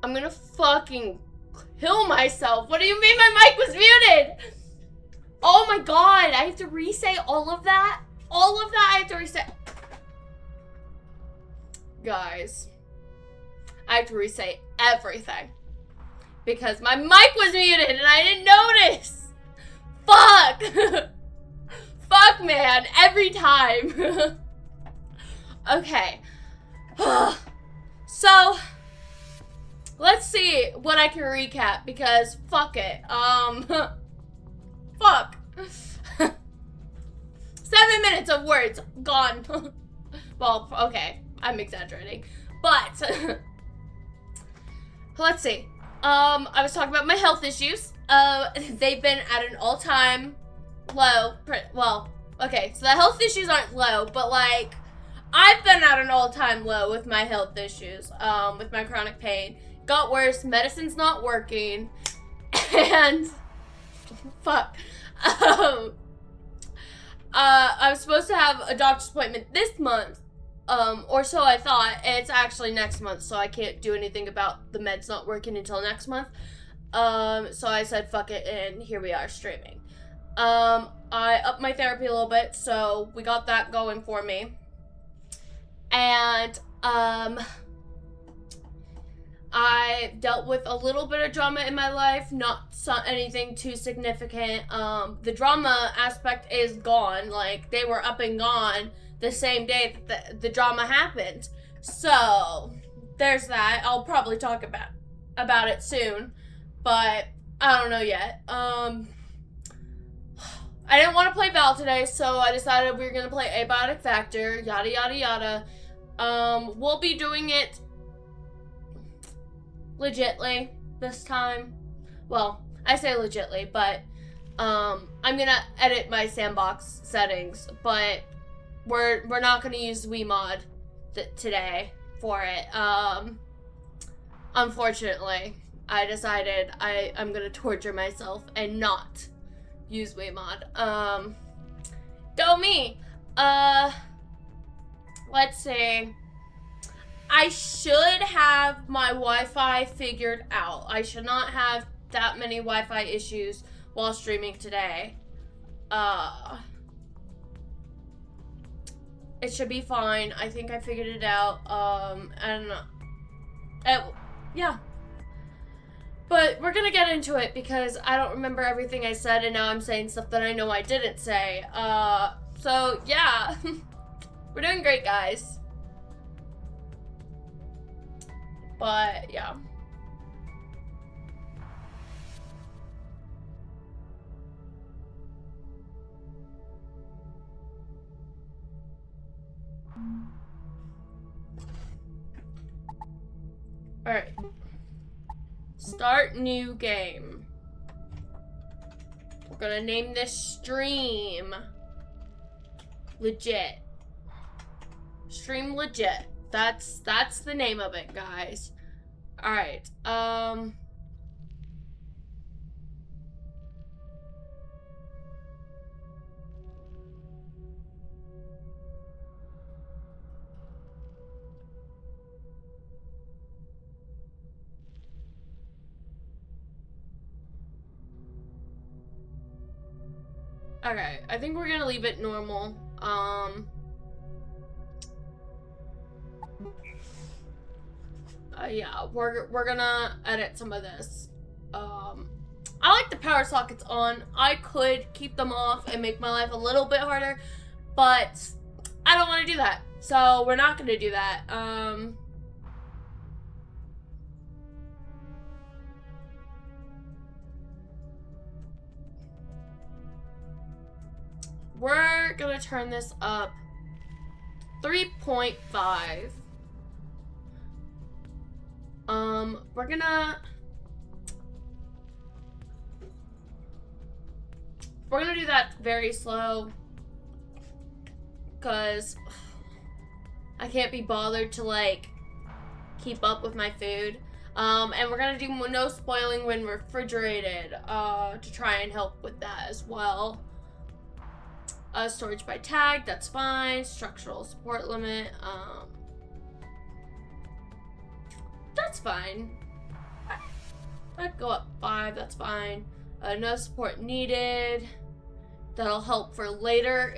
I'm gonna fucking kill myself. What do you mean my mic was muted? Oh my god, I have to re-say all of that? All of that I have to re-say. Guys, I have to re-say everything. Because my mic was muted and I didn't notice. Fuck. Fuck, man. Every time. Okay. So, let's see what I can recap because fuck it. Fuck. 7 minutes of words gone. Well, okay. I'm exaggerating. But, let's see. I was talking about my health issues. They've been at an all-time low. Well, okay, so the health issues aren't low, but like, I've been at an all-time low with my health issues, with my chronic pain. Got worse, medicine's not working, and, fuck. I was supposed to have a doctor's appointment this month, or so I thought. It's actually next month, so I can't do anything about the meds not working until next month. So I said fuck it, and here we are streaming. I upped my therapy a little bit, so we got that going for me. And, I dealt with a little bit of drama in my life, not anything too significant. The drama aspect is gone. Like, they were up and gone the same day that the drama happened. So, there's that. I'll probably talk about it soon, but I don't know yet. I didn't want to play Val today, so I decided we were going to play Abiotic Factor, yada yada yada. We'll be doing it legitly this time. Well, I say legitly, but I'm gonna edit my sandbox settings, but we're not gonna use WeMod today for it. Unfortunately, I decided I'm gonna torture myself and not use WeMod. Go me. Let's see. I should have my Wi-Fi figured out. I should not have that many Wi-Fi issues while streaming today. It should be fine. I think I figured it out. Yeah. But we're gonna get into it because I don't remember everything I said and now I'm saying stuff that I know I didn't say. So yeah. We're doing great, guys. But, yeah. Alright. Start new game. We're gonna name this stream Legit. Stream Legit. That's the name of it, guys. Alright, okay, I think we're gonna leave it normal. Yeah, we're gonna edit some of this. I like the power sockets on. I could keep them off and make my life a little bit harder, but I don't want to do that. So we're not gonna do that. We're gonna turn this up 3.5. We're gonna do that very slow because I can't be bothered to like keep up with my food. And we're gonna do no spoiling when refrigerated to try and help with that as well. Storage by tag, that's fine. Structural support limit, that's fine. That go up 5, that's fine. No support needed. That'll help for later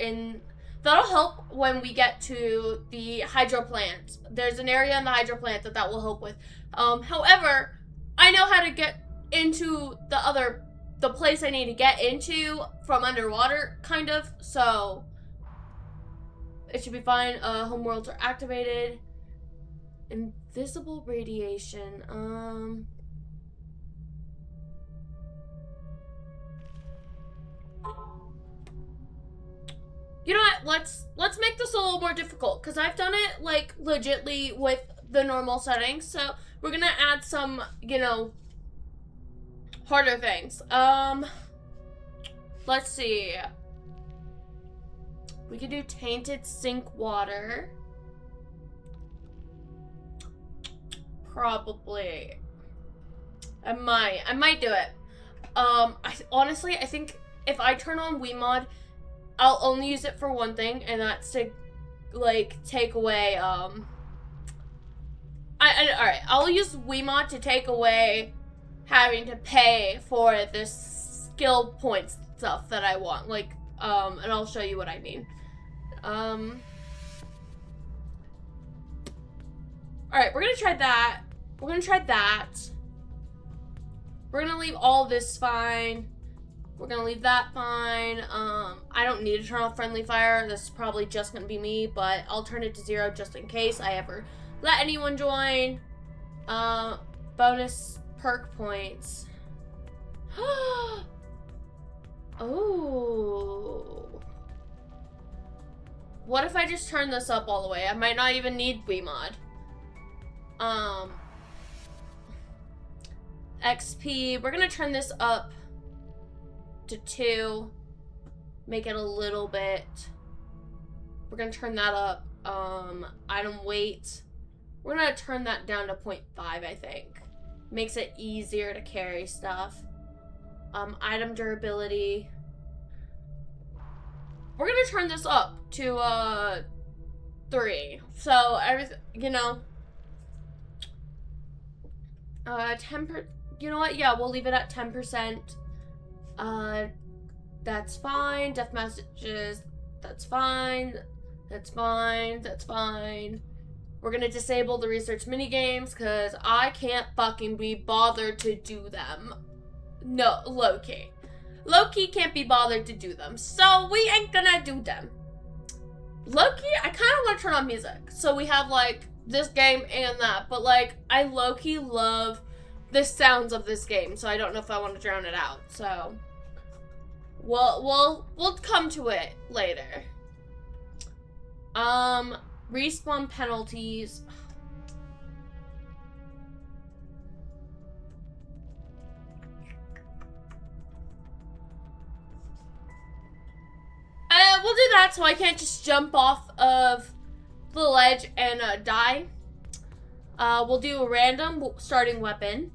that'll help when we get to the hydro plant. There's an area in the hydro plant that will help with. However, I know how to get into the place I need to get into from underwater, kind of, so it should be fine. Home worlds are activated. Invisible radiation, you know what, let's make this a little more difficult, because I've done it, like, legitly with the normal settings, so we're gonna add some, you know, harder things. Let's see. We could do tainted sink water. Probably. I might do it. Honestly, I think if I turn on Wiimod, I'll only use it for one thing, and that's to, like, take away, alright, I'll use Wiimod to take away having to pay for this skill points stuff that I want, like, and I'll show you what I mean. Alright, we're gonna try that. We're gonna try that. We're gonna leave all this fine. We're gonna leave that fine. I don't need to turn off friendly fire. This is probably just gonna be me, but I'll turn it to 0 just in case I ever let anyone join. Bonus perk points. Oh. What if I just turn this up all the way? I might not even need Wiimod. XP, we're gonna turn this up to 2. Make it a little bit. We're gonna turn that up. Item weight. We're gonna turn that down to 0.5, I think. Makes it easier to carry stuff. Item durability. We're gonna turn this up to 3. So everything, you know. 10%. You know what? Yeah, we'll leave it at 10%. That's fine. Death messages. That's fine. That's fine. That's fine. We're gonna disable the research minigames because I can't fucking be bothered to do them. No, low-key. Low-key can't be bothered to do them, so we ain't gonna do them. Low-key, I kind of want to turn on music, so we have, like, this game and that, but, like, I low-key love the sounds of this game, so I don't know if I want to drown it out, so we'll come to it later. Respawn penalties. We'll do that so I can't just jump off of the ledge and die. We'll do a random starting weapon.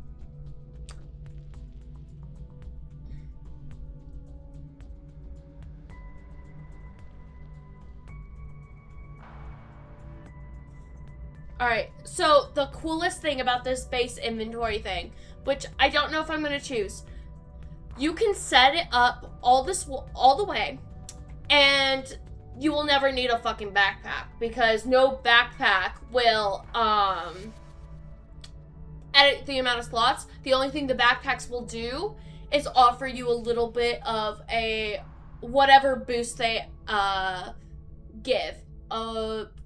Alright, so the coolest thing about this base inventory thing, which I don't know if I'm going to choose, you can set it up all the way, and you will never need a fucking backpack, because no backpack will edit the amount of slots. The only thing the backpacks will do is offer you a little bit of a whatever boost they give.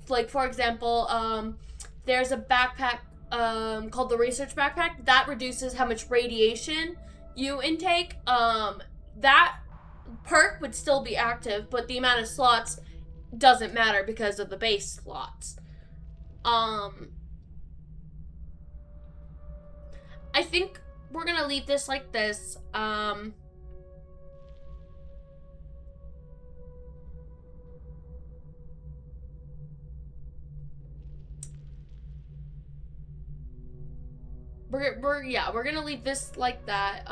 Like, for example, there's a backpack called the research backpack that reduces how much radiation you intake. That perk would still be active, but the amount of slots doesn't matter because of the base slots. I think we're gonna leave this like this. We're gonna leave this like that.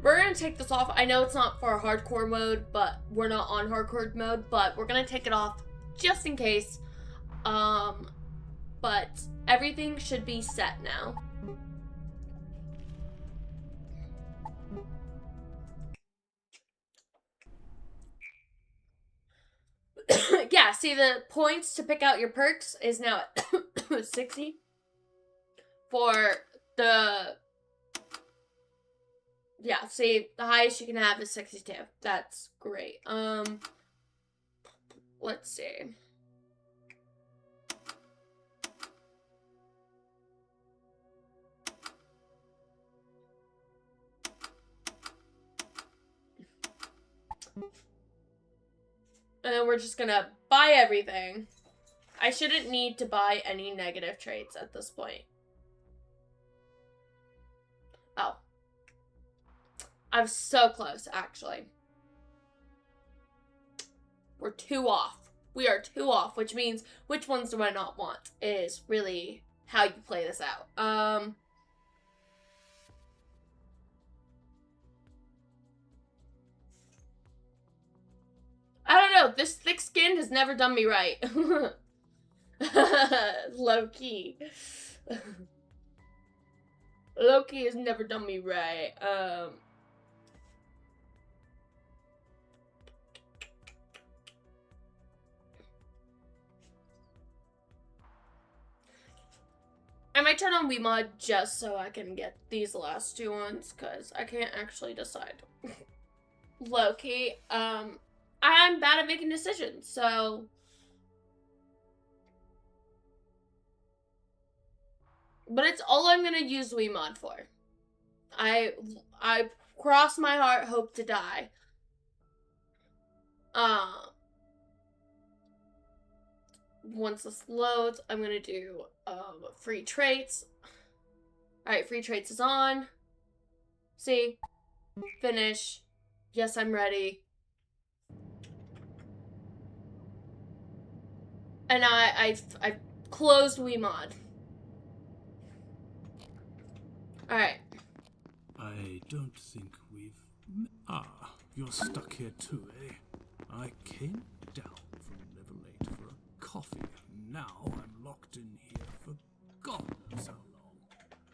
We're gonna take this off. I know it's not for hardcore mode, but we're not on hardcore mode, but we're gonna take it off just in case. But everything should be set now. Yeah, see, the points to pick out your perks is now at 60 for the, yeah, see, the highest you can have is 62. That's great. Let's see. And then we're just gonna buy everything. I shouldn't need to buy any negative traits at this point. Oh. I was so close, actually. We're 2 off. We are 2 off, which means which ones do I not want is really how you play this out. I don't know. This thick skin has never done me right. Low key. Low key has never done me right. I might turn on WeMod just so I can get these last 2 ones, because I can't actually decide. Low key. I'm bad at making decisions, so. But it's all I'm gonna use WeMod for. I cross my heart, hope to die. Once this loads, I'm gonna do free traits. Alright, free traits is on. See? Finish. Yes, I'm ready. And I've closed WeMod. Alright. I don't think we've... Ah, you're stuck here too, eh? I came down from level 8 for a coffee. Now I'm locked in here for God knows how long.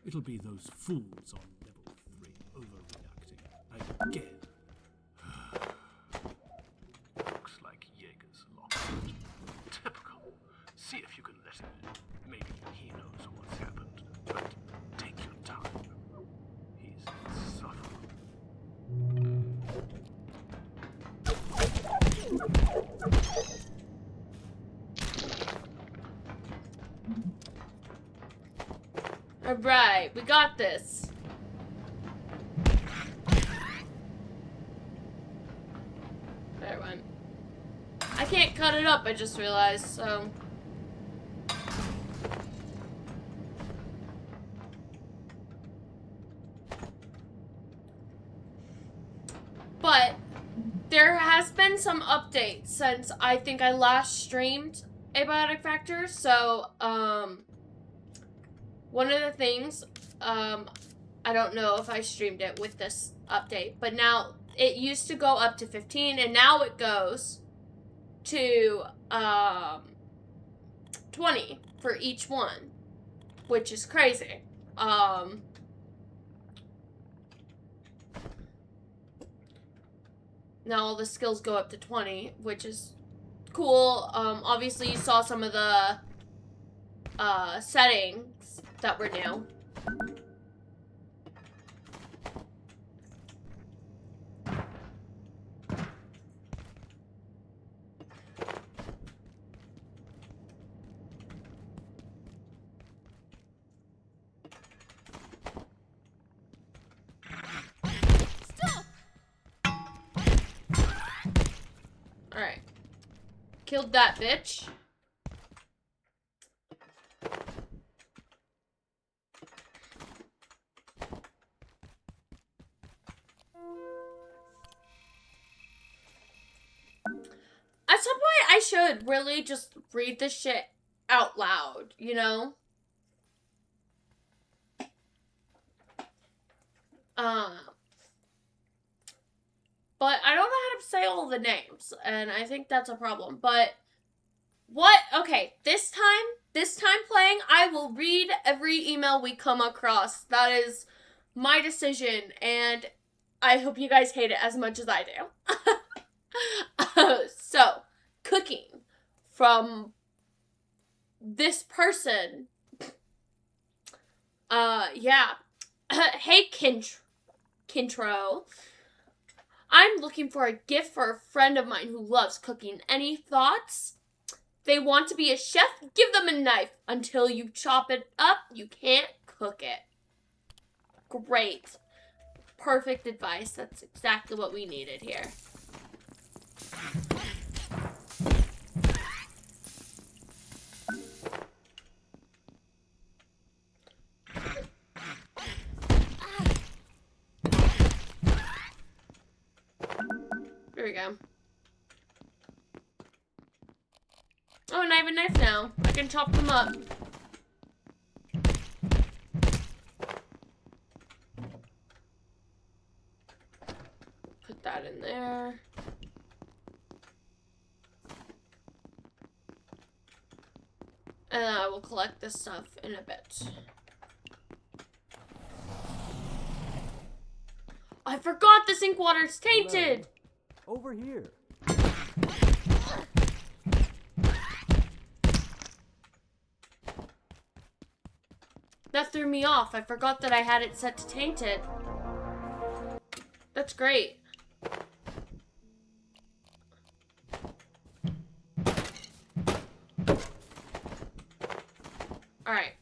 It'll be those fools on level 3 overreacting again. Looks like Jaeger's locked. Typical. See if you can let him in. Maybe he knows what's happened. But take your time. He's insufferable. Alright, we got this. There one. I can't cut it up, I just realized, so. But there has been some updates since I think I last streamed Abiotic Factor, so, one of the things, I don't know if I streamed it with this update, but now it used to go up to 15, and now it goes to 20 for each one, which is crazy. Now all the skills go up to 20, which is cool. Obviously you saw some of the settings that were new. Alright. Killed that bitch. At some point, I should really just read this shit out loud, you know? say all the names, and I think that's a problem. But what? Okay, this time playing, I will read every email we come across. That is my decision, and I hope you guys hate it as much as I do. So, cooking from this person. Yeah. Hey, Kintro. I'm looking for a gift for a friend of mine who loves cooking. Any thoughts? They want to be a chef? Give them a knife. Until you chop it up, you can't cook it. Great. Perfect advice. That's exactly what we needed here. There we go. Oh, and I have a knife now. I can chop them up. Put that in there. And I will collect this stuff in a bit. I forgot the sink water's tainted! Hello. Over here. That threw me off. I forgot that I had it set to tainted. That's great. Alright.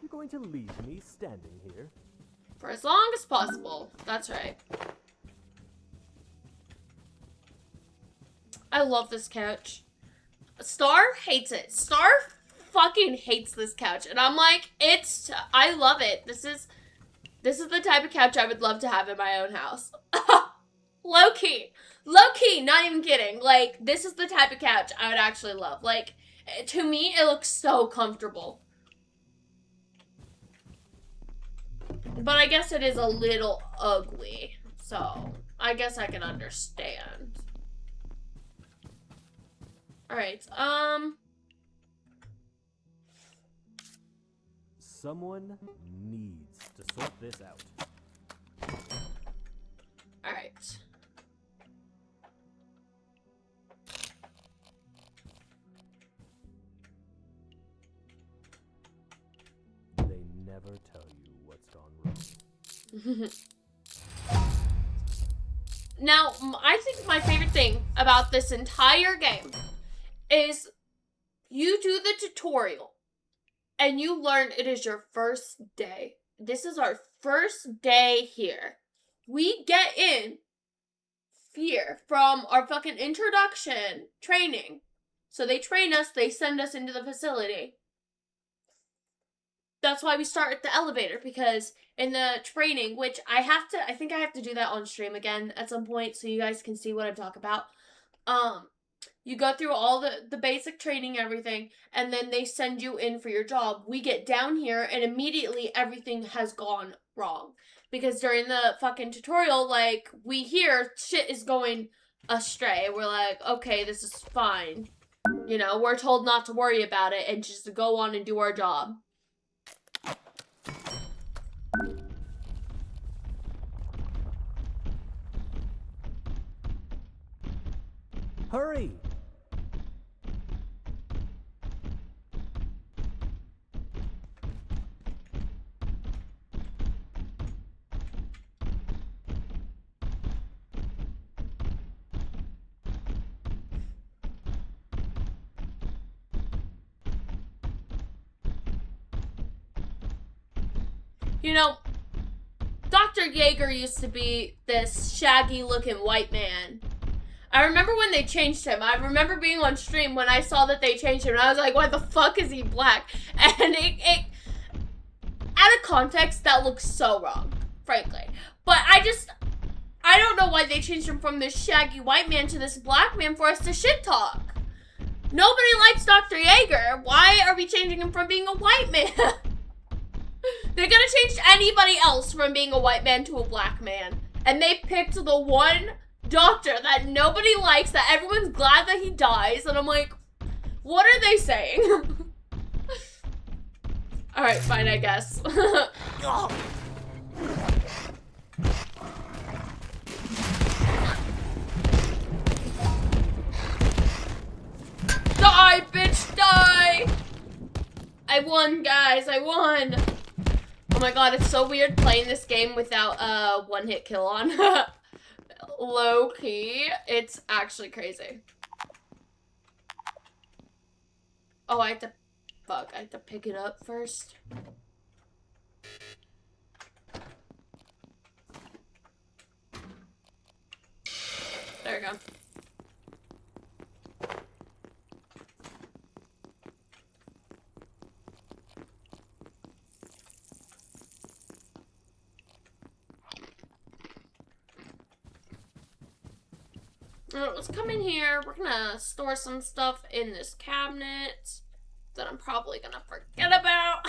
You're going to leave me standing here? For as long as possible. That's right. I love this couch. Star hates it. Star fucking hates this couch. And I'm like, I love it. This is the type of couch I would love to have in my own house. Low-key. Low-key, not even kidding. Like, this is the type of couch I would actually love. Like, to me, it looks so comfortable. But I guess it is a little ugly. So, I guess I can understand. Alright, Someone needs to sort this out. Alright. They never tell you what's gone wrong. Now, I think my favorite thing about this entire game is you do the tutorial and you learn it is your first day. This is our first day here. We get in here from our fucking introduction training. So they train us, they send us into the facility. That's why we start at the elevator, because in the training, which I think I have to do that on stream again at some point so you guys can see what I'm talking about. You go through all the basic training, everything, and then they send you in for your job. We get down here and immediately everything has gone wrong. Because during the fucking tutorial, like, we hear shit is going astray. We're like, okay, this is fine. You know, we're told not to worry about it and just to go on and do our job. Hurry! You know, Dr. Yeager used to be this shaggy-looking white man. I remember when they changed him. I remember being on stream when I saw that they changed him, and I was like, why the fuck is he black? And it out of context, that looks so wrong, frankly. But I don't know why they changed him from this shaggy white man to this black man for us to shit talk. Nobody likes Dr. Yeager. Why are we changing him from being a white man? They could have changed anybody else from being a white man to a black man. And they picked the one doctor that nobody likes, that everyone's glad that he dies. And I'm like, what are they saying? Alright, fine, I guess. Die, bitch, die! I won, guys, I won! Oh my god, it's so weird playing this game without a one-hit kill on. Low-key, it's actually crazy. Oh, I have to... Fuck, I have to pick it up first. There we go. Alright, let's come in here. We're gonna store some stuff in this cabinet that I'm probably gonna forget about.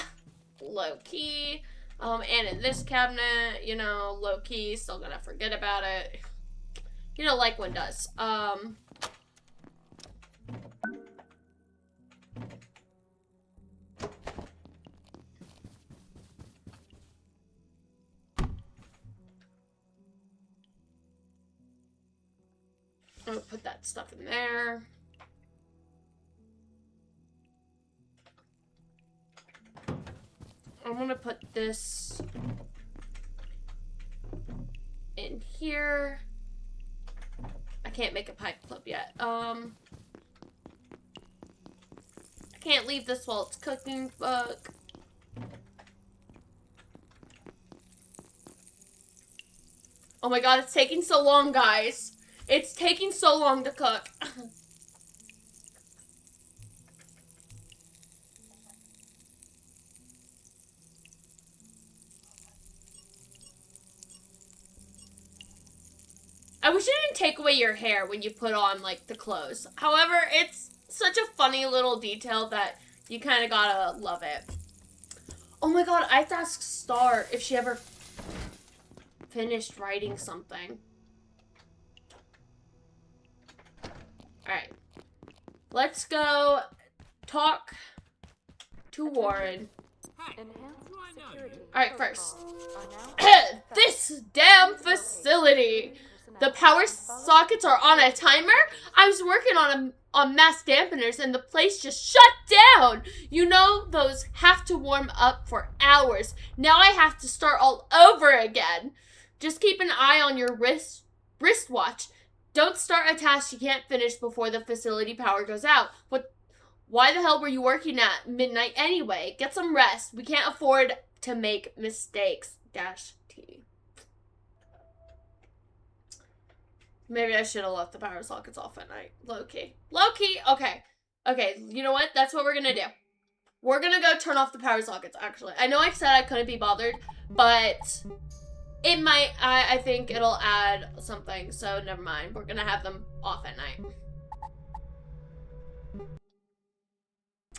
Low key. And in this cabinet, you know, low key, still gonna forget about it. You know, like one does. I'm gonna put that stuff in there. I'm gonna put this in here. I can't make a pipe clip yet. I can't leave this while it's cooking, fuck. Oh my god, it's taking so long, guys. It's taking so long to cook. I wish it didn't take away your hair when you put on, like, the clothes. However, it's such a funny little detail that you kind of gotta love it. Oh my god, I have to ask Star if she ever finished writing something. Alright. Let's go talk to Warren. Alright, first. This damn facility! The power sockets are on a timer? I was working on mass dampeners and the place just shut down! You know, those have to warm up for hours. Now I have to start all over again. Just keep an eye on your wristwatch. Don't start a task you can't finish before the facility power goes out. Why the hell were you working at midnight anyway? Get some rest. We can't afford to make mistakes. -T. Maybe I should have left the power sockets off at night. Low-key. Low-key? Okay. Okay, you know what? That's what we're gonna do. We're gonna go turn off the power sockets, actually. I know I said I couldn't be bothered, but it might, I think it'll add something, so never mind. We're gonna have them off at night.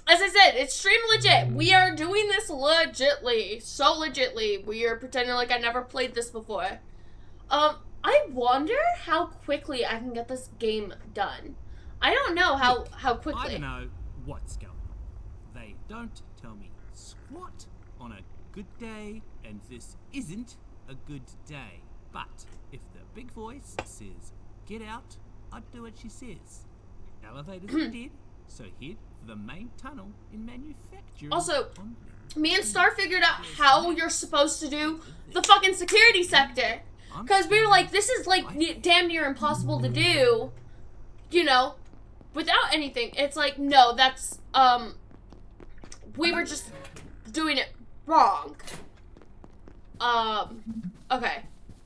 As I said, it's stream legit. We are doing this legitly. So legitly. We are pretending like I never played this before. I wonder how quickly I can get this game done. I don't know how quickly. I don't know what's going on. They don't tell me squat on a good day, and this isn't a good day. But if the big voice says, get out, I'd do what she says. Elevators we did, so head for the main tunnel in manufacturing. Also, me and Star figured out how you're supposed to do the fucking security sector. Because we were like, this is like damn near impossible to do, you know, without anything. It's like, no, that's, we were just doing it wrong. Okay.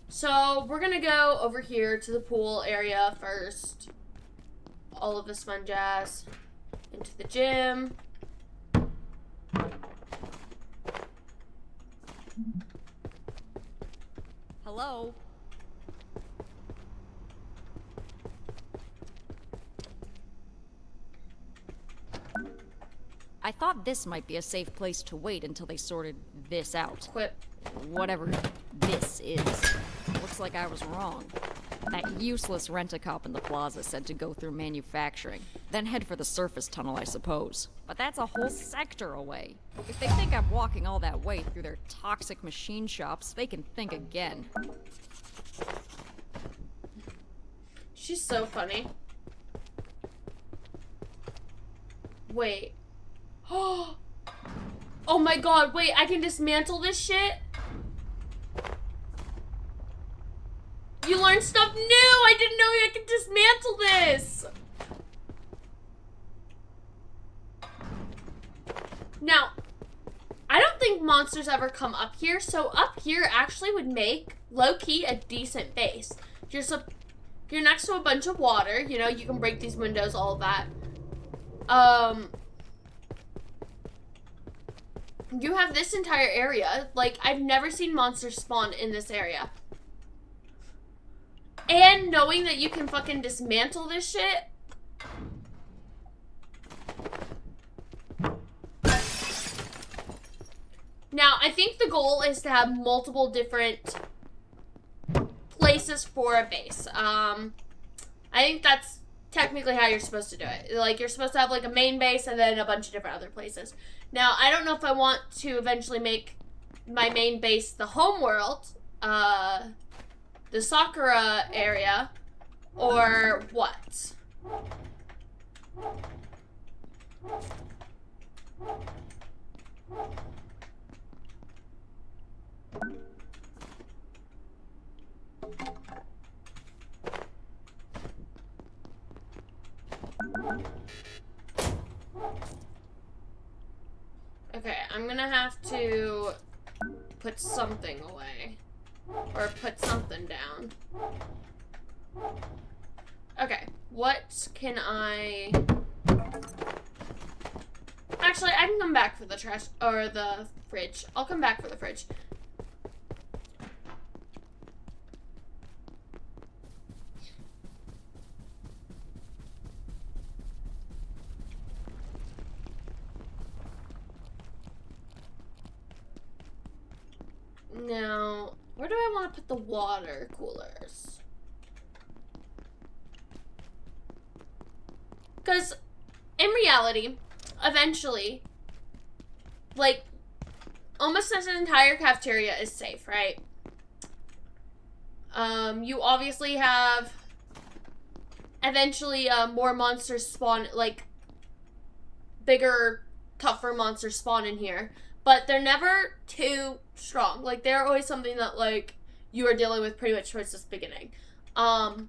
So, we're gonna go over here to the pool area first. All of this fun jazz. Into the gym. Hello? I thought this might be a safe place to wait until they sorted this out. Quit. Whatever this is. Looks like I was wrong. That useless rent-a-cop in the plaza said to go through manufacturing, then head for the surface tunnel, I suppose. But that's a whole sector away. If they think I'm walking all that way through their toxic machine shops, they can think again. She's so funny. Wait. Oh my god, wait, I can dismantle this shit? You learned stuff new! I didn't know I could dismantle this! Now, I don't think monsters ever come up here, so up here actually would make, low-key, a decent base. You're next to a bunch of water, you know, you can break these windows, all of that. You have this entire area. Like, I've never seen monsters spawn in this area. And knowing that you can fucking dismantle this shit. Now, I think the goal is to have multiple different places for a base. I think that's technically how you're supposed to do it. Like, you're supposed to have, like, a main base and then a bunch of different other places. Now, I don't know if I want to eventually make my main base the home world, the Sakura area, or what. Okay, I'm gonna have to put something away. Or put something down. Okay, what can I... Actually, I can come back for the trash, or the fridge. I'll come back for the fridge. Now, where do I want to put the water coolers? Because, in reality, eventually, like, almost this entire cafeteria is safe, right? You obviously have, eventually, more monsters spawn, like, bigger, tougher monsters spawn in here. But they're never too strong. Like, they're always something that, like, you are dealing with pretty much towards this beginning. And,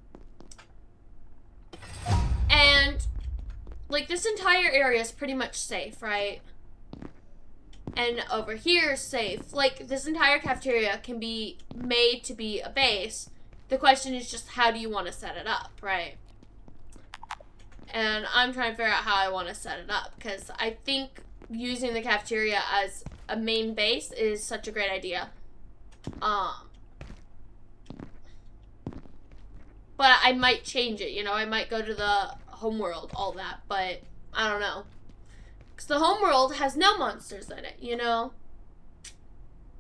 like, this entire area is pretty much safe, right? And over here is safe. Like, this entire cafeteria can be made to be a base. The question is just, how do you want to set it up, right? And I'm trying to figure out how I want to set it up. Because I think using the cafeteria as a main base is such a great idea. But I might change it, you know, I might go to the homeworld, all that, but I don't know. Because the homeworld has no monsters in it, you know?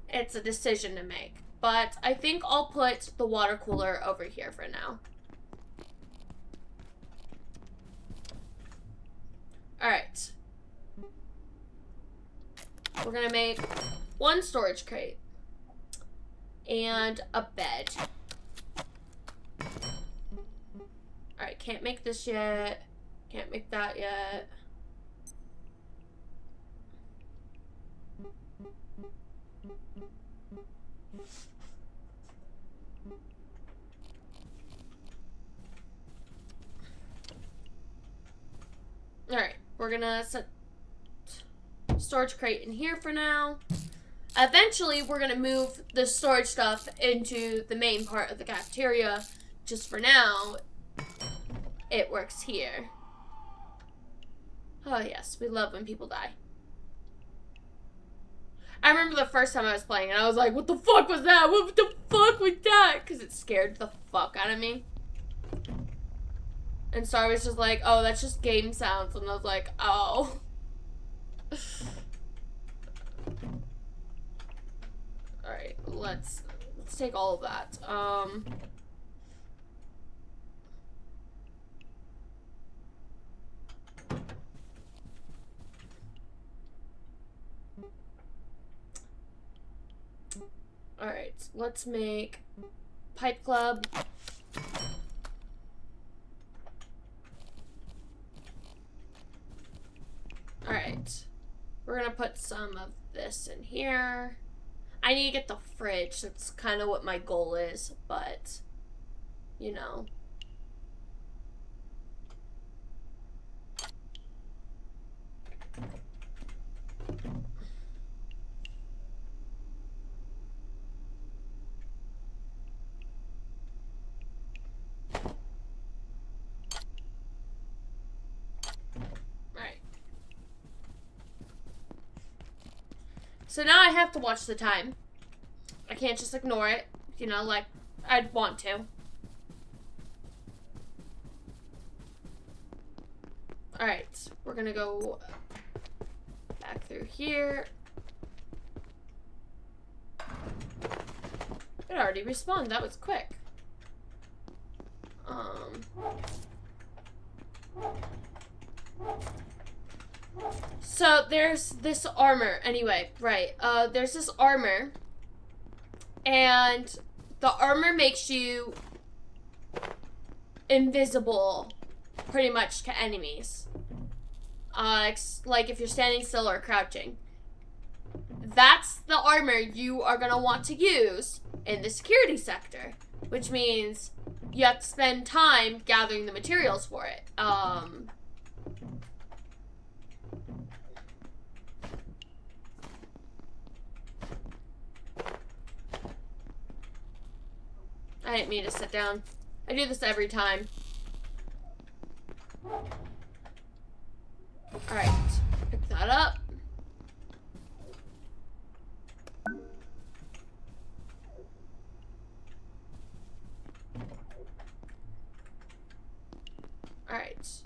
It's a decision to make. But I think I'll put the water cooler over here for now. Alright. We're gonna make one storage crate and a bed. Alright, can't make this yet. Can't make that yet. Alright, we're gonna set storage crate in here for now. Eventually, we're gonna move the storage stuff into the main part of the cafeteria. Just for now, it works here. Oh yes, we love when people die. I remember the first time I was playing and I was like, what the fuck was that? What the fuck was that? Because it scared the fuck out of me. And Star was just like, oh, that's just game sounds. And I was like, oh. Alright, let's take all of that. Alright, let's make pipe club. Alright. We're gonna put some of this in here. I need to get the fridge. That's kind of what my goal is, but, you know. So now I have to watch the time. I can't just ignore it, you know, like I'd want to. Alright, we're gonna go back through here. It already respawned, that was quick. So there's this armor, anyway, right, there's this armor, and the armor makes you invisible, pretty much, to enemies, like if you're standing still or crouching. That's the armor you are gonna want to use in the security sector, which means you have to spend time gathering the materials for it. I didn't mean to sit down. I do this every time. Alright, pick that up. Alright,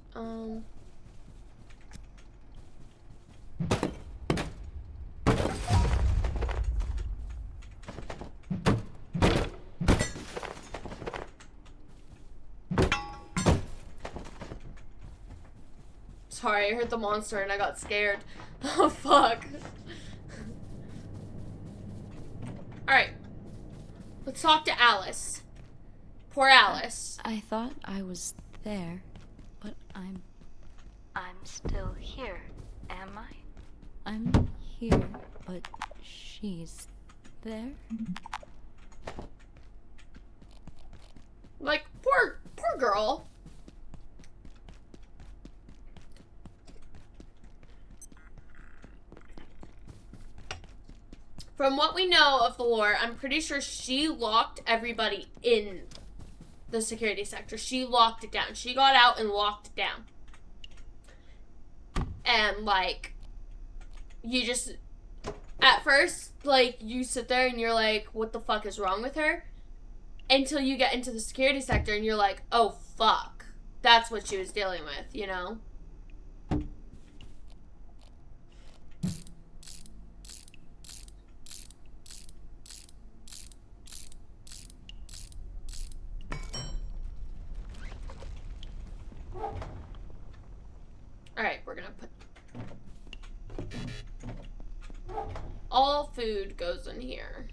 sorry, I heard the monster and I got scared. Oh, fuck. Alright. Let's talk to Alice. Poor Alice. I thought I was there, but I'm still here, am I? I'm here, but she's there? Like, poor girl. From what we know of the lore, I'm pretty sure she locked everybody in the security sector. She locked it down. She got out and locked it down. And, like, you just, at first, like, you sit there and you're like, what the fuck is wrong with her? Until you get into the security sector and you're like, oh, fuck. That's what she was dealing with, you know? Alright, we're gonna put... all food goes in here.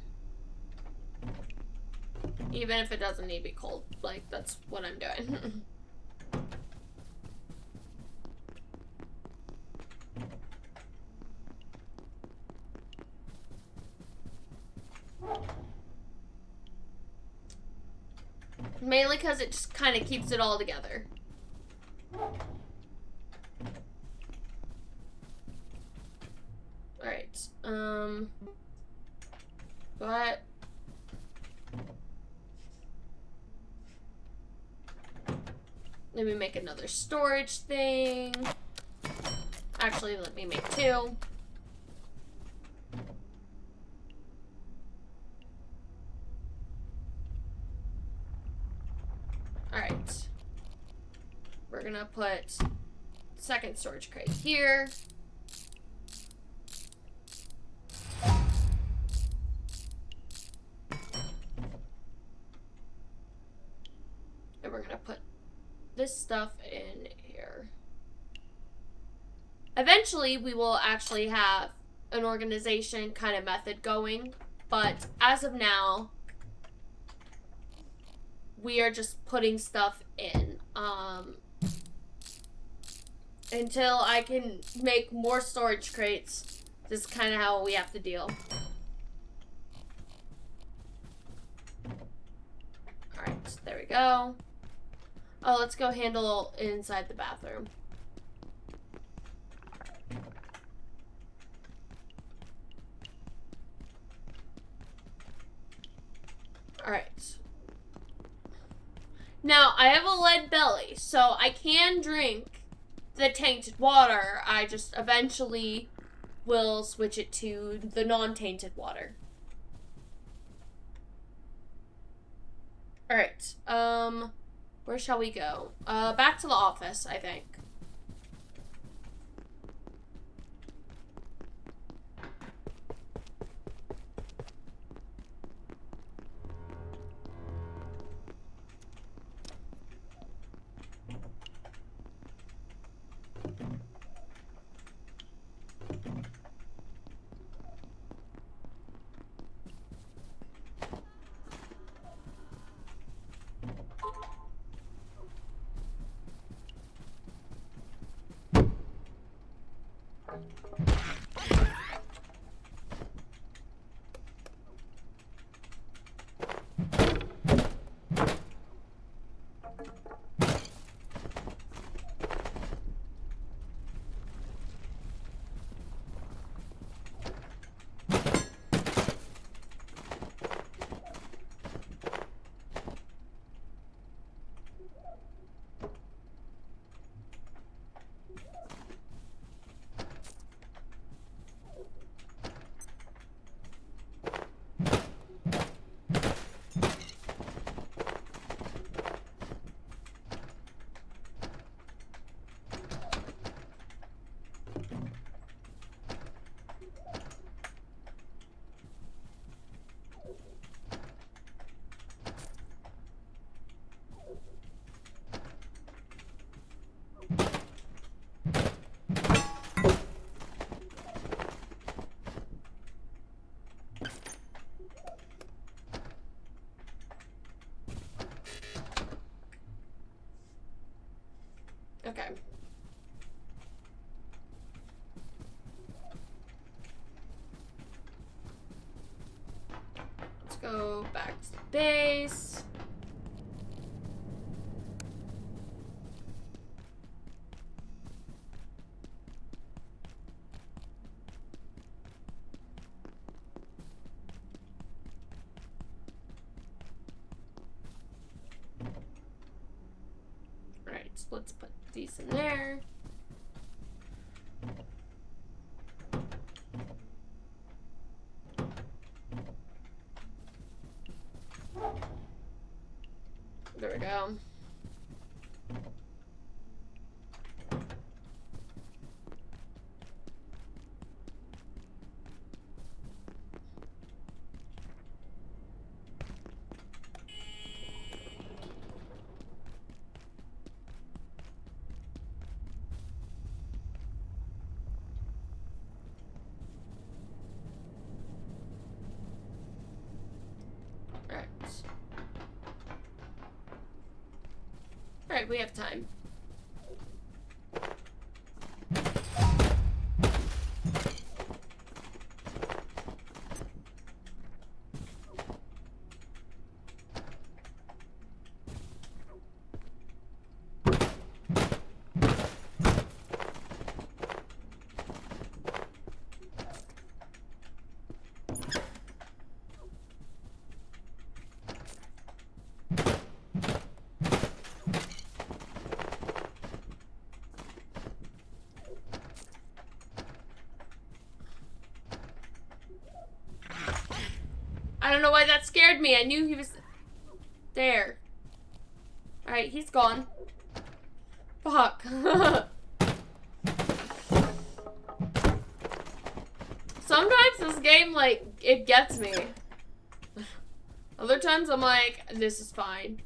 Even if it doesn't need to be cold. Like, that's what I'm doing. Mainly because it just kind of keeps it all together. Alright, but... let me make another storage thing. Actually, let me make two. Alright. We're gonna put second storage crate here. this stuff in here. Eventually, we will actually have an organization kind of method going, but as of now, we are just putting stuff in. Until I can make more storage crates, this is kind of how we have to deal. Alright, there we go. Oh, let's go handle inside the bathroom. Alright. Now, I have a lead belly, so I can drink the tainted water. I just eventually will switch it to the non-tainted water. Alright, where shall we go? Back to the office, I think. Okay. Let's go back to the base. Alright, so let's put these in there. There we go. Alright, we have time. I don't know why that scared me. I knew he was there. Alright, he's gone. Fuck. Sometimes this game, like, it gets me. Other times I'm like, this is fine.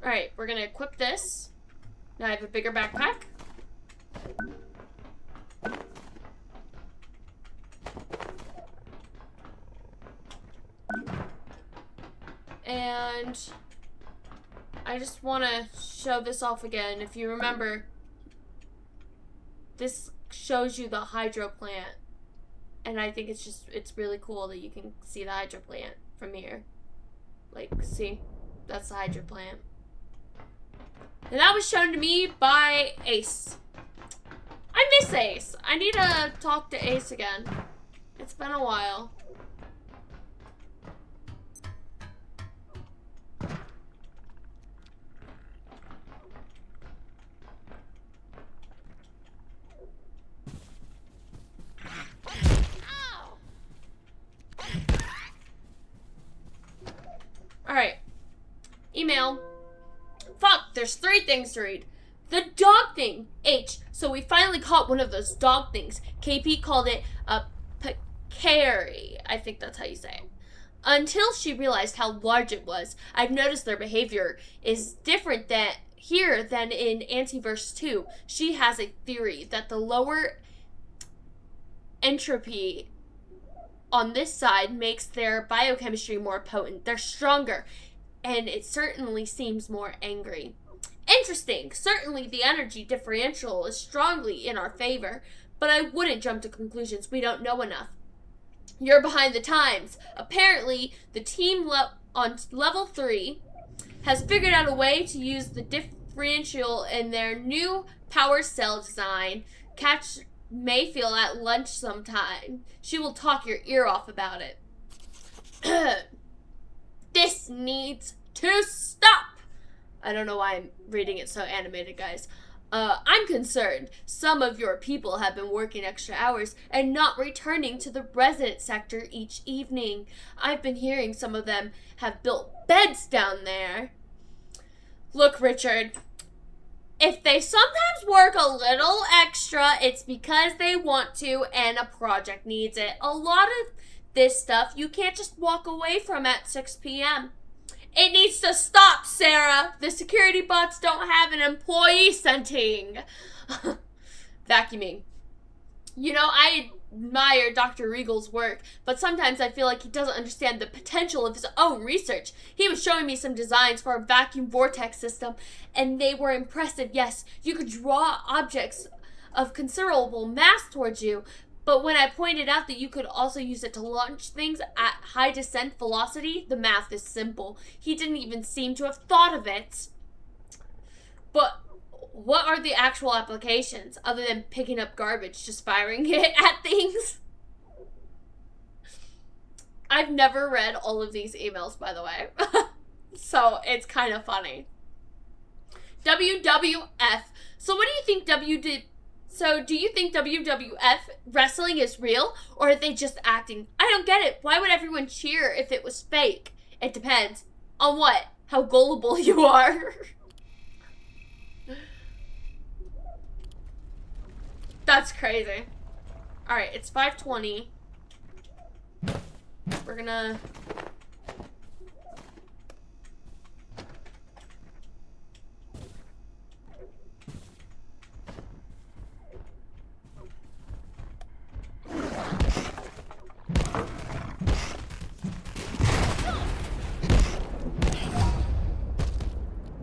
Alright, we're gonna equip this. Now I have a bigger backpack. And I just want to show this off again. If you remember, this shows you the hydro plant. And I think it's really cool that you can see the hydro plant from here. Like, see? That's the hydro plant. And that was shown to me by Ace. I miss Ace. I need to talk to Ace again. It's been a while. Alright. Email. Fuck, there's 3 things to read. The dog thing. H. So we finally caught one of those dog things. KP called it a peccary. I think that's how you say it. Until she realized how large it was, I've noticed their behavior is different than in Antiverse 2. She has a theory that the lower entropy on this side makes their biochemistry more potent. They're stronger, and it certainly seems more angry. Interesting. Certainly the energy differential is strongly in our favor, but I wouldn't jump to conclusions. We don't know enough. You're behind the times. Apparently, the team on level 3 has figured out a way to use the differential in their new power cell design. Catch Mayfield at lunch sometime. She will talk your ear off about it. This needs to stop. I don't know why I'm reading it so animated, guys. I'm concerned. Some of your people have been working extra hours and not returning to the resident sector each evening. I've been hearing some of them have built beds down there. Look, Richard, if they sometimes work a little extra, it's because they want to and a project needs it. A lot of this stuff you can't just walk away from at 6 p.m. It needs to stop, Sarah. The security bots don't have an employee setting. Vacuuming. You know, I admire Dr. Regal's work, but sometimes I feel like he doesn't understand the potential of his own research. He was showing me some designs for a vacuum vortex system, and they were impressive. Yes, you could draw objects of considerable mass towards you, but when I pointed out that you could also use it to launch things at high descent velocity, the math is simple. He didn't even seem to have thought of it. But what are the actual applications other than picking up garbage, just firing it at things? I've never read all of these emails, by the way. So it's kind of funny. WWF. So what do you think do you think WWF wrestling is real, or are they just acting? I don't get it. Why would everyone cheer if it was fake? It depends. On what? How gullible you are. That's crazy. Alright, it's 5:20. We're gonna...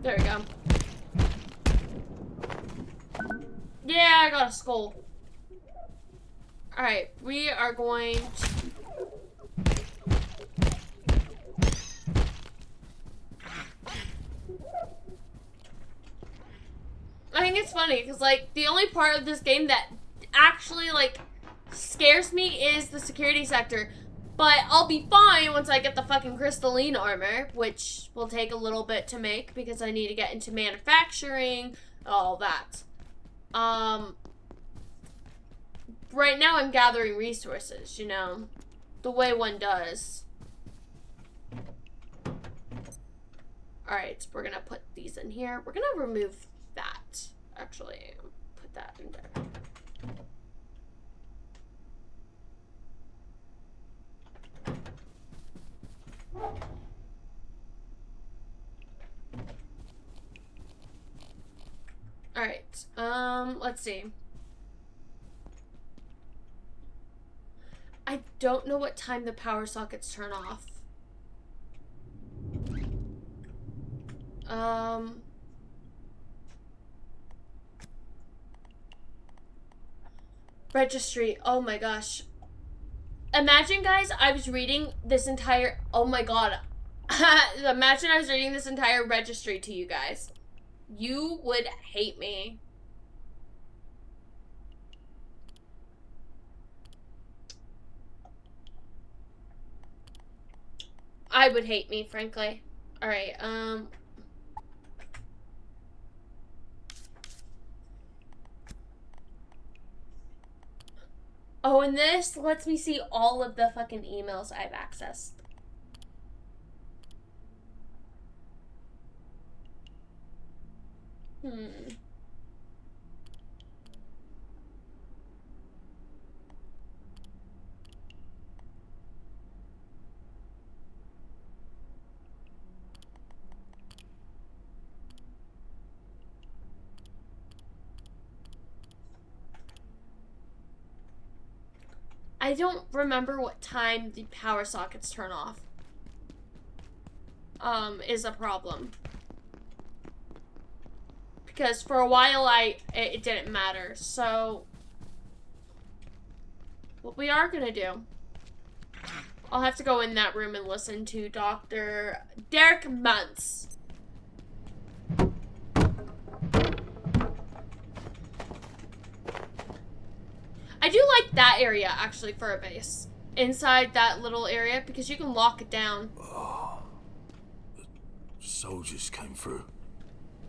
There we go. Yeah, I got a skull. Alright, we are going to... I think it's funny, because, like, the only part of this game that actually, like, scares me is the security sector. But I'll be fine once I get the fucking crystalline armor, which will take a little bit to make because I need to get into manufacturing, all that. Right now I'm gathering resources, you know, the way one does. Alright, we're gonna put these in here. We're gonna remove that, actually. Put that in there. Alright, let's see. I don't know what time the power sockets turn off. Registry. Oh my gosh. Imagine, guys, I was reading this entire... Oh my god. Imagine I was reading this entire registry to you guys. You would hate me. I would hate me, frankly. Alright, Oh, and this lets me see all of the fucking emails I've accessed. I don't remember what time the power sockets turn off. Is a problem. Because for a while it didn't matter. So what we are gonna do, I'll have to go in that room and listen to Dr. Derek Muntz. I do like that area, actually, for a base. Inside that little area, because you can lock it down. Oh, the soldiers came through.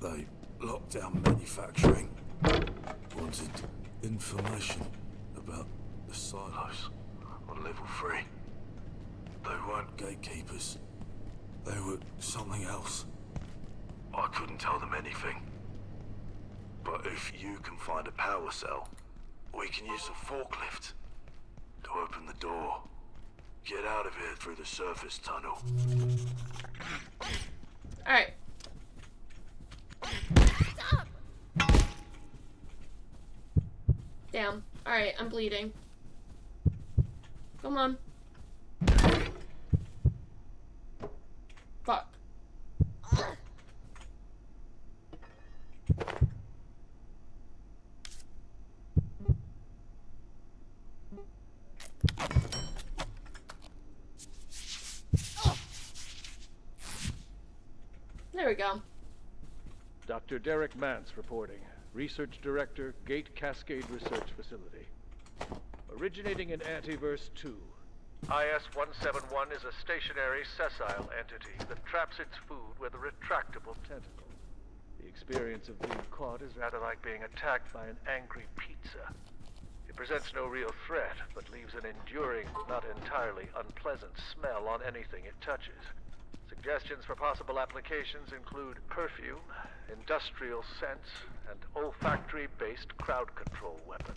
They locked down manufacturing. Wanted information about the silos on level 3. They weren't gatekeepers. They were something else. I couldn't tell them anything. But if you can find a power cell, we can use the forklift to open the door. Get out of here through the surface tunnel. Alright. Stop! Damn. Alright, I'm bleeding. Come on. Fuck. There we go. Dr. Derek Mance reporting. Research Director, Gate Cascade Research Facility. Originating in Antiverse 2. IS-171 is a stationary, sessile entity that traps its food with a retractable tentacle. The experience of being caught is rather like being attacked by an angry pizza. It presents no real threat, but leaves an enduring, not entirely unpleasant smell on anything it touches. Suggestions for possible applications include perfume, industrial scents, and olfactory-based crowd control weapons.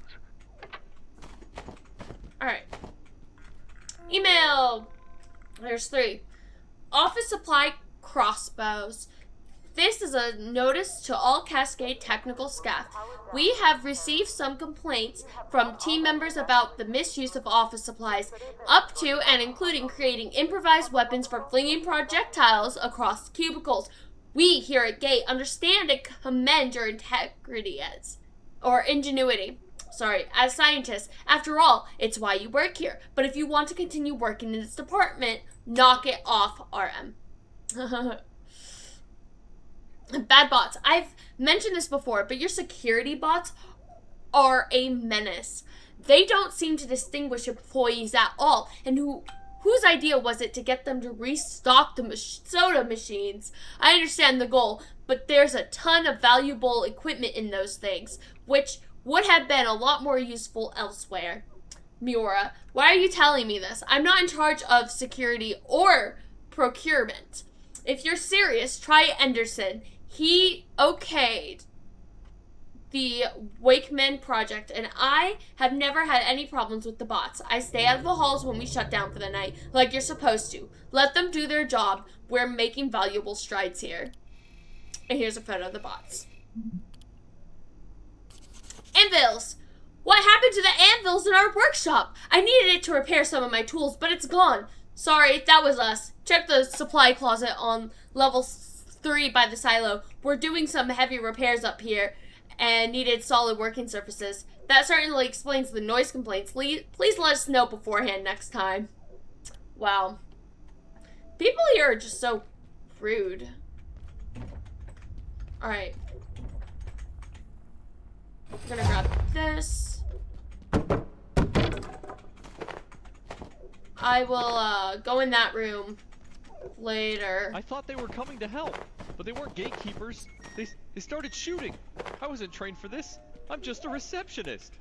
Alright. Email! There's 3. Office supply crossbows. This is a notice to all Cascade technical staff. We have received some complaints from team members about the misuse of office supplies, up to and including creating improvised weapons for flinging projectiles across cubicles. We here at Gate understand and commend your ingenuity. As scientists. After all, it's why you work here. But if you want to continue working in this department, knock it off, RM. Bad bots. I've mentioned this before, but your security bots are a menace. They don't seem to distinguish employees at all. And whose idea was it to get them to restock the soda machines? I understand the goal, but there's a ton of valuable equipment in those things, which would have been a lot more useful elsewhere. Miura, why are you telling me this? I'm not in charge of security or procurement. If you're serious, try Anderson. He okayed the Wakeman project, and I have never had any problems with the bots. I stay out of the halls when we shut down for the night, like you're supposed to. Let them do their job. We're making valuable strides here. And here's a photo of the bots. Anvils! What happened to the anvils in our workshop? I needed it to repair some of my tools, but it's gone. Sorry, that was us. Check the supply closet on level 3 by the silo. We're doing some heavy repairs up here and needed solid working surfaces. That certainly explains the noise complaints. Please let us know beforehand next time. Wow. People here are just so rude. Alright. I'm gonna grab this. I will go in that room later. I thought they were coming to help, but they weren't gatekeepers. They started shooting. I wasn't trained for this. I'm just a receptionist.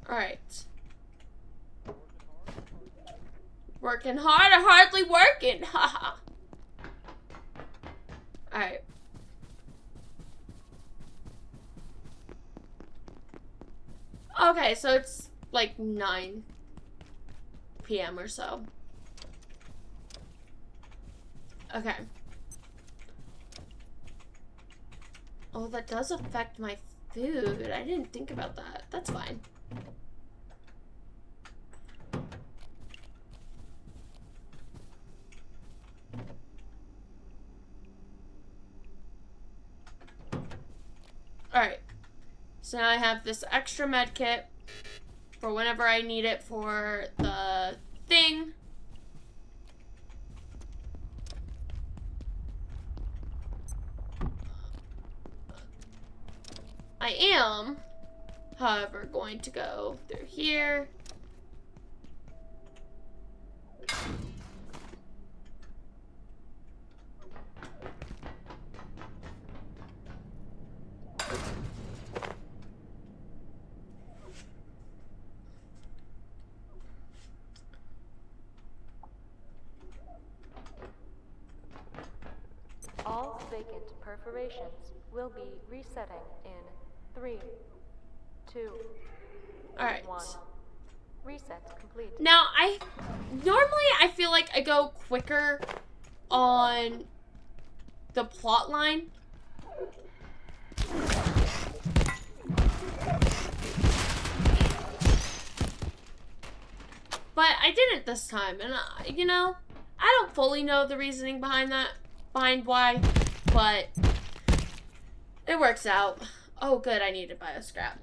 Alright. Working hard or hardly working? Haha. Alright. Okay, so it's like 9 p.m. or so. Okay. Oh, that does affect my food. I didn't think about that. That's fine. Alright. So now I have this extra med kit for whenever I need it for the thing. I am, however, going to go through here. All vacant perforations will be resetting in 3, 2, Alright. 1. Reset complete. Now, normally I feel like I go quicker on the plot line. But I didn't this time, and you know, I don't fully know the reasoning behind why, but it works out. Oh good, I need to buy a scrap.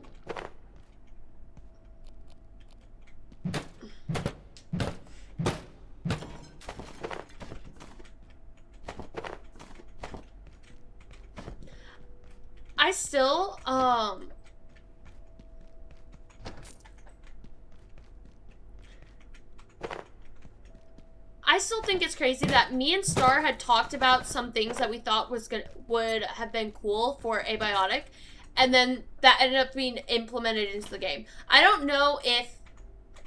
I still, I still think it's crazy that me and Star had talked about some things that we thought would have been cool for Abiotic, and then that ended up being implemented into the game. I don't know if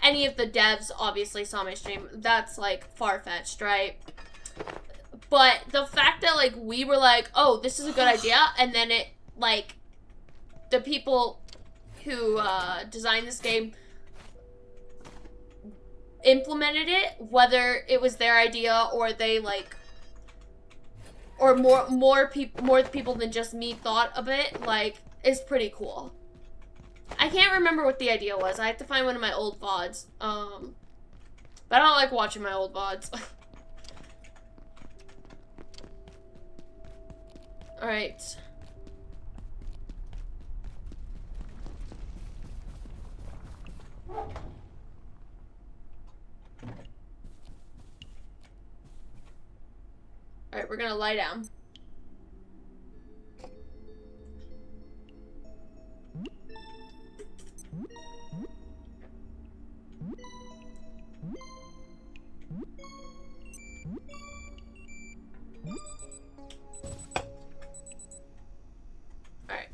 any of the devs obviously saw my stream. That's like far-fetched, right? But the fact that like we were like, oh, this is a good idea, and then it like the people who designed this game implemented it, whether it was their idea or they like, or more people than just me thought of it, like, is pretty cool. I can't remember what the idea was. I have to find one of my old VODs. But I don't like watching my old VODs. Alright. Alright, we're gonna lie down. Alright.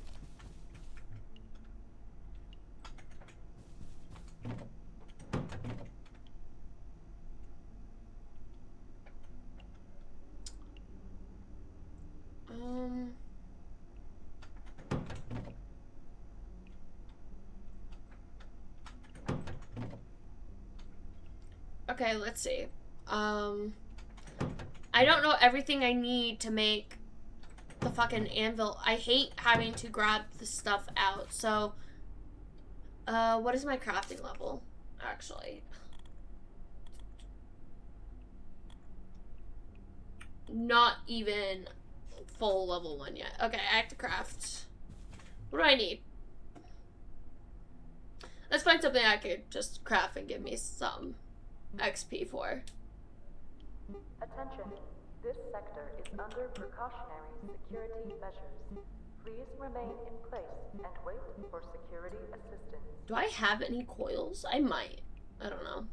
Okay, let's see. I don't know everything I need to make the fucking anvil. I hate having to grab the stuff out. So, what is my crafting level, actually? Not even full level 1 yet. Okay, I have to craft. What do I need? Let's find something I could just craft and give me some XP for. Attention. This sector is under precautionary security measures. Please remain in place and wait for security assistance. Do I have any coils? I might. I don't know.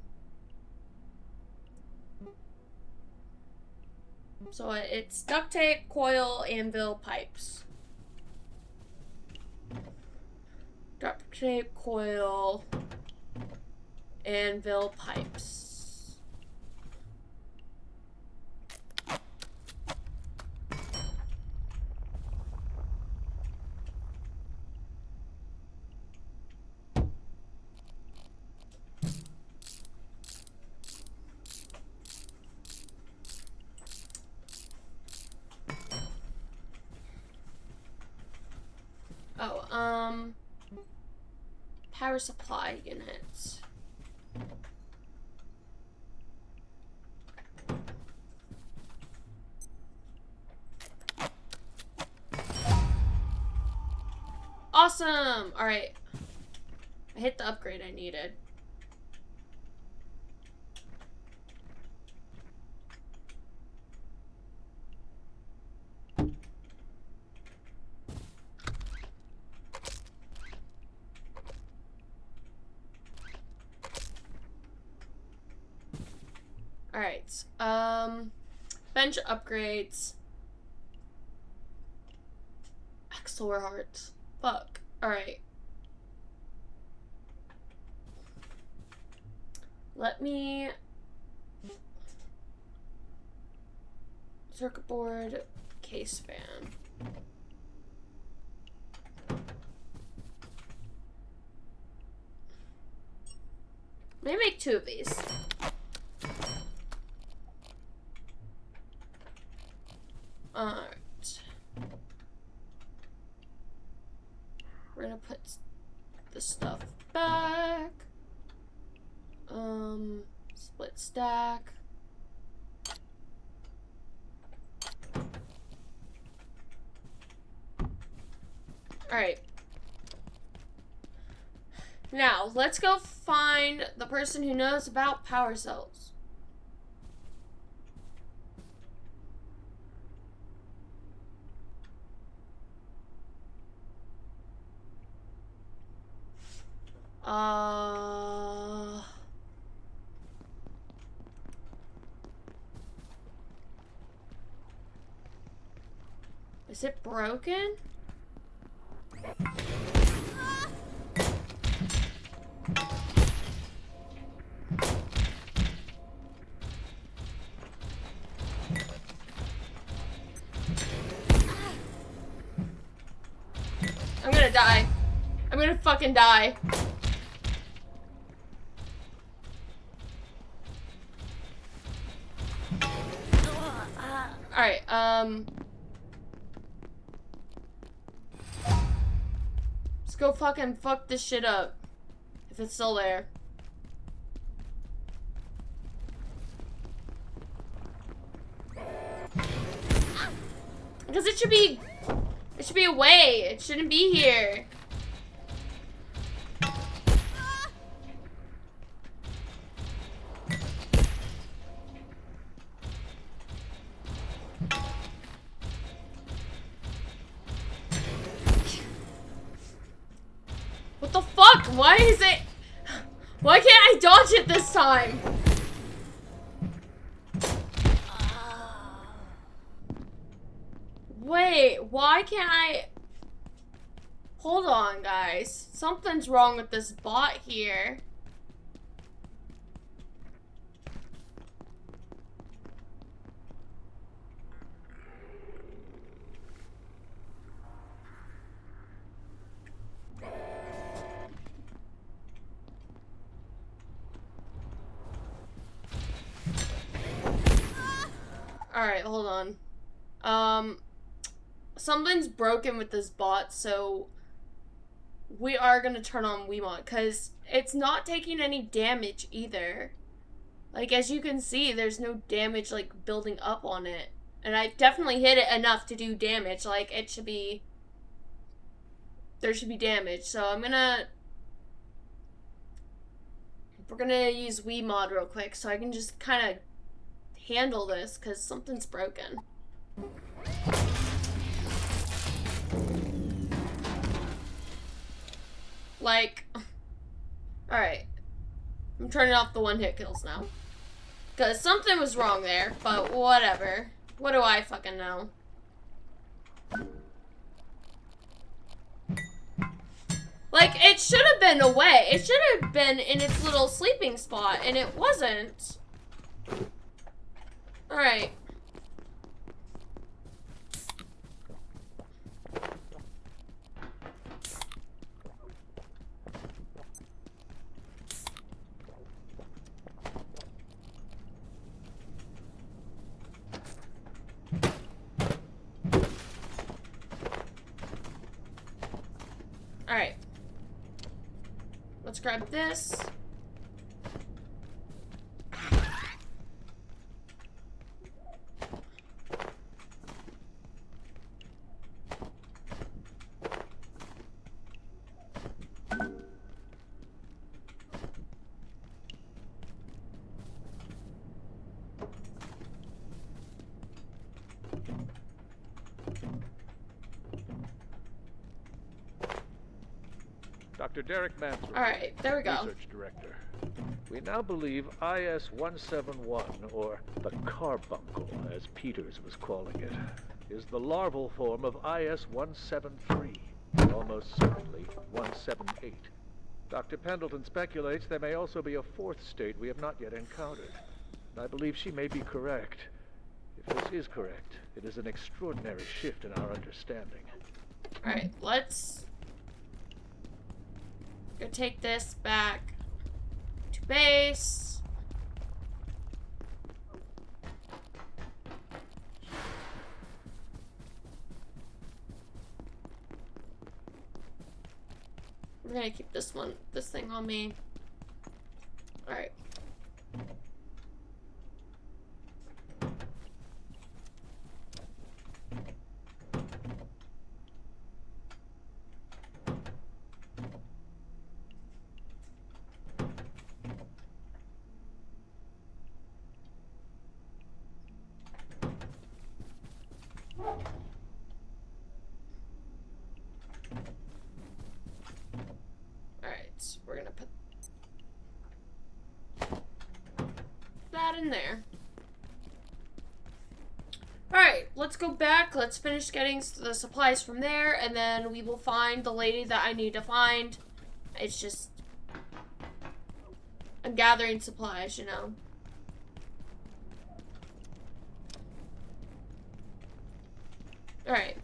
So it's duct tape, coil, anvil, pipes. Duct tape, coil, anvil, pipes. Oh, power supply units. Awesome! Alright. I hit the upgrade I needed. Alright, bench upgrades. Axor hearts. Fuck. Alright. Let me... Circuit board, case fan. Let me make 2 of these. Alright. We're gonna put the stuff back. Split stack. Alright. Now, let's go find the person who knows about power cells. Is it broken? I'm gonna die. I'm gonna fucking die. Alright, let's go fucking fuck this shit up. If it's still there. Because it should be away. It shouldn't be here. What the fuck? Why is it? Why can't I dodge it this time? Wait, why can't I? Hold on, guys. Something's wrong with this bot here. Alright, hold on. something's broken with this bot, so we are gonna turn on Wiimod, because it's not taking any damage either. Like, as you can see, there's no damage, like, building up on it. And I definitely hit it enough to do damage. Like, it should be... There should be damage. So I'm gonna... We're gonna use Wiimod real quick so I can just kind of handle this, because something's broken. Like... Alright. I'm turning off the one-hit kills now. Because something was wrong there, but whatever. What do I fucking know? Like, it should have been away. It should have been in its little sleeping spot, and it wasn't. Alright. Alright. Let's grab this. Dr. Derek Mans, Alright, there we go. Research Director. We now believe IS-171, or the carbuncle, as Peters was calling it, is the larval form of IS-173, almost certainly 178. Dr. Pendleton speculates there may also be a fourth state we have not yet encountered. And I believe she may be correct. If this is correct, it is an extraordinary shift in our understanding. Alright, let's go take this back to base. I'm gonna keep this thing on me. Alright. We're gonna put that in there. Alright, let's go back. Let's finish getting the supplies from there, and then we will find the lady that I need to find. It's just... I'm gathering supplies, you know. Alright.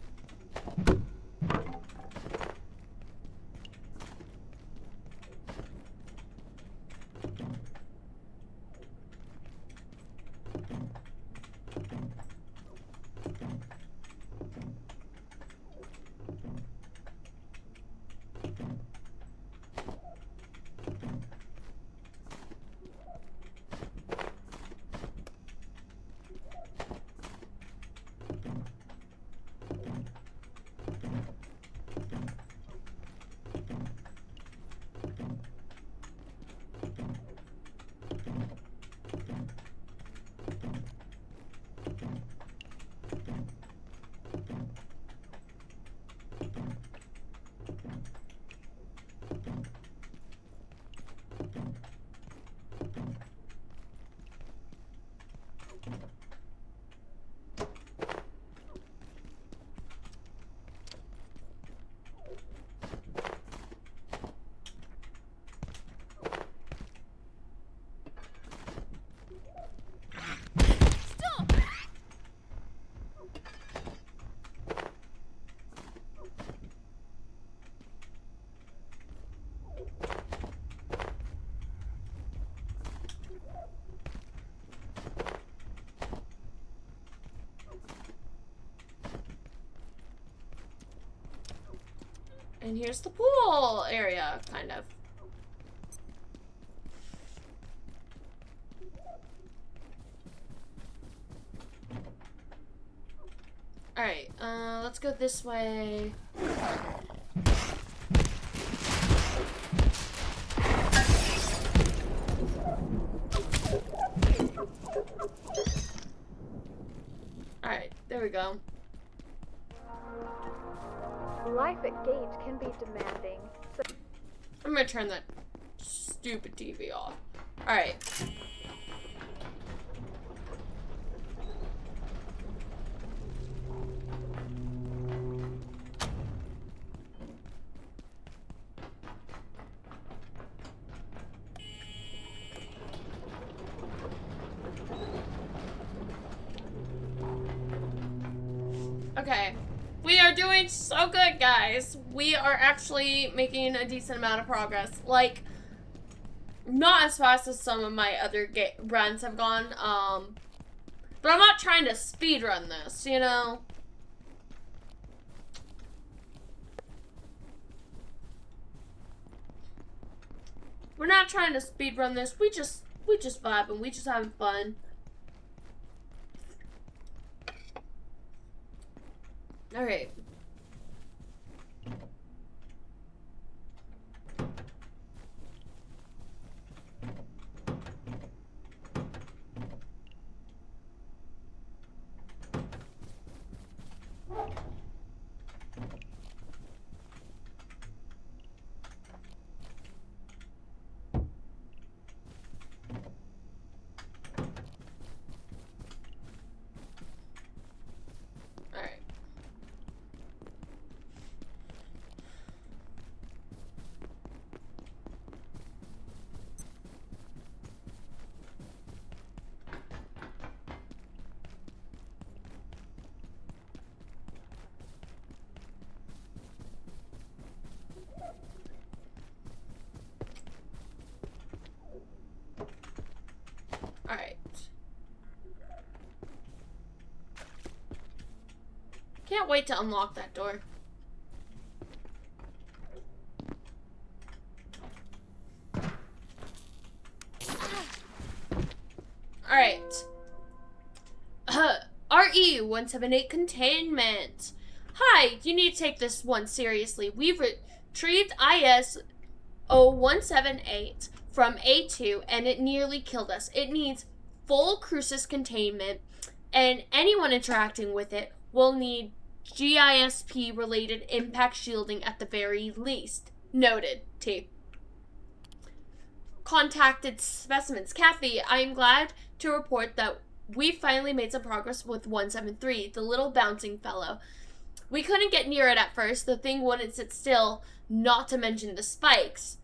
And here's the pool area, kind of. Alright, let's go this way. Alright, there we go. Life at Gate can be demanding. So I'm gonna turn that stupid TV off. Alright. Okay. We are doing so good, guys. We are actually making a decent amount of progress. Like, not as fast as some of my other runs have gone. But I'm not trying to speed run this, you know? We're not trying to speed run this. We just vibing. We just having fun. All right. Alright. Can't wait to unlock that door. Alright. RE-178 containment. Hi, you need to take this one seriously. We've retrieved IS-0178 from A2 and it nearly killed us. It needs full crucis containment and anyone interacting with it will need GISP related impact shielding at the very least. Noted, T. Contacted specimens. Kathy, I am glad to report that we finally made some progress with 173, the little bouncing fellow. We couldn't get near it at first. The thing wouldn't sit still, not to mention the spikes.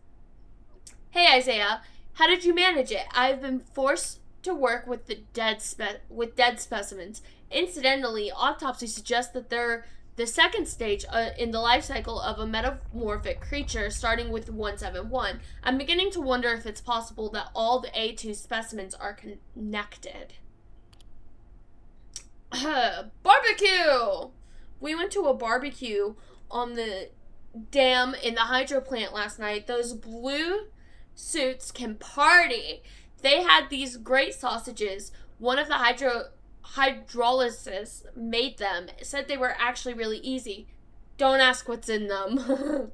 Hey Isaiah, how did you manage it? I've been forced to work with the dead specimens. Incidentally, autopsy suggests that they're the second stage in the life cycle of a metamorphic creature, starting with 171. I'm beginning to wonder if it's possible that all the A2 specimens are connected. Barbecue! We went to a barbecue on the dam in the hydro plant last night. Those blue suits can party. They had these great sausages. One of the hydrolysis made them. Said they were actually really easy. Don't ask what's in them.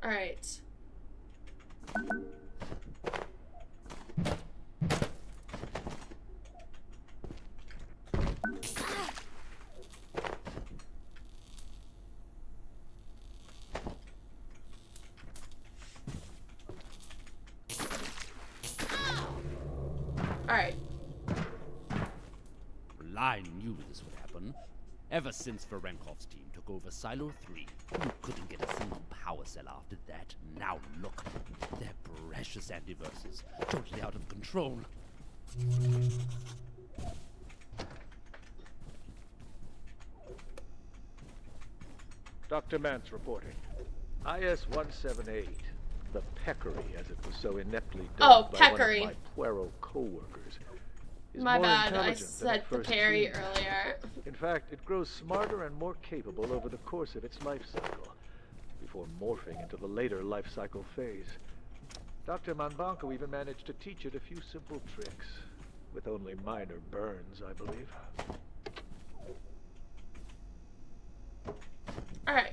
Alright. Alright. Well, I knew this would happen. Ever since Varenkov's team took over Silo 3, you couldn't get a single power cell after that. Now look, they're precious antiverses, totally out of control. Dr. Mance reporting. IS-178, the Peccary, as it was so ineptly dubbed by one of Peccary. my Puero co-workers, is My more bad, I intelligent than it said the first parry seems. earlier. In fact, it grows smarter and more capable over the course of its life cycle, before morphing into the later life cycle phase. Dr. Manbanco even managed to teach it a few simple tricks, with only minor burns, I believe. Alright.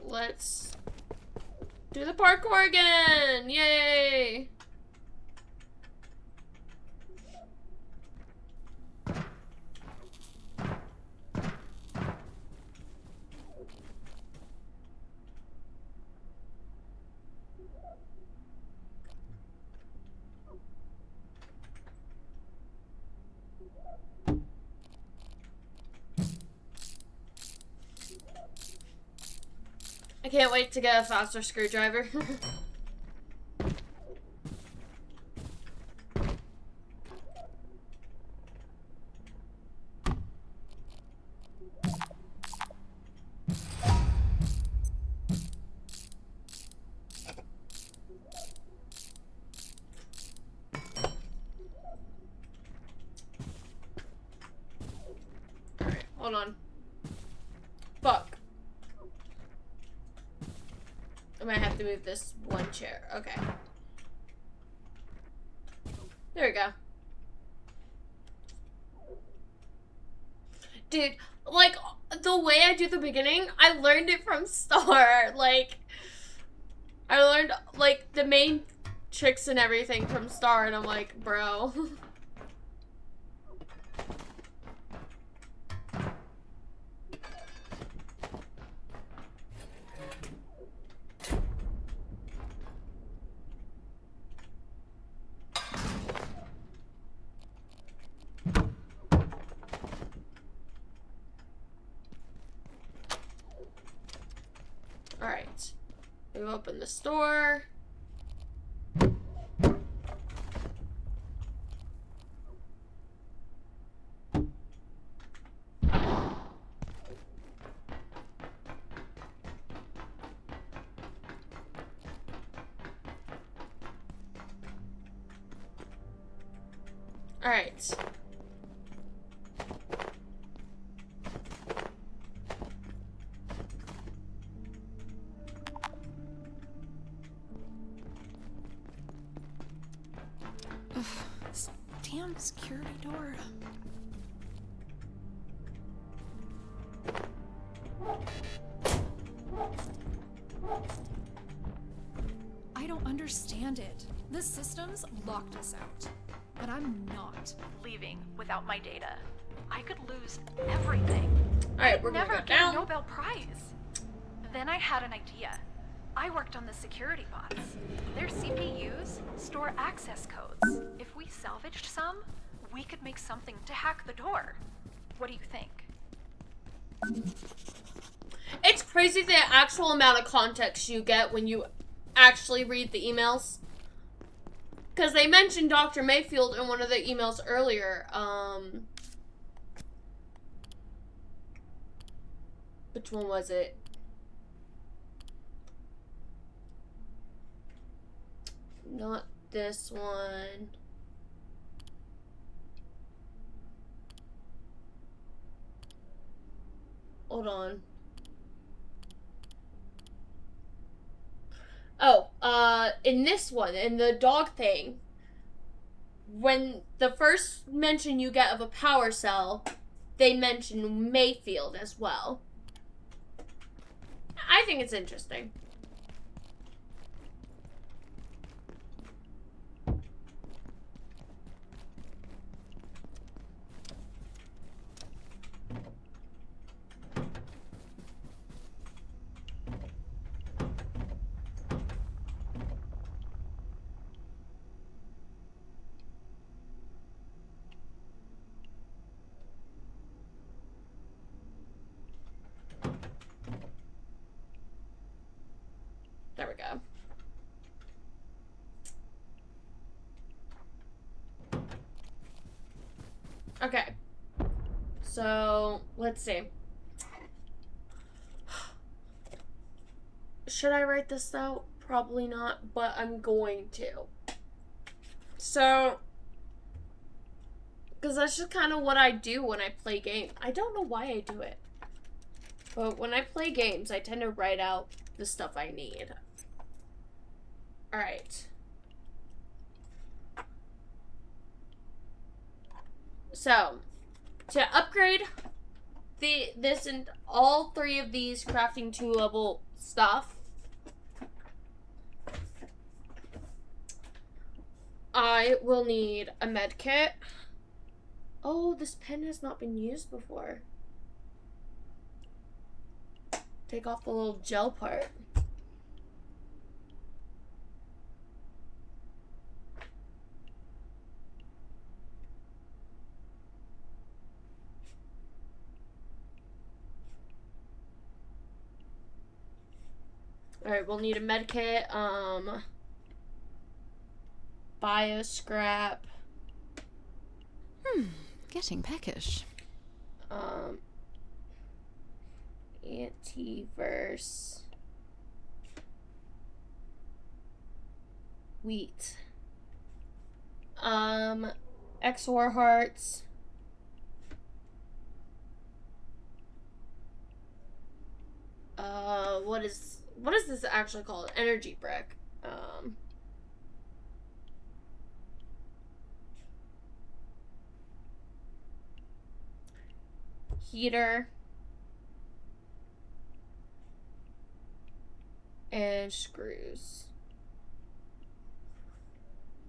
Let's do the parkour again! Yay! I can't wait to get a faster screwdriver. Alright, hold on. Fuck. I might have to move this one chair. Okay. There we go. Dude, like, the way I do the beginning, I learned it from Star. Like, I learned, like, the main tricks and everything from Star, and I'm like, bro. Alright. We've opened the store. Alright. This damn security door. I don't understand it. The systems locked us out. But I'm not leaving without my data. I could lose everything. Alright, we're Never gonna go get a down. Nobel Prize. Then I had an idea. I worked on the security bots. Their CPUs store access codes. If we salvaged some, we could make something to hack the door. What do you think? It's crazy the actual amount of context you get when you actually read the emails. Because they mentioned Dr. Mayfield in one of the emails earlier. Which one was it? Not this one. Hold on. Oh, in this one, in the dog thing, when the first mention you get of a power cell, they mention Mayfield as well. I think it's interesting. There we go. Okay. So, let's see. Should I write this out? Probably not, but I'm going to. So, because that's just kind of what I do when I play games. I don't know why I do it. But when I play games, I tend to write out the stuff I need. Alright. So, to upgrade this and all 3 of these crafting 2 level stuff, I will need a med kit. Oh, this pen has not been used before. Take off the little gel part. Alright, we'll need a med kit, bio scrap. Getting peckish. Antiverse. Wheat. XOR hearts. What is this actually called? Energy brick. Heater. And screws.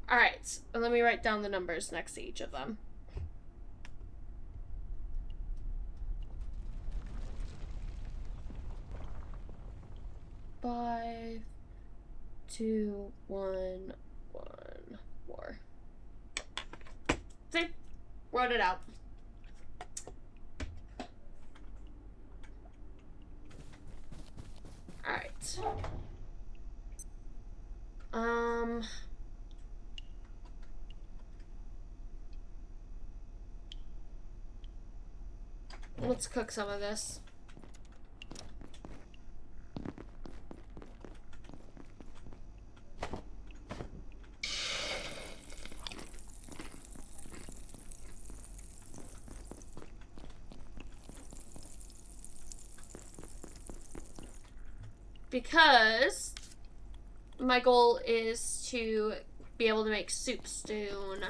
Alright, let me write down the numbers next to each of them. Five, 2, 1, 1, 4. See? Wrote it out. Alright. Let's cook some of this. Because my goal is to be able to make soup soon.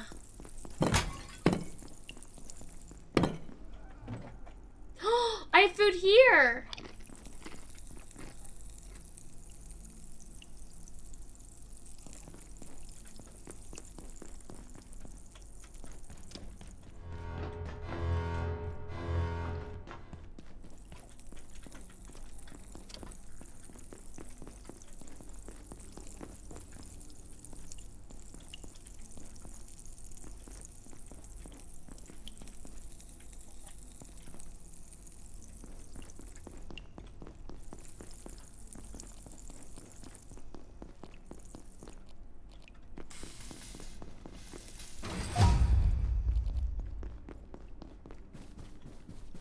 I have food here!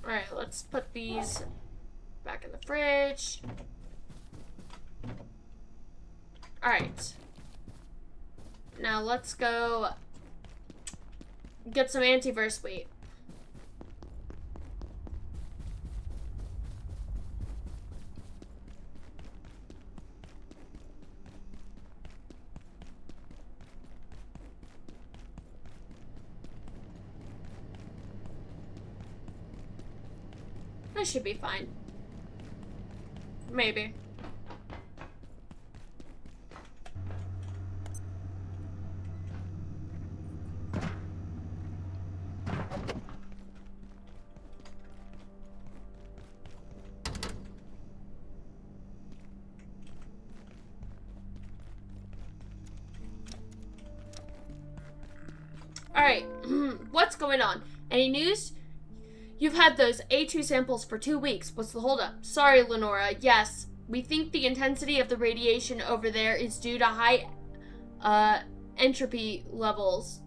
Alright, let's put these back in the fridge. Alright. Now let's go get some antiverse wheat. I should be fine. Maybe. Alright, what's going on? Any news? You've had those A2 samples for 2 weeks. What's the holdup? Sorry, Lenora. Yes, we think the intensity of the radiation over there is due to high entropy levels.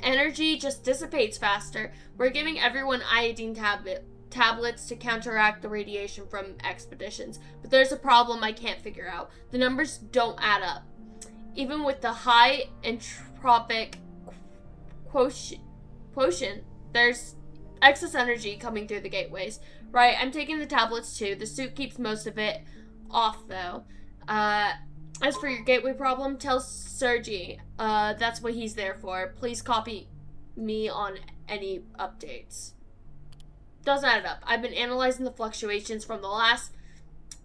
Energy just dissipates faster. We're giving everyone iodine tablets to counteract the radiation from expeditions. But there's a problem I can't figure out. The numbers don't add up. even with the high entropic quotient, there's excess energy coming through the gateways. Right, I'm taking the tablets too. The suit keeps most of it off though. As for your gateway problem, tell Sergi, that's what he's there for. Please copy me on any updates. Doesn't add up. I've been analyzing the fluctuations from the last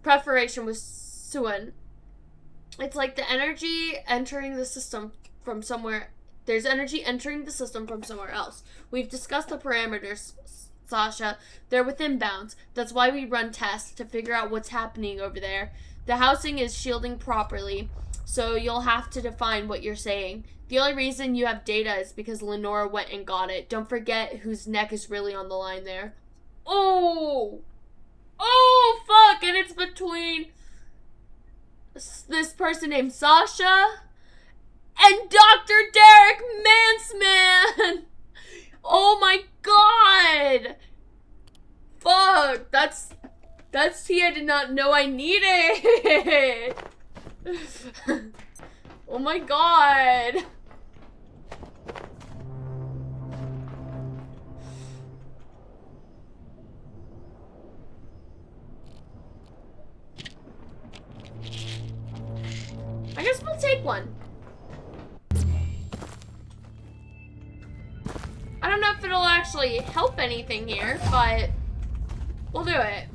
perforation with Suan. It's like the energy entering the system from somewhere. There's energy entering the system from somewhere else. We've discussed the parameters, Sasha. They're within bounds. That's why we run tests to figure out what's happening over there. The housing is shielding properly, so you'll have to define what you're saying. The only reason you have data is because Lenora went and got it. Don't forget whose neck is really on the line there. Oh! Oh, fuck! And it's between this person named Sasha and Dr. Derek Mansman! Oh my god! Fuck, that's tea I did not know I needed! Oh my god! I guess we'll take one. I don't know if it'll actually help anything here, but we'll do it.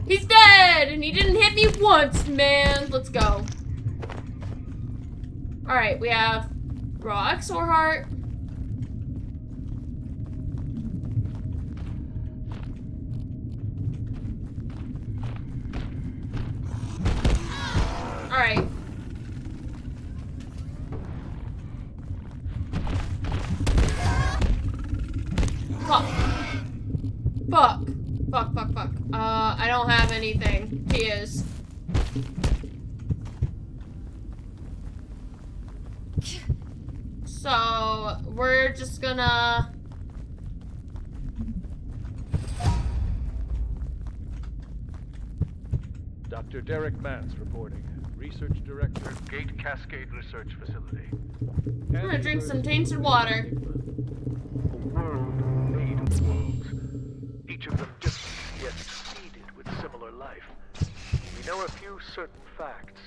He's dead, and he didn't hit me once, man. Let's go. Alright, we have raw Exor Heart. Alright. Fuck. Fuck. Fuck. I don't have anything. He is. So, we're just gonna... Dr. Derek Mance reporting. Research Director, Gate Cascade Research Facility. I'm gonna drink some tainted water. A world made of worlds. Each of them different, yet seeded with similar life. We know a few certain facts.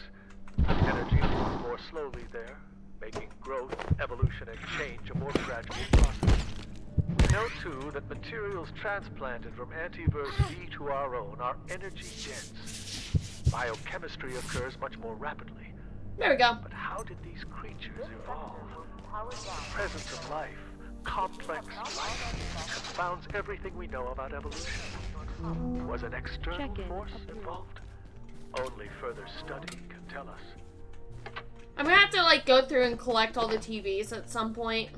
Energy moves more slowly there, making growth, evolution, and change a more gradual process. We know, too, that materials transplanted from Antiverse V to our own are energy dense. Biochemistry occurs much more rapidly. There we go. But how did these creatures evolve? The presence of life, complex life, confounds everything we know about evolution. Was an external force involved? Only further study can tell us. I'm gonna have to, like, go through and collect all the TVs at some point.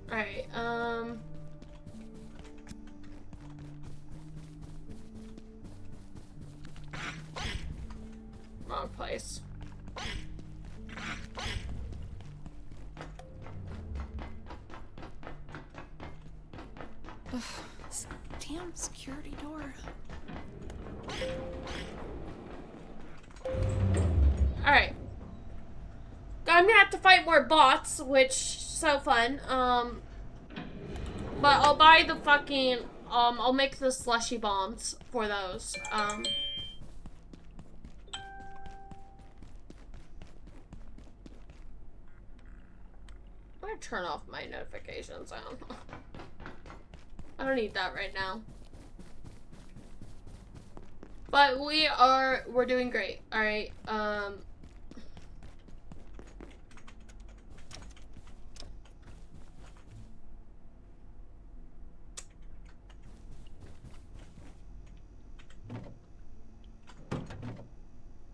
Alright, wrong place. Ugh, this damn security door. Alright. I'm gonna have to fight more bots, which so fun. But I'll buy the fucking I'll make the slushy bombs for those. I'm gonna turn off my notifications. I don't need that right now. But we're doing great. Alright,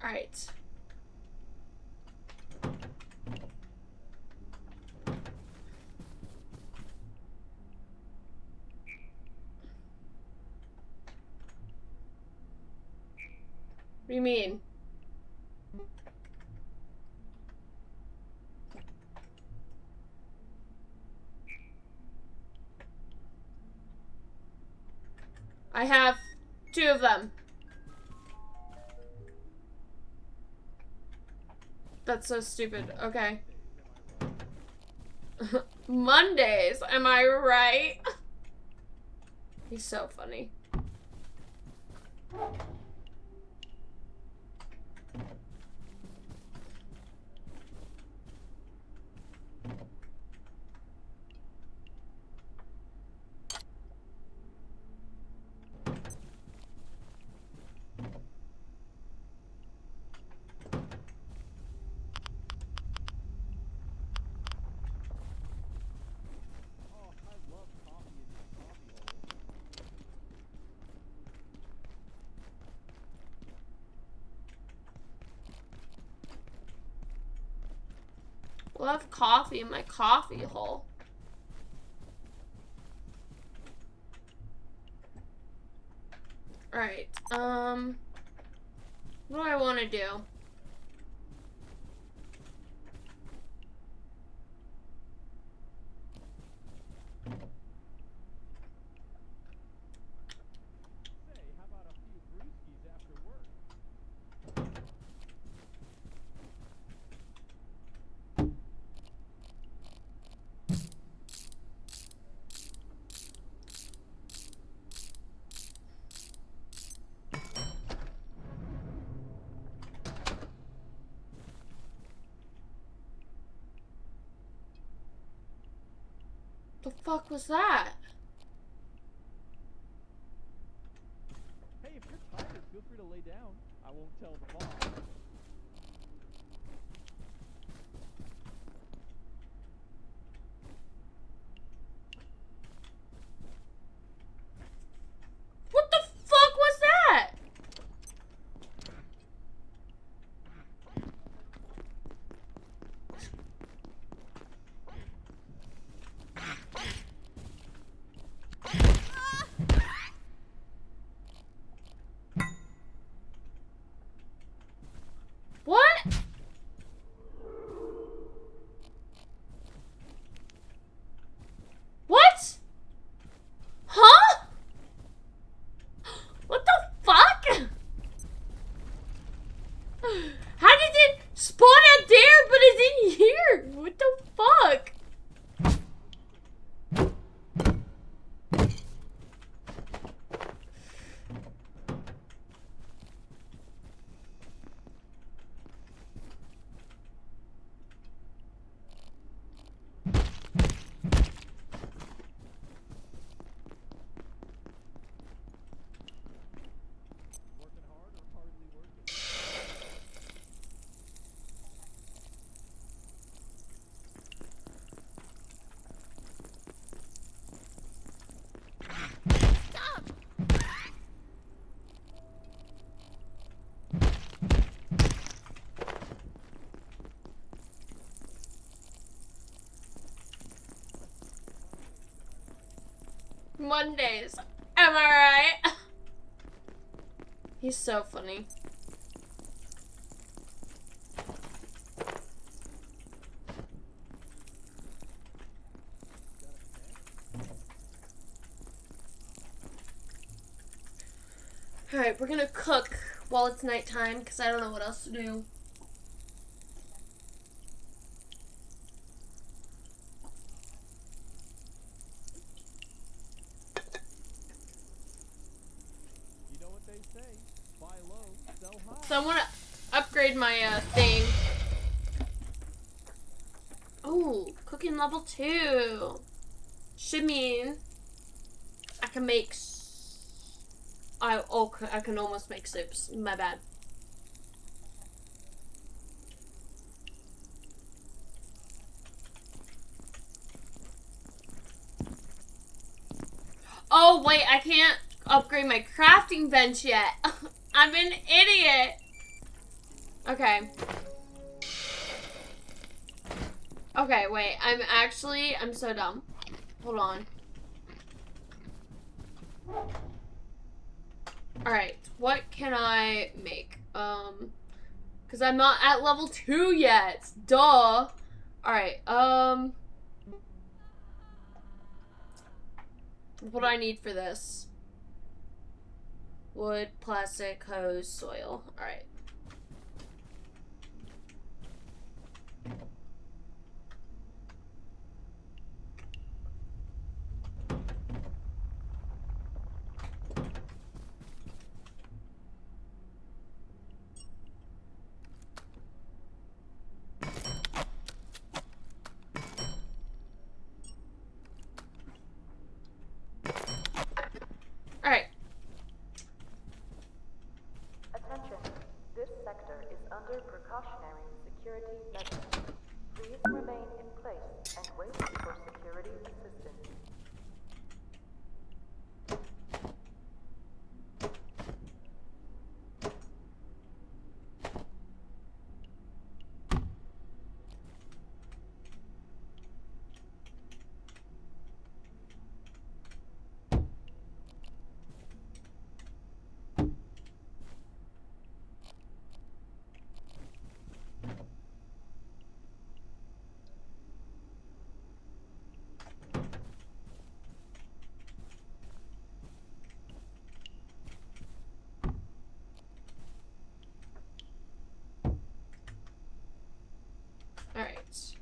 Alright. do you mean? I have 2 of them. That's so stupid. Okay. Mondays, am I right? He's so funny. Love coffee in my coffee hole. Alright, what do I want to do? The fuck was that? Hey, if you're tired, feel free to lay down. I won't tell the boss. What the fuck was that? What? What? Huh? What the fuck? How did it spawn out there but it's in here? What the fuck? Mondays. Am I right? He's so funny. Alright, we're gonna cook while it's nighttime because I don't know what else to do. So I want to upgrade my thing. Oh, cooking level 2. Should mean I can make. I can almost make soups. My bad. Oh wait, I can't upgrade my crafting bench yet. I'm an idiot. Okay. Okay, wait. I'm so dumb. Hold on. Alright, what can I make? Because I'm not at level 2 yet. Duh. Alright, what do I need for this? Wood, plastic, hose, soil. Alright. Alright. Attention. This sector is under precautionary security measures. Please remain in place and wait for security assistance. Alright.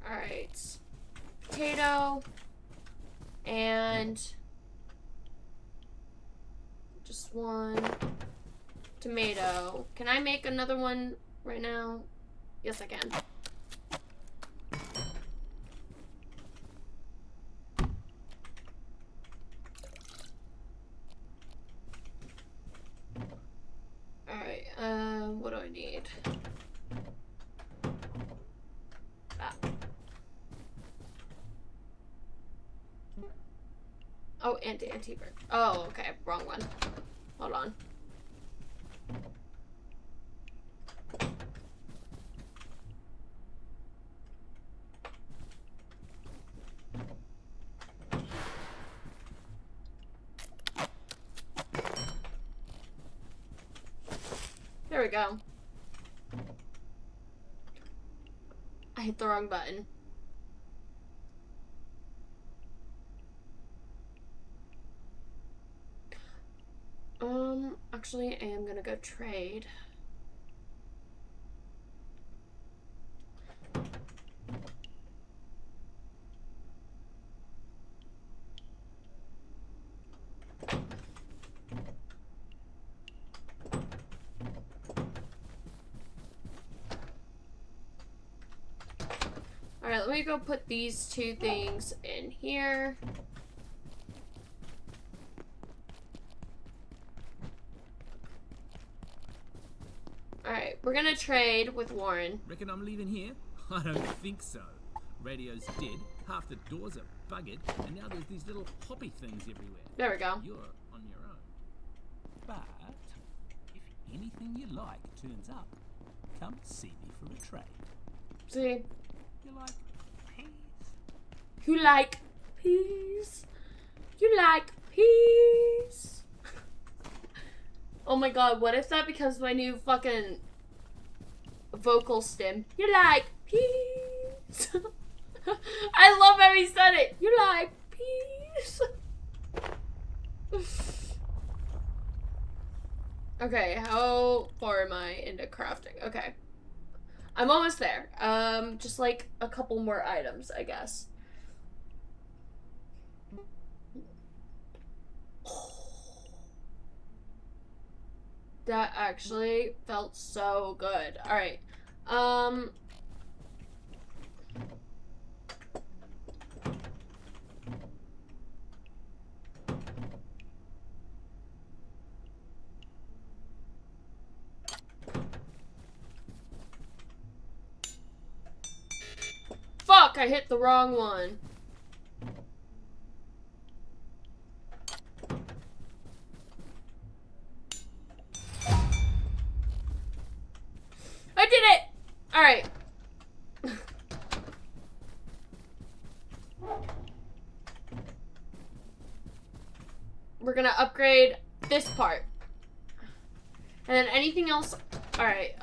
Alright. Potato. And just one tomato. Can I make another one right now? Yes, I can. Alright, what do I need? Ah. Oh, anti-bird. Oh, okay, wrong one. Hold on. There we go. I hit the wrong button. Actually, I am gonna go trade. Alright, let me go put these two things in here. Alright, we're gonna trade with Warren. Reckon I'm leaving here? I don't think so. Radio's dead, half the doors are buggered, and now there's these little poppy things everywhere. There we go. You're on your own. But if anything you like turns up, come see me for a trade. See? You like peas? You like peas? You like peas? Oh my god, what if that becomes my new fucking vocal stem? You like peas? I love how he said it. You like peas? Okay, how far am I into crafting? Okay. I'm almost there. Just like a couple more items, I guess. That actually felt so good. Alright. Fuck, I hit the wrong one. gonna upgrade this part. And then anything else, alright,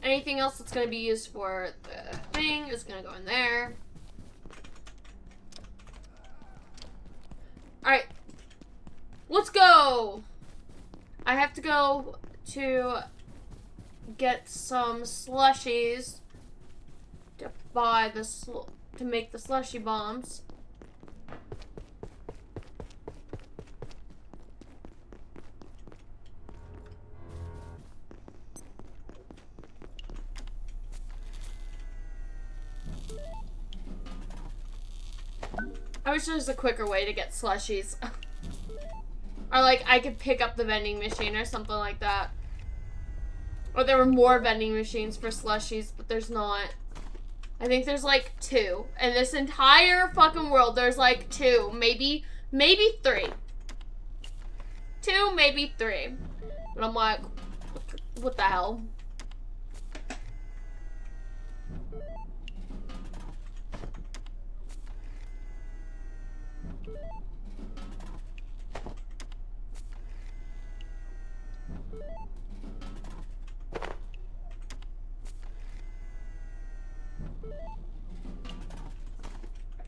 anything else that's gonna be used for the thing is gonna go in there. Alright, let's go! I have to go to get some slushies to buy this, to make the slushy bombs. I wish there was a quicker way to get slushies. Or like I could pick up the vending machine or something like that. Or there were more vending machines for slushies, but there's not. I think there's like 2. In this entire fucking world, there's like 2. Maybe 3. 2, maybe 3. But I'm like, what the hell?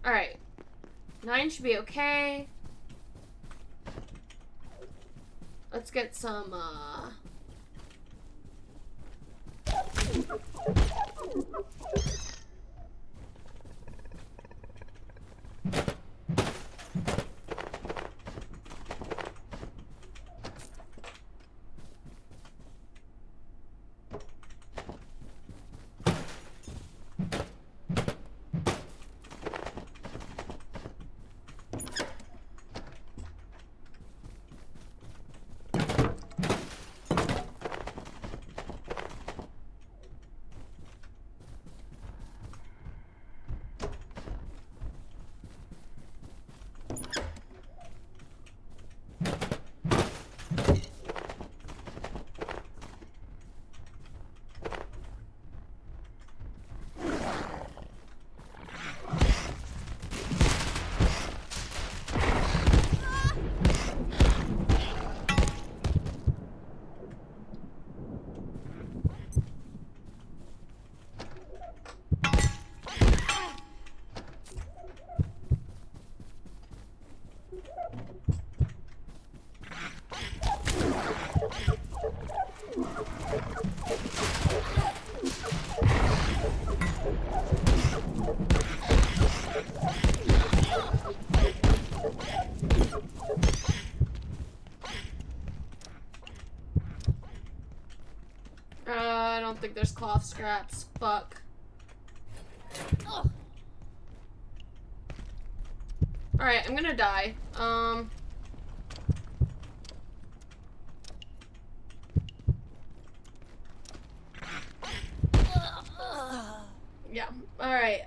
Alright. 9 should be okay. Let's get some, I don't think there's cloth scraps. Fuck. Alright, I'm gonna die. Yeah. Alright,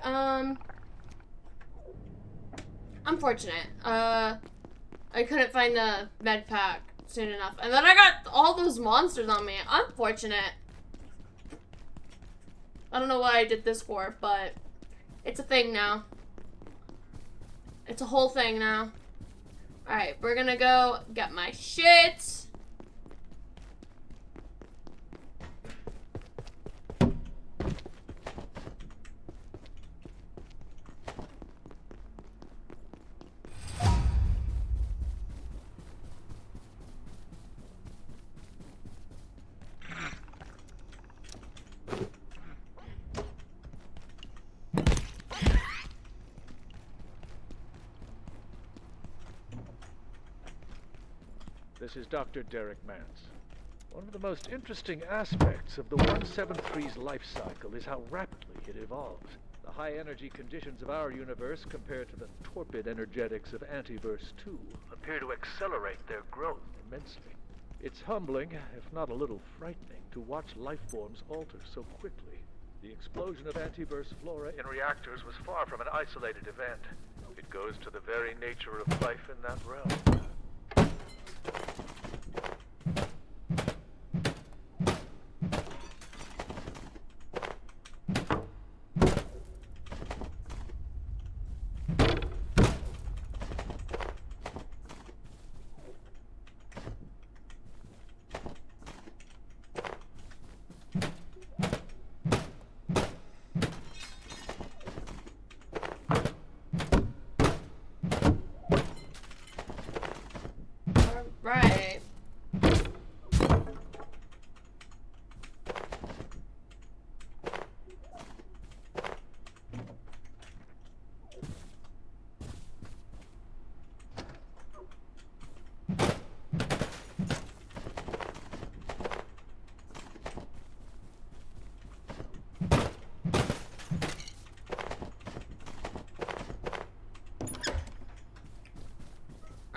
unfortunate. I couldn't find the med pack soon enough. And then I got all those monsters on me. Unfortunate. I don't know what I did this for, but it's a thing now. It's a whole thing now. Alright, we're gonna go get my shit. This is Dr. Derek Mance. One of the most interesting aspects of the 173's life cycle is how rapidly it evolves. The high energy conditions of our universe compared to the torpid energetics of Antiverse 2 appear to accelerate their growth immensely. It's humbling, if not a little frightening, to watch life forms alter so quickly. The explosion of Antiverse flora in reactors was far from an isolated event. It goes to the very nature of life in that realm.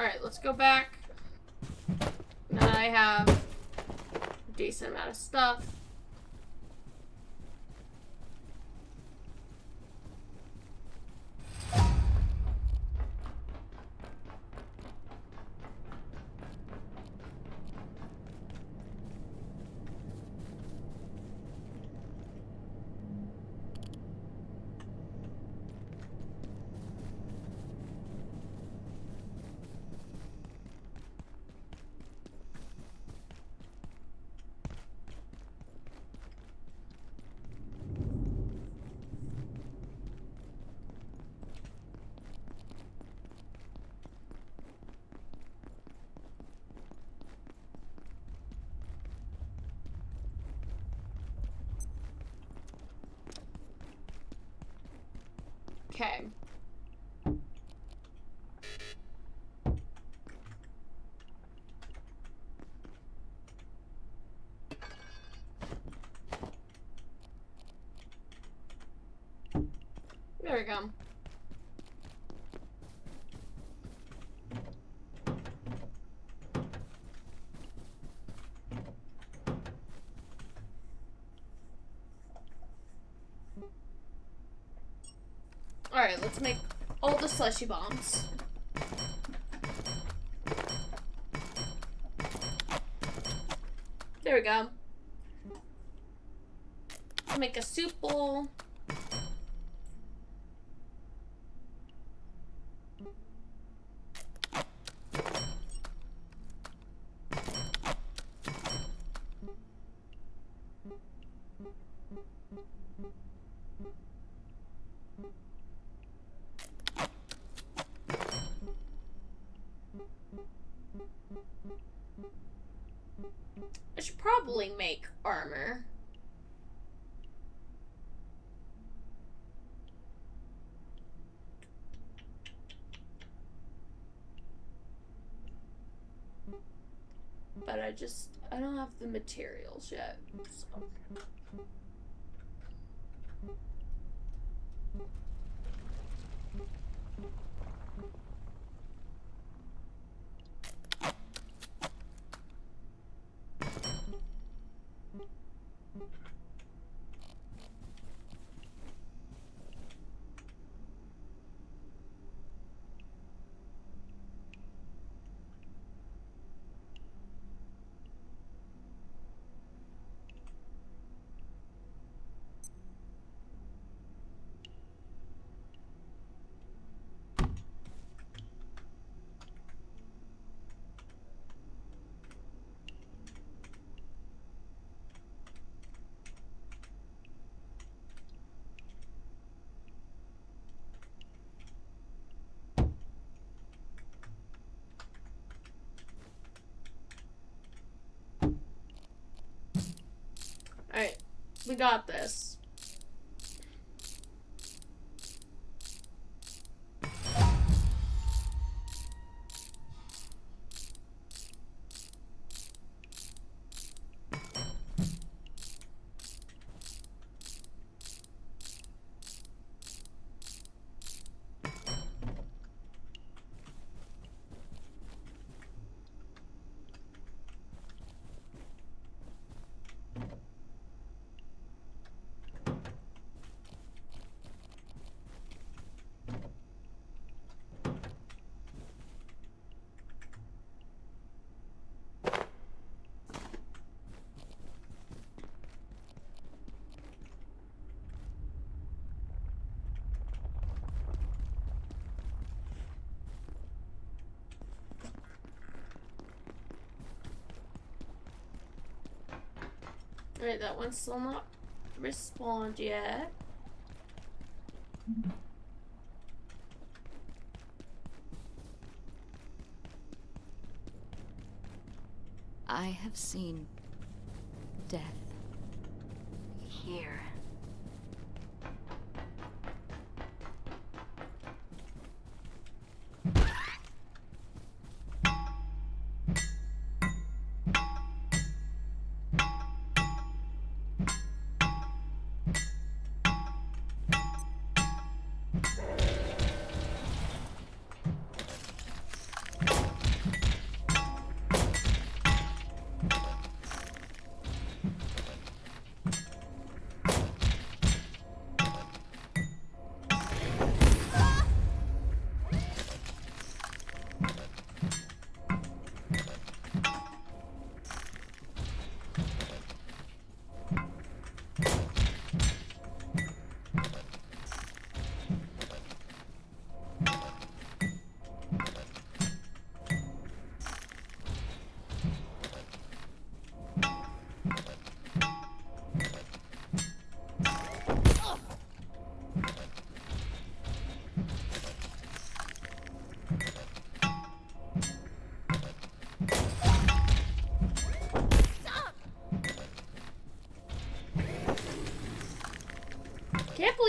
Alright, let's go back. Now I have a decent amount of stuff. Okay. There we go. Alright, let's make all the slushy bombs. There we go. Make a soup bowl. I should probably make armor. But I don't have the materials yet, so. Alright, we got this. Alright, that one's still not respawned yet. I have seen death here.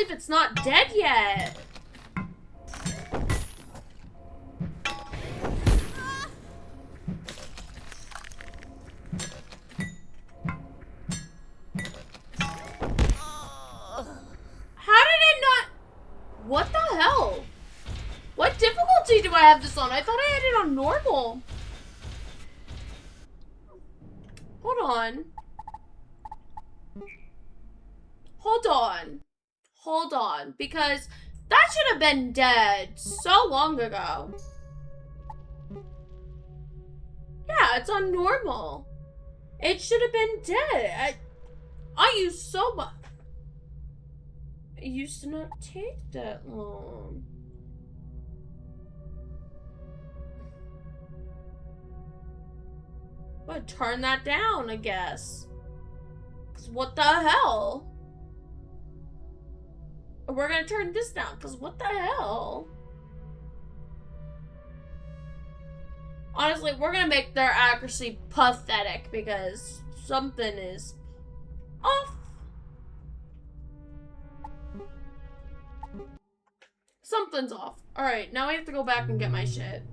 believe it's not dead yet. How did it not? What the hell? What difficulty do I have this on? I thought I had it on normal. Hold on. Hold on. Hold on. Because that should have been dead so long ago. Yeah, it's on normal. It should have been dead. I used so much. It used to not take that long. But turn that down, I guess. 'Cause what the hell? We're gonna turn this down, because what the hell? Honestly, we're gonna make their accuracy pathetic, because something is off. Something's off. Alright, now I have to go back and get my shit.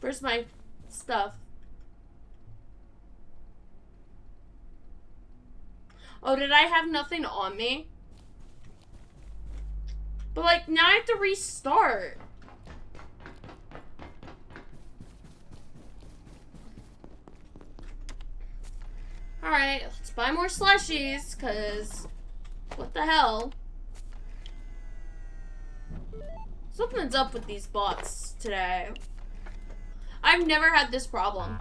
Where's my stuff? Oh, did I have nothing on me? But like, now I have to restart. Alright, let's buy more slushies, cause what the hell? Something's up with these bots today. I've never had this problem.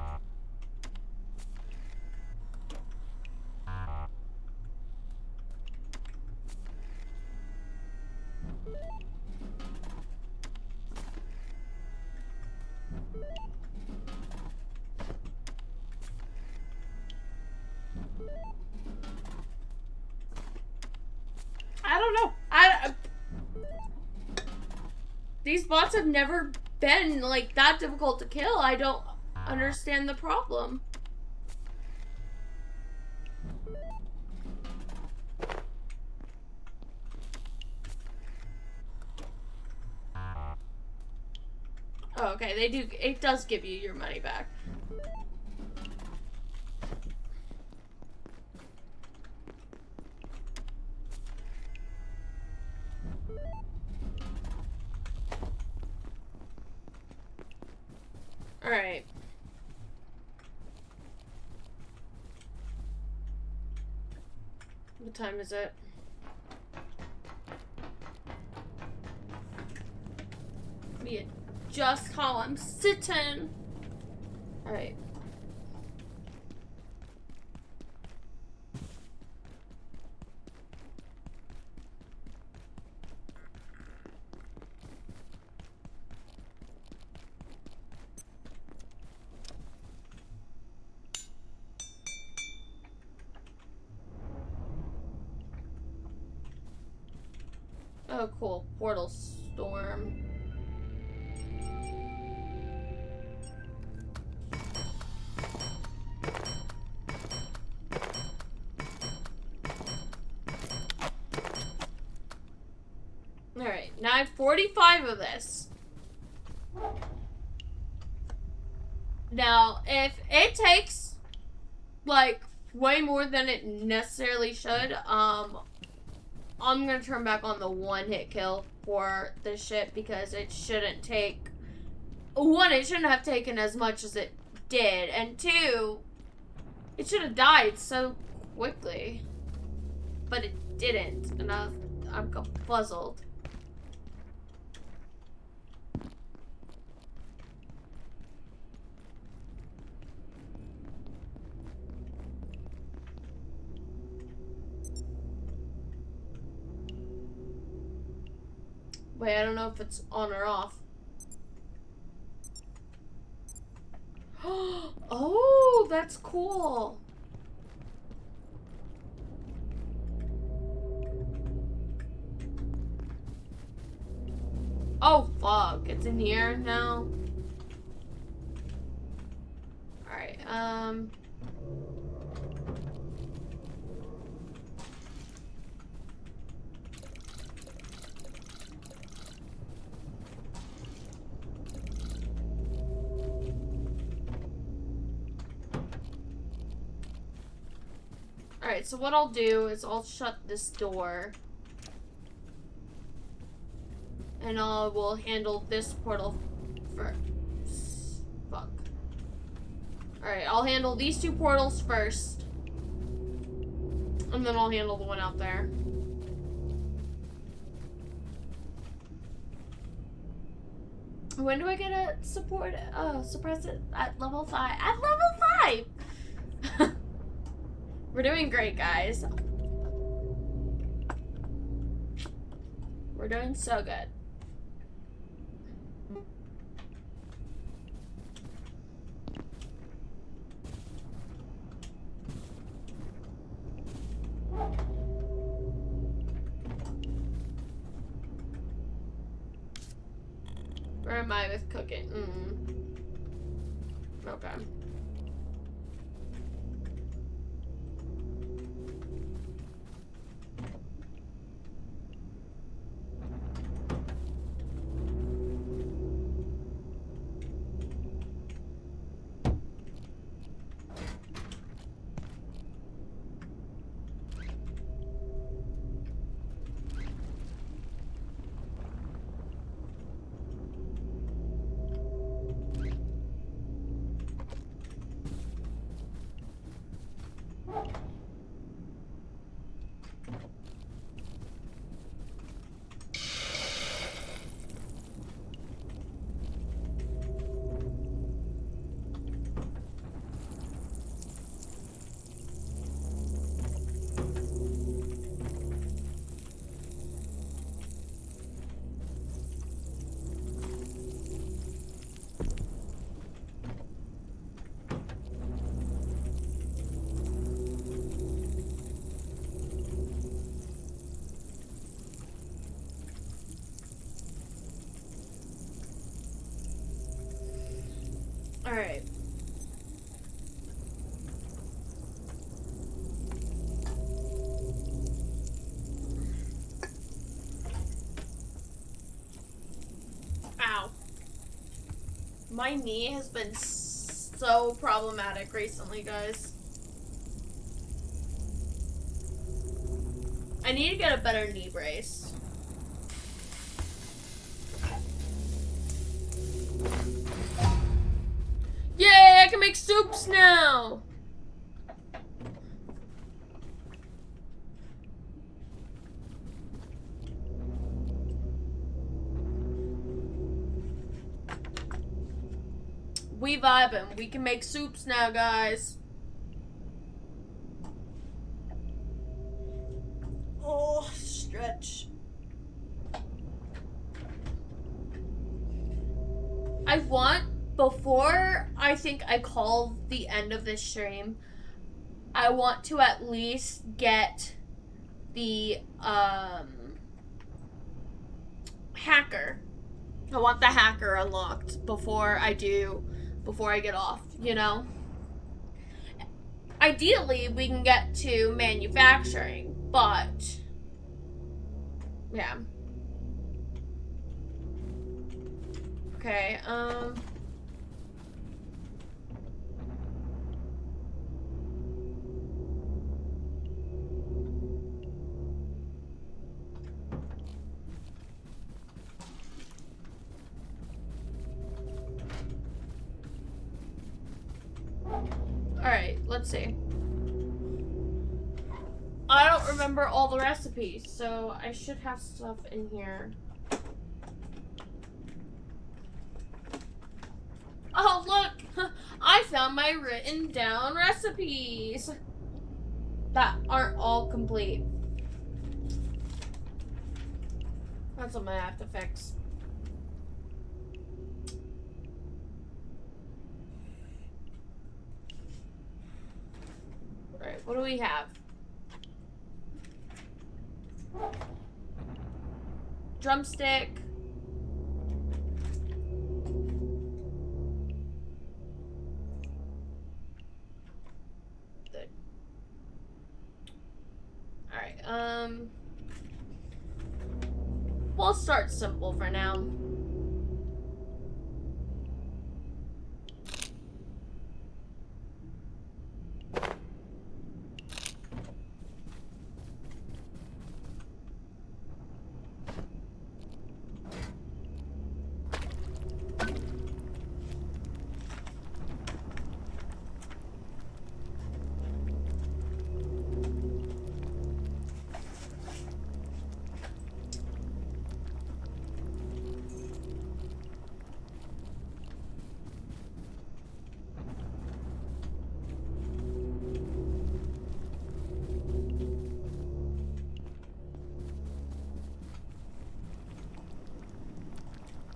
I don't know. These bots have never been like that difficult to kill. I don't understand the problem. Oh, okay, they do. It does give you your money back. All right. What time is it? Let me adjust how I'm sitting. All right. Oh, cool. Portal storm. Alright, now I have 45 of this. Now, if it takes, like, way more than it necessarily should, I'm gonna turn back on the one-hit kill for this shit because it shouldn't take... One, it shouldn't have taken as much as it did, and two, it should have died so quickly. But it didn't, and I'm puzzled. Wait, I don't know if it's on or off. Oh, that's cool. Oh, fuck. It's in here now. Alright, Alright, so what I'll do is I'll shut this door. And I will handle this portal first. Fuck. Alright, I'll handle these two portals first. And then I'll handle the one out there. When do I get a suppress it at level 5? At level 5! We're doing great, guys. We're doing so good. Where am I with cooking? Okay. Alright. Ow. My knee has been so problematic recently, guys. I need to get a better knee brace. Yay, I can make soups now! We vibing. We can make soups now, guys. Oh, stretch. I want, before I think I call the end of this stream, I want to at least get the hacker. I want the hacker unlocked before I get off, you know? Ideally, we can get to manufacturing, but yeah. Okay, alright, let's see. I don't remember all the recipes, so I should have stuff in here. Oh, look! I found my written down recipes that aren't all complete. That's something I have to fix. Alright, what do we have? Drumstick. Good. Alright, we'll start simple for now.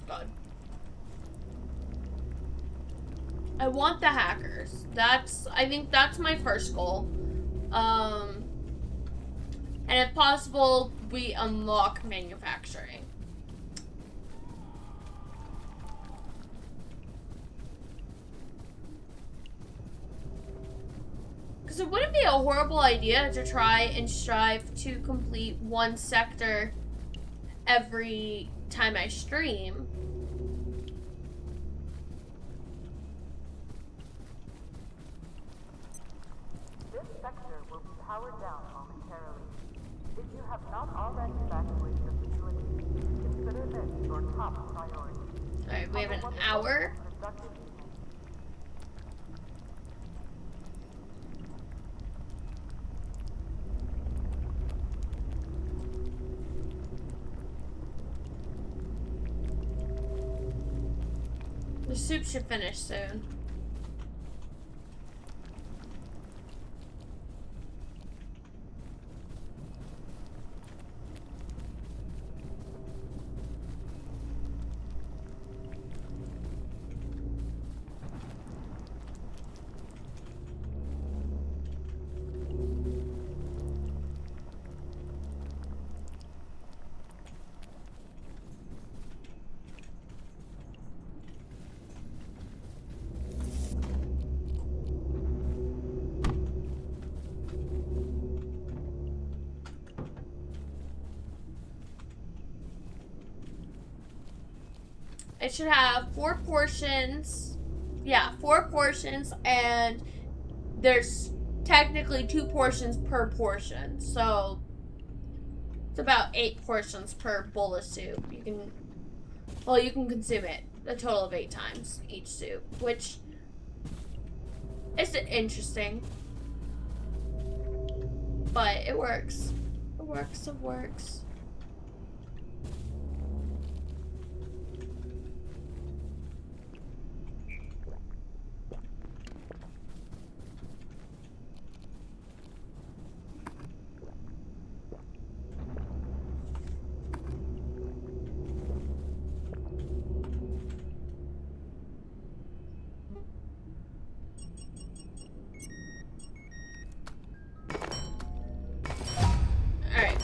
God. I want the hackers. I think that's my first goal. And if possible, we unlock manufacturing. Because it wouldn't be a horrible idea to try and strive to complete one sector every time I stream. This sector will be powered down momentarily. If you have not already evacuated the facility, consider this your top priority. Alright, we have an hour. Productive evening. The soup should finish soon. It should have 4 portions. Yeah, 4 portions, and there's technically 2 portions per portion. So it's about 8 portions per bowl of soup. You can consume it a total of 8 times each soup, which is interesting. But it works. It works, it works. Alright.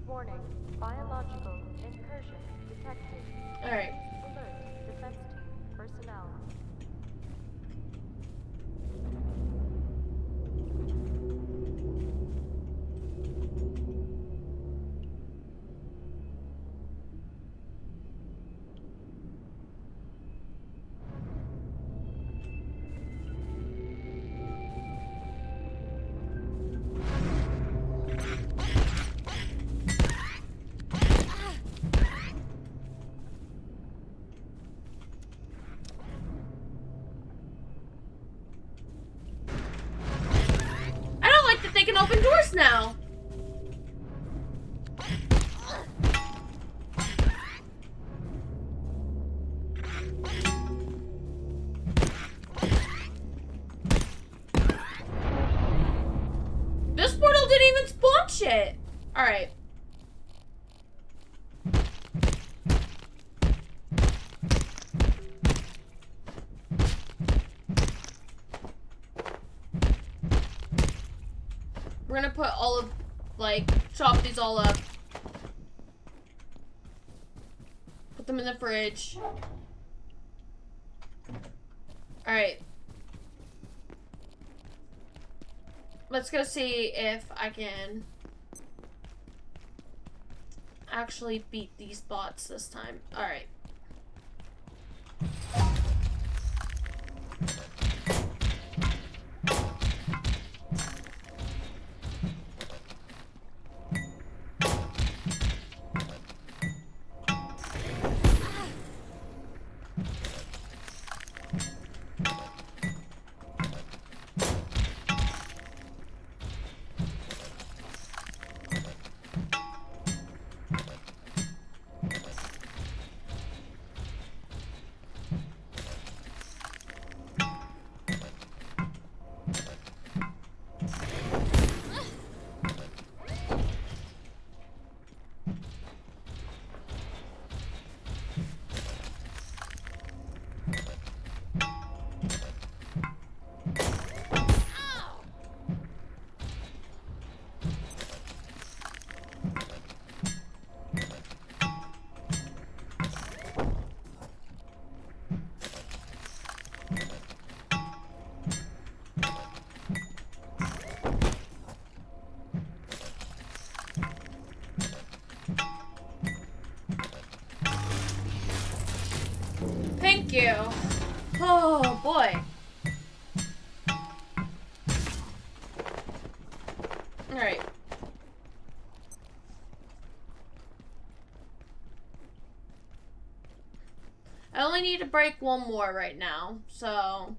Warning. Biological incursion detected. Alright. Alert. Defense team personnel. This portal didn't even spawn shit. Alright. We're gonna put all of, like, chop these all up. Put them in the fridge. Alright. Let's go see if I can actually beat these bots this time. Alright. Thank you. Oh boy. Alright. I only need to break one more right now, so...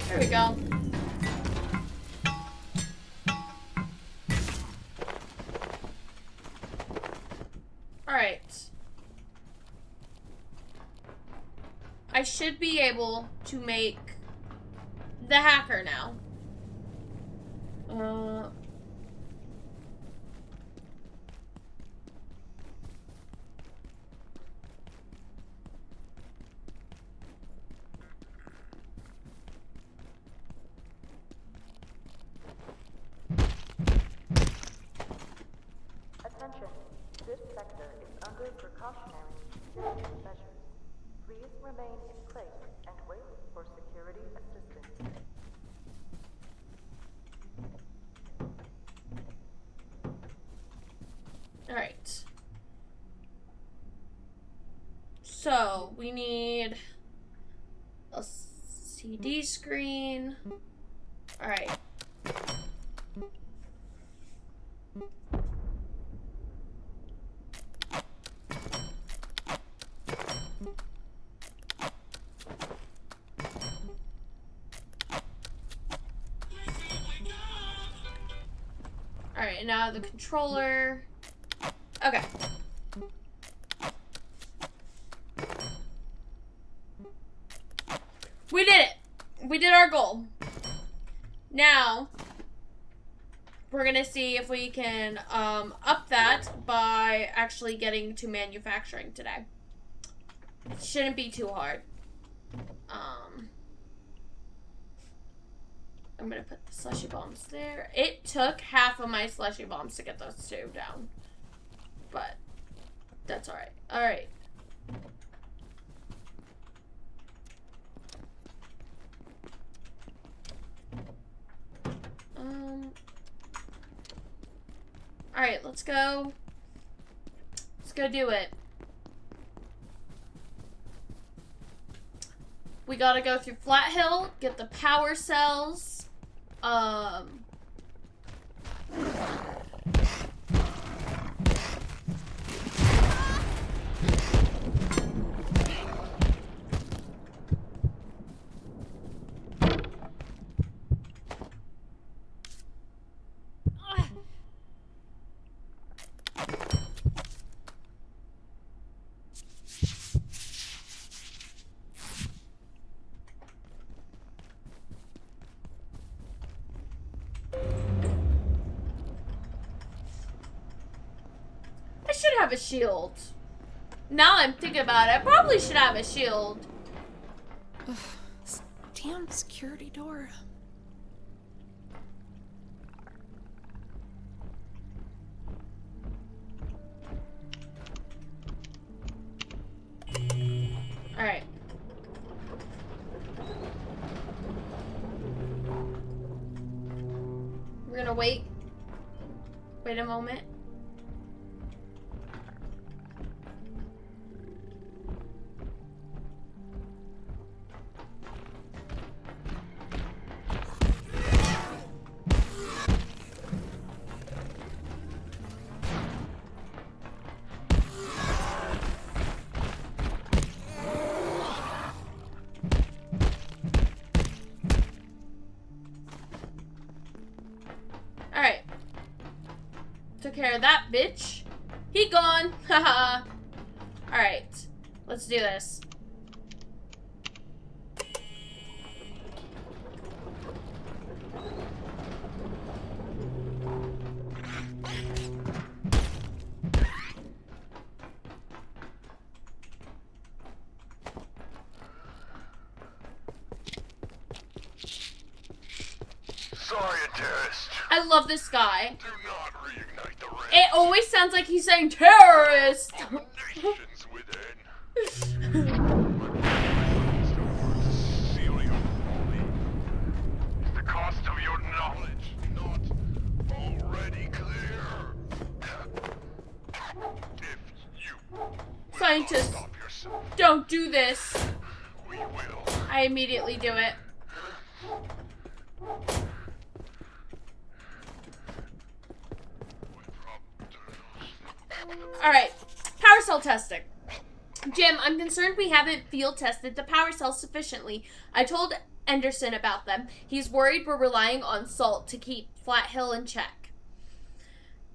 There we go. Alright. I should be able to make the hacker now. Attention, this sector is under precautionary security measures. Please remain in place and wait for security assistance. Alright. So, we need a CD screen. Alright. Alright, now the controller. Okay. We did it. We did our goal. Now, we're gonna see if we can up that by actually getting to manufacturing today. It shouldn't be too hard. I'm gonna put the slushy bombs there. It took half of my slushy bombs to get those two down. But that's alright. Alright. Alright, let's go. Let's go do it. We gotta go through Flat Hill, get the power cells. I should have a shield. Now I'm thinking about it, I probably should have a shield. Damn security door. Alright. We're gonna wait. Wait a moment. Alright. Took care of that bitch. He gone. Haha. Alright. Let's do this. Sorry, a terrorist. I love this guy. Do not reignite the red. It always sounds like he's saying terrorist. Nations within. Seal your folly. Is the cost of your knowledge not already clear? If you will Scientists, not stop yourself, don't do this. we will. I immediately do it. Alright, power cell testing. Jim, I'm concerned we haven't field tested the power cells sufficiently. I told Anderson about them. He's worried we're relying on salt to keep Flat Hill in check.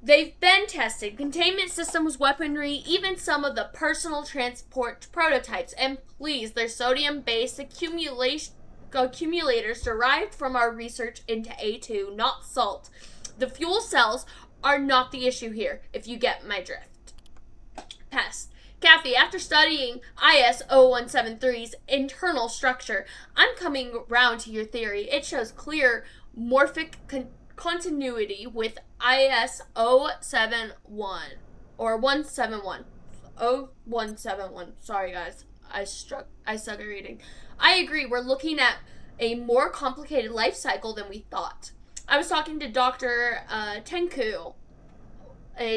They've been tested. Containment systems, weaponry, even some of the personal transport prototypes. And please, they're sodium-based accumulators derived from our research into A2, not salt. The fuel cells are not the issue here, if you get my drift. Pest. Kathy, after studying IS 0173's internal structure, I'm coming round to your theory. It shows clear morphic continuity with IS 071 or 171. 0171. Sorry guys. I suck at reading. I agree, we're looking at a more complicated life cycle than we thought. I was talking to Dr. Tenku.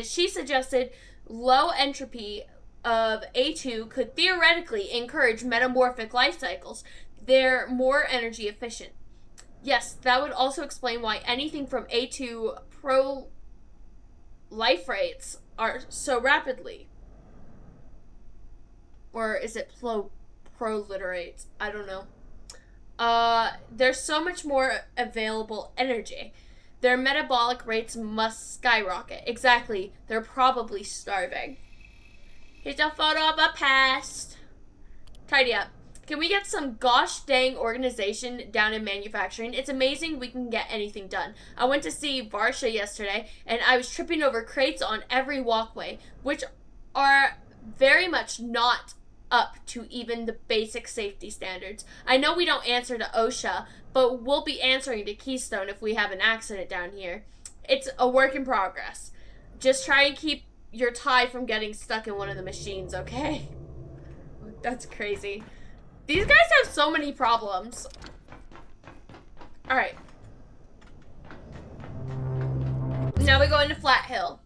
She suggested low entropy of A2 could theoretically encourage metamorphic life cycles. They're more energy efficient. Yes, that would also explain why anything from A2 pro life rates are so rapidly. Or is it proliterates? I don't know. There's so much more available energy. Their metabolic rates must skyrocket. Exactly. They're probably starving. Here's a photo of a pest. Tidy up. Can we get some gosh dang organization down in manufacturing? It's amazing we can get anything done. I went to see Varsha yesterday, and I was tripping over crates on every walkway, which are very much not up to even the basic safety standards. I know we don't answer to OSHA, but we'll be answering to Keystone if we have an accident down here. It's a work in progress. Just try and keep your tie from getting stuck in one of the machines, okay? That's crazy. These guys have so many problems. Alright. Now we go into Flat Hill.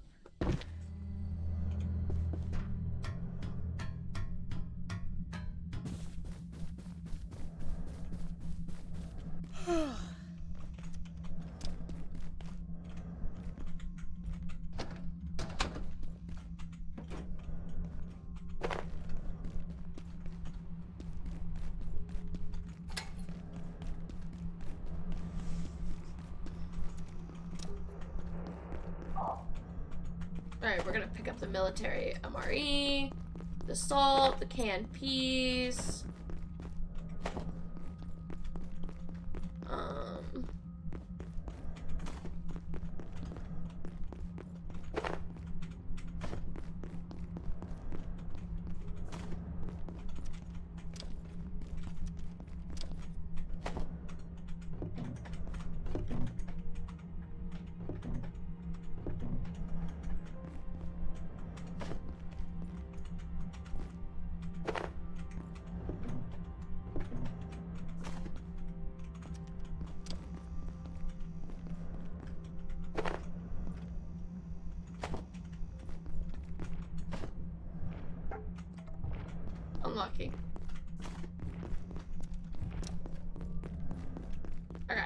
Alright, we're gonna pick up the military MRE, the salt, the canned peas. Unlucky. Okay.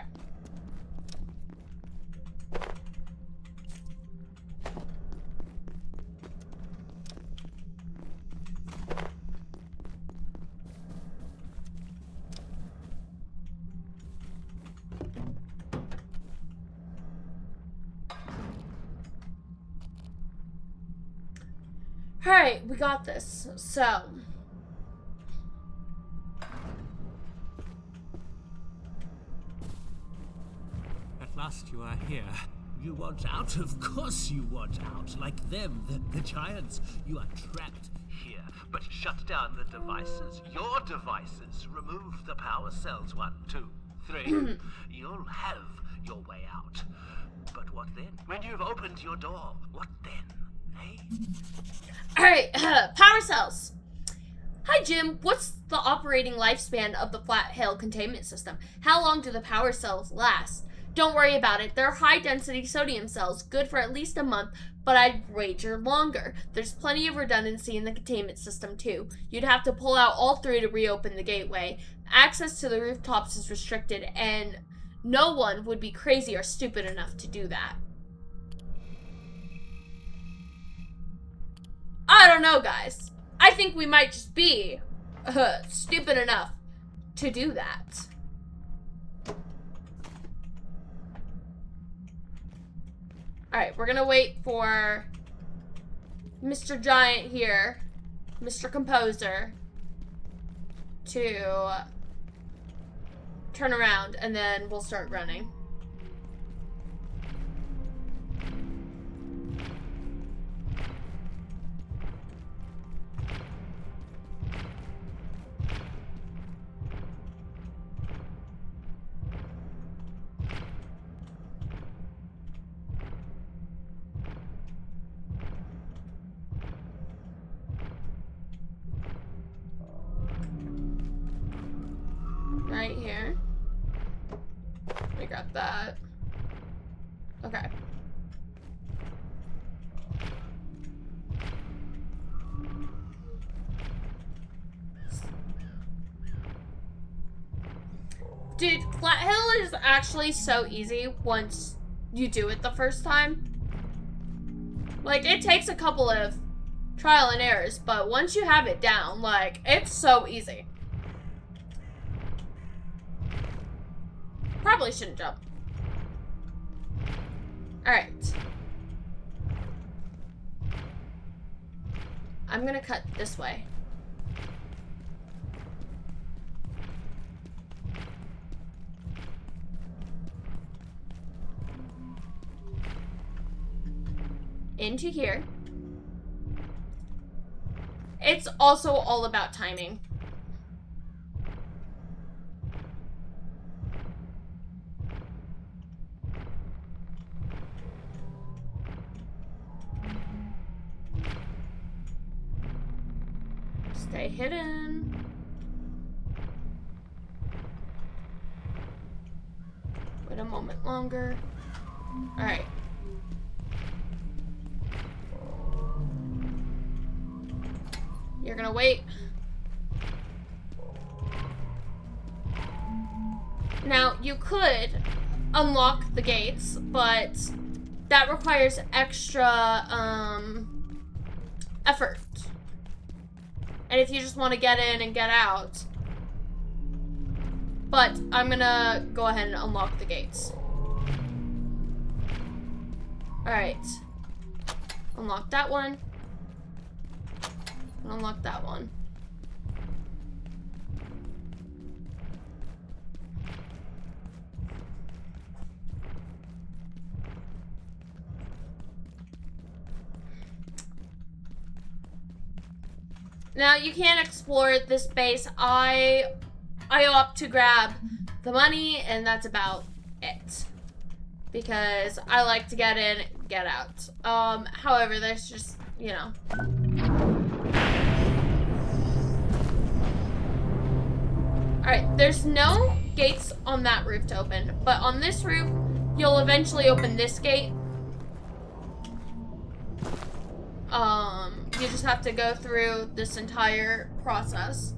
Alright, we got this. So At last you are here. You want out? Of course you want out. Like them, the giants. You are trapped here. But shut down the devices. Your devices. Remove the power cells. 1, 2, 3. You'll have your way out. But what then? When you've opened your door, what then? Hey? Alright, power cells. Hi Jim, what's the operating lifespan of the Flat Hill containment system? How long do the power cells last? Don't worry about it. They're high-density sodium cells, good for at least a month, but I'd wager longer. There's plenty of redundancy in the containment system, too. You'd have to pull out all 3 to reopen the gateway. Access to the rooftops is restricted, and no one would be crazy or stupid enough to do that. I don't know, guys. I think we might just be stupid enough to do that. Alright, we're gonna wait for Mr. Giant here, Mr. Composer, to turn around, and then we'll start running. Right here. We got that. Okay. Dude, Flat Hill is actually so easy once you do it the first time. Like, it takes a couple of trial and errors, but once you have it down, like, it's so easy. Probably shouldn't jump. Alright. I'm gonna cut this way. into here. It's also all about timing. Stay hidden. Wait a moment longer. Alright. You're gonna wait. Now, you could unlock the gates, but that requires extra, effort. And if you just want to get in and get out. But I'm gonna go ahead and unlock the gates. Alright. Unlock that one. Unlock that one. Now you can explore this base. I opt to grab the money, and that's about it. Because I like to get in, get out. However, there's just, you know. Alright, there's no gates on that roof to open, but on this roof, you'll eventually open this gate. You just have to go through this entire process.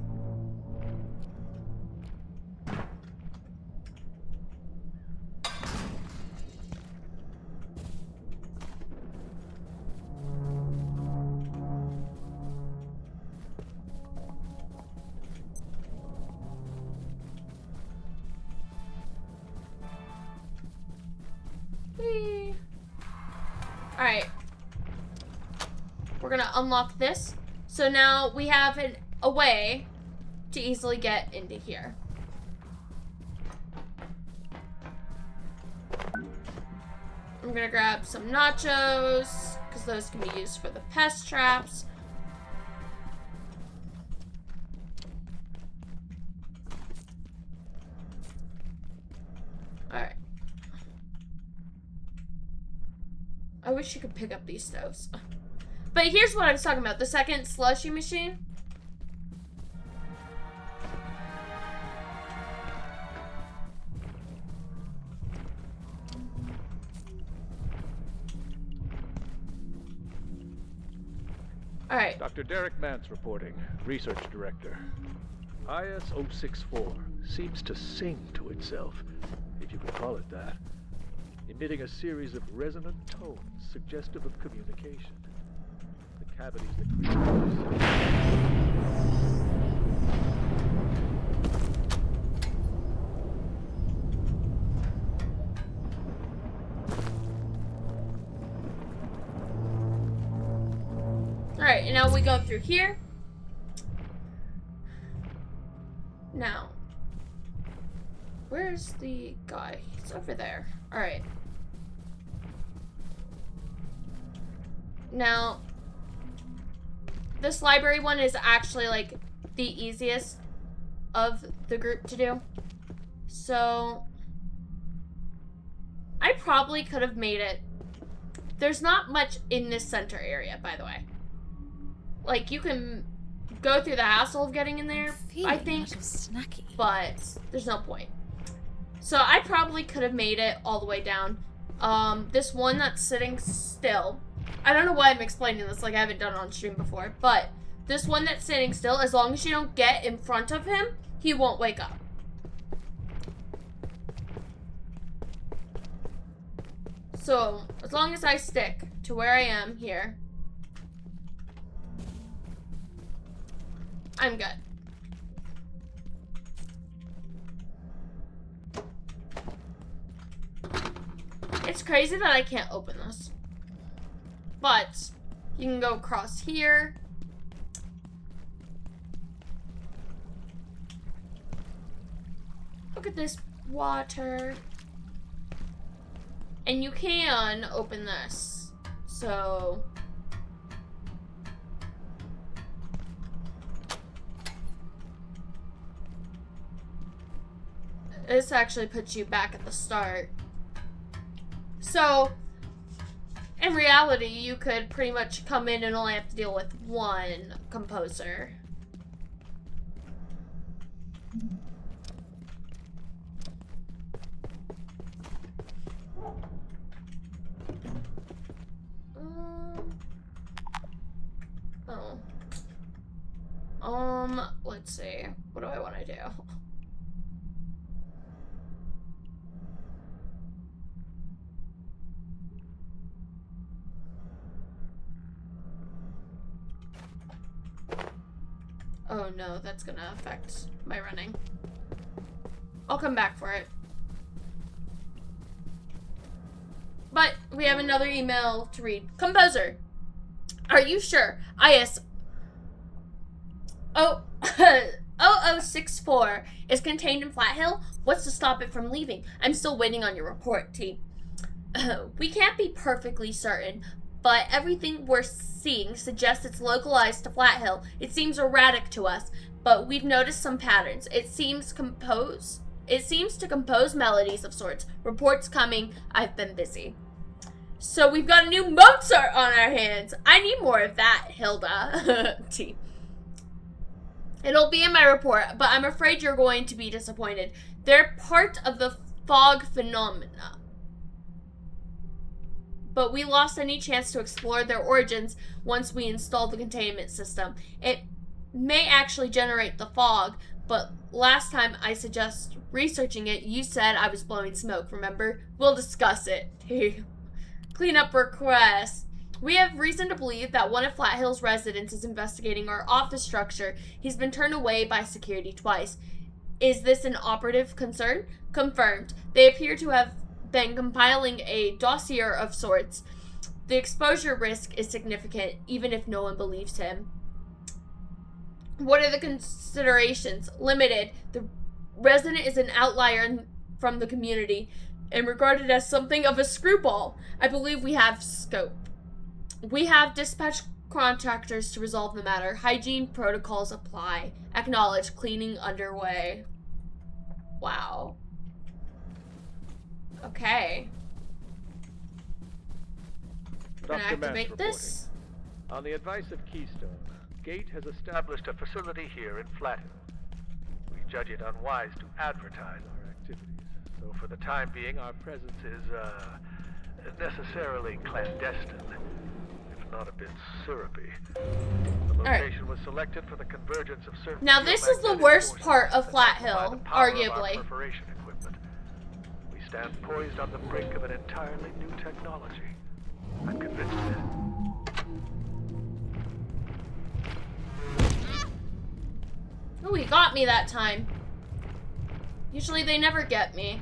Alright. We're gonna unlock this. So now we have a way to easily get into here. I'm gonna grab some nachos, because those can be used for the pest traps. Alright. I wish you could pick up these stoves. But here's what I was talking about. The second slushy machine. Alright. Dr. Derek Mance reporting, Research Director. IS-064 seems to sing to itself, if you could call it that, emitting a series of resonant tones suggestive of communication. The cavities that create Alright, and now we go through here. Now, where's the guy? He's over there. Alright. Now, this library one is actually, like, the easiest of the group to do. So, I probably could have made it. There's not much in this center area, by the way. Like, you can go through the hassle of getting in there, I think, but there's no point. So I probably could have made it all the way down. This one that's sitting still, I don't know why I'm explaining this like I haven't done it on stream before, but this one that's sitting still, as long as you don't get in front of him, he won't wake up. So, as long as I stick to where I am here, I'm good. It's crazy that I can't open this. But you can go across here. Look at this water. And you can open this. So... this actually puts you back at the start. So, in reality, you could pretty much come in and only have to deal with one composer. Let's see. What do I want to do? Oh no, that's gonna affect my running. I'll come back for it. But we have another email to read. Composer, are you sure? IS 0064 is contained in Flat Hill? What's to stop it from leaving? I'm still waiting on your report, T. We can't be perfectly certain, but everything we're seeing suggests it's localized to Flat Hill. It seems erratic to us, but we've noticed some patterns. It seems to compose melodies of sorts. Reports coming. I've been busy. So we've got a new Mozart on our hands. I need more of that, Hilda. T. It'll be in my report, but I'm afraid you're going to be disappointed. They're part of the fog phenomena. But we lost any chance to explore their origins once we installed the containment system. It may actually generate the fog, but last time I suggested researching it, you said I was blowing smoke, remember? We'll discuss it. Cleanup request. We have reason to believe that one of Flat Hill's residents is investigating our office structure. He's been turned away by security twice. Is this an operative concern? Confirmed. They appear to have been compiling a dossier of sorts. The exposure risk is significant, even if no one believes him. What are the considerations? Limited. The resident is an outlier from the community and regarded as something of a screwball. I believe we have scope. We have dispatched contractors to resolve the matter. Hygiene protocols apply. Acknowledge. Cleaning underway. Wow. Okay. We're gonna activate this. On the advice of Keystone, Gate has established a facility here in Flat Hill. We judge it unwise to advertise our activities, so for the time being our presence is, necessarily clandestine, if not a bit syrupy. The location was selected for the convergence of certain... Now this is the worst part of Flat Hill, arguably. We stand poised on the brink of an entirely new technology. I'm convinced of it. Oh, he got me that time. Usually they never get me.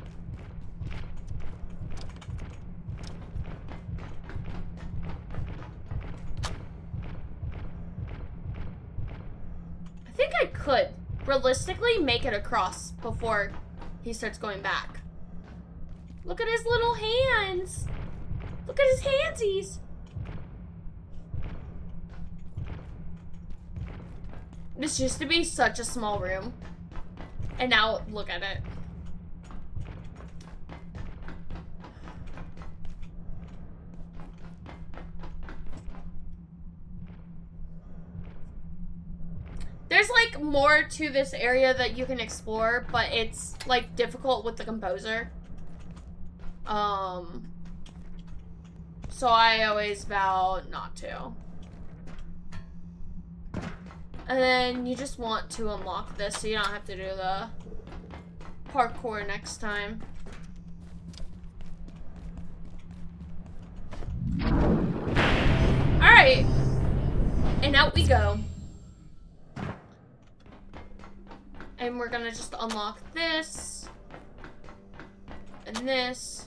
I think I could realistically make it across before he starts going back. Look at his little hands. Look at his handsies. This used to be such a small room. And now look at it. There's like more to this area that you can explore, but it's like difficult with the composer. So I always vow not to. And then you just want to unlock this so you don't have to do the parkour next time. Alright. And out we go. And we're gonna just unlock this. And this.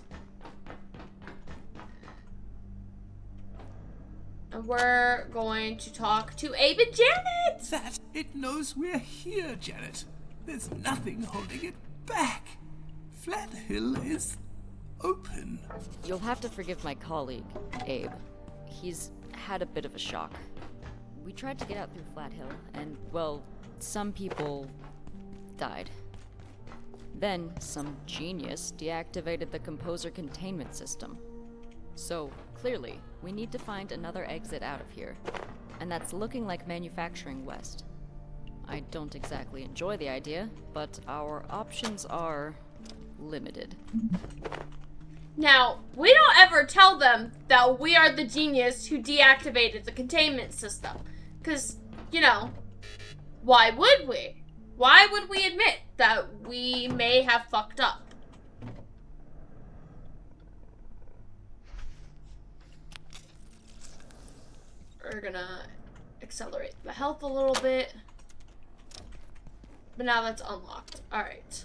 And we're going to talk to Abe and Janet! That it knows we're here, Janet. There's nothing holding it back. Flat Hill is open. You'll have to forgive my colleague, Abe. He's had a bit of a shock. We tried to get out through Flat Hill, and, well, some people died. Then, some genius deactivated the composer containment system. So, clearly, we need to find another exit out of here. And that's looking like manufacturing west. I don't exactly enjoy the idea, but our options are limited. Now, we don't ever tell them that we are the genius who deactivated the containment system. Because, you know, why would we? Why would we admit that we may have fucked up? We're gonna accelerate the health a little bit. But now that's unlocked. Alright.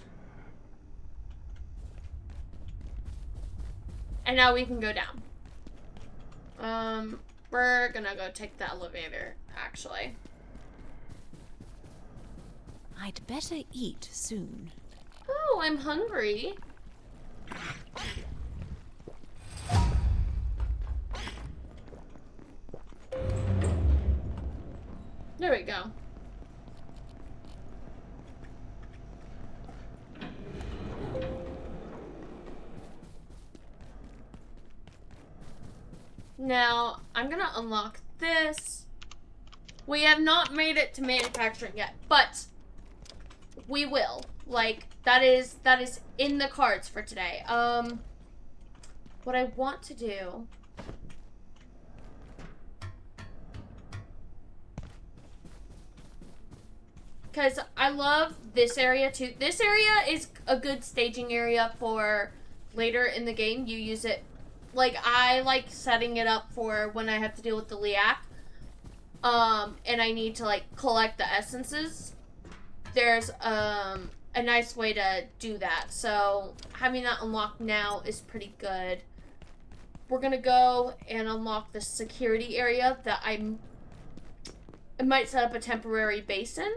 And now we can go down. We're gonna go take the elevator, actually. I'd better eat soon. Oh, I'm hungry. There we go. Now, I'm gonna unlock this. We have not made it to manufacturing yet, but we will. Like, that is in the cards for today. What I want to do... because I love this area too. This area is a good staging area for later in the game. You use it, like, I like setting it up for when I have to deal with the Liak. And I need to, like, collect the essences. There's, a nice way to do that. So, having that unlocked now is pretty good. We're gonna go and unlock the security area that I might set up a temporary base in.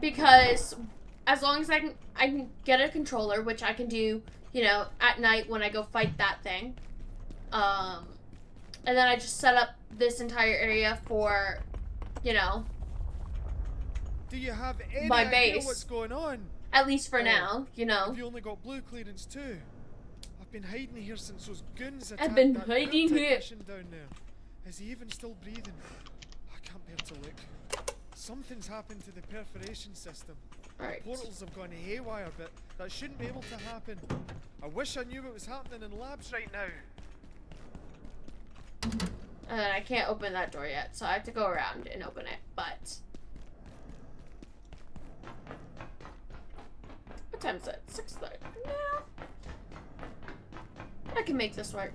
Because as long as I can get a controller, which I can do, you know, at night when I go fight that thing. And then I just set up this entire area for, you know, do you have any my idea base. What's going on? At least for now, you know. Have you only got blue clearance too? I've been hiding here since those goons attacked I've been that hiding Gurl here. technician down there. Is he even still breathing? I can't bear to look. Something's happened to the perforation system. Alright. Portals have gone haywire, but that shouldn't be able to happen. I wish I knew what was happening in labs right now. And I can't open that door yet, so I have to go around and open it, but... what time is it? 6:30. No. I can make this work.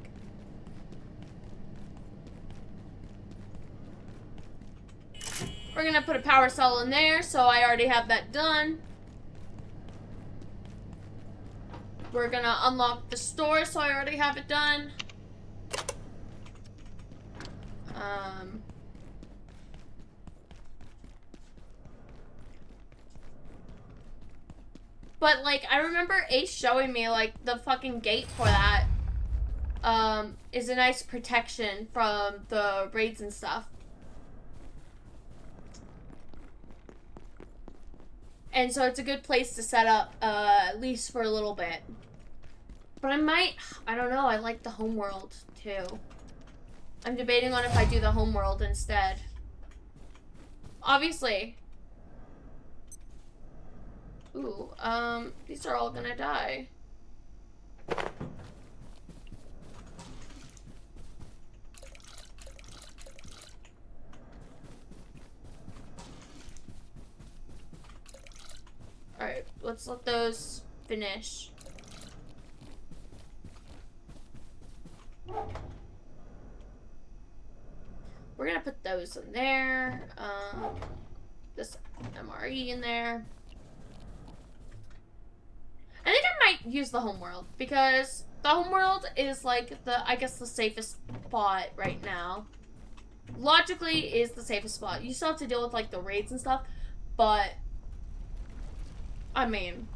We're gonna put a power cell in there, so I already have that done. We're gonna unlock the store, so I already have it done. But, like, I remember Ace showing me, like, the fucking gate for that, is a nice protection from the raids and stuff. And so it's a good place to set up, at least for a little bit. But I don't know, I like the homeworld, too. I'm debating on if I do the homeworld instead. Obviously. Ooh, these are all gonna die. Alright, let's let those finish. We're gonna put those in there. This MRE in there. I think I might use the homeworld because the homeworld is like I guess the safest spot right now. Logically is the safest spot. You still have to deal with like the raids and stuff, but I mean,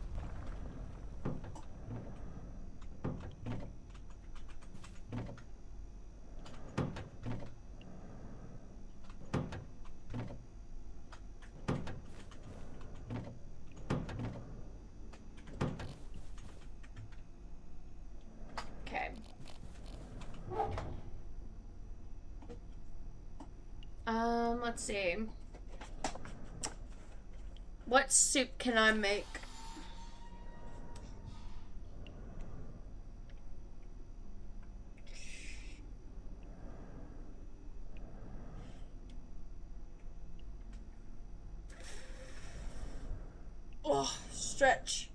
Let's see. What soup can I make? Oh, stretch.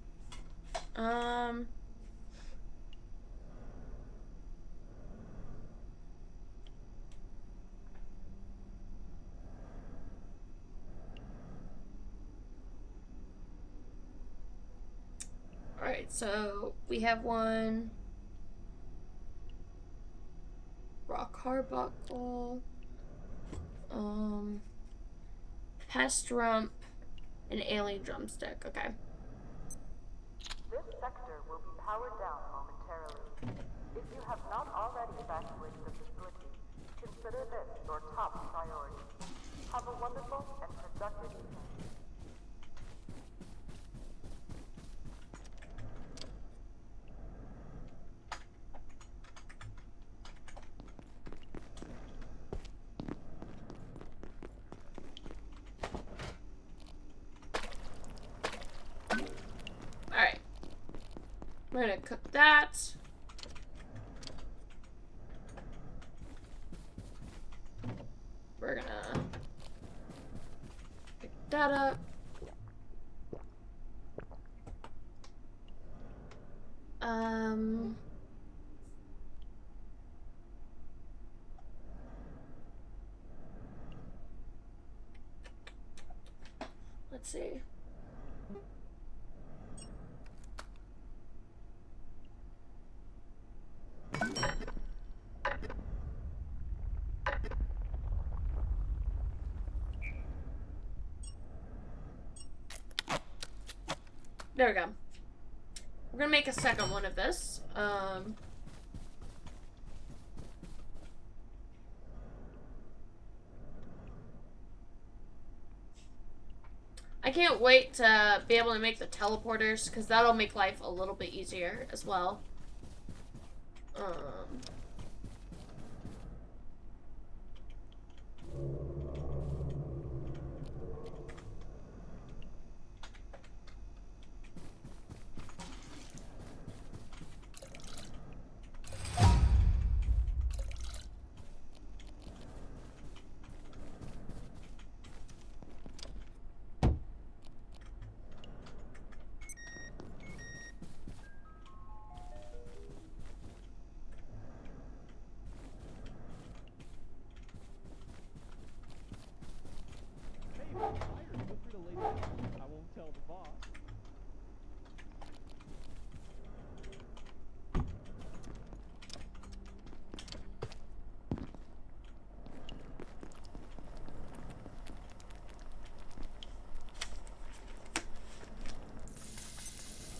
Alright, so we have one rock harbottle, pest rump, and alien drumstick. Okay. This sector will be powered down momentarily. If you have not already evacuated the facility, consider this your top priority. Have a wonderful and productive evening. Alright. We're gonna cook that. We're gonna pick that up. Let's see. There we go. We're gonna make a second one of this. I can't wait to be able to make the teleporters, because that'll make life a little bit easier as well. I won't tell the boss.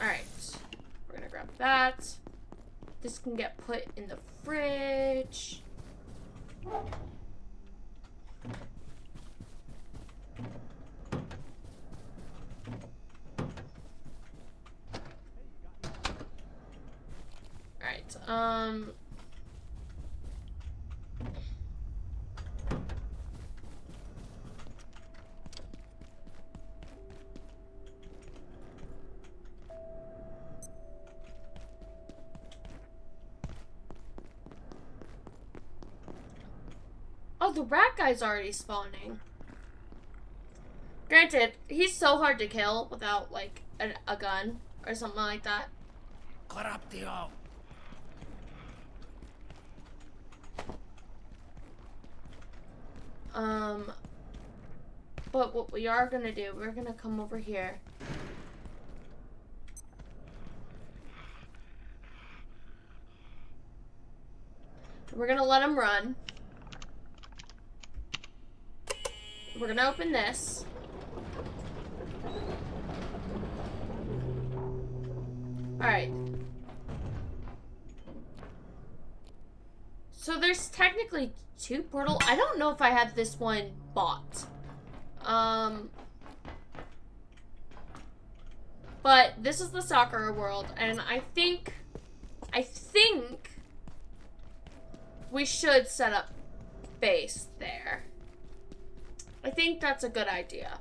Alright. We're gonna grab that. This can get put in the fridge. Alright, oh, the rat guy's already spawning. Granted, he's so hard to kill without, like, a gun or something like that. Corruptio. But what we are gonna do, we're gonna come over here. We're gonna let him run. We're gonna open this. Alright. So there's technically two portal. I don't know if I have this one bought. But this is the soccer world, and I think we should set up base there. I think that's a good idea.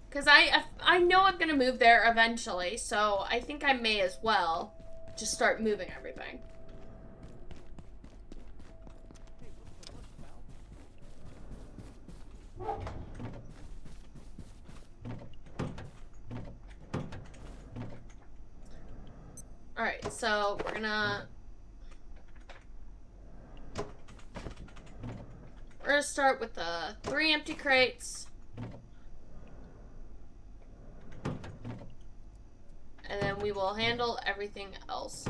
Because I know I'm going to move there eventually, so I think I may as well just start moving everything. Alright, so we're gonna start with the 3 empty crates. And then we will handle everything else.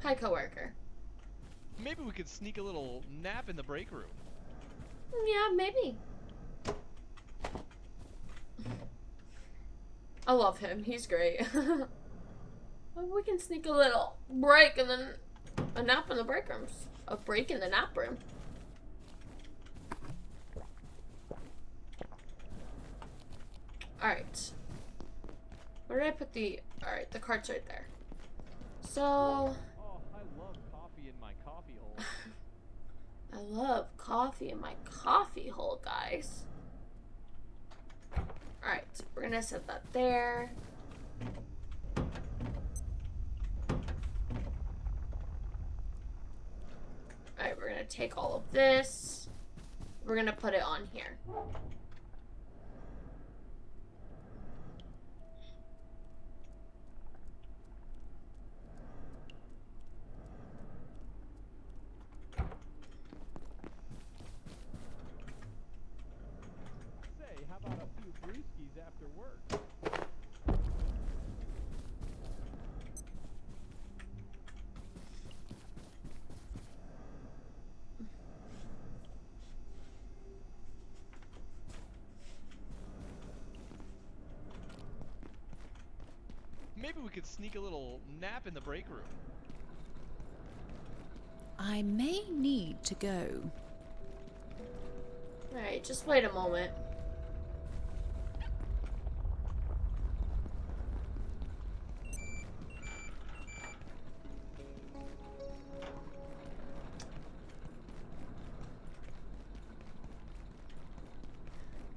Hi, coworker. Maybe we could sneak a little nap in the break room. Yeah, maybe. I love him. He's great. Well, we can sneak a little break and then a nap in the break rooms. A break in the nap room. Alright. Where did I put the... Alright, the cart's right there. So... Oh, I love coffee in my coffee hole. I love coffee in my coffee hole, guys. Alright, we're gonna set that there. Alright, we're gonna take all of this. We're gonna put it on here. Say, how about a few brewskis after work? Maybe we could sneak a little nap in the break room. I may need to go. Alright, just wait a moment.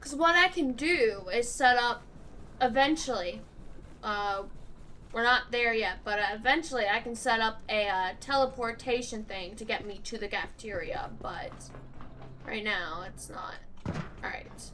Because what I can do is set up eventually, we're not there yet, but eventually I can set up a teleportation thing to get me to the cafeteria, but right now it's not. Alright.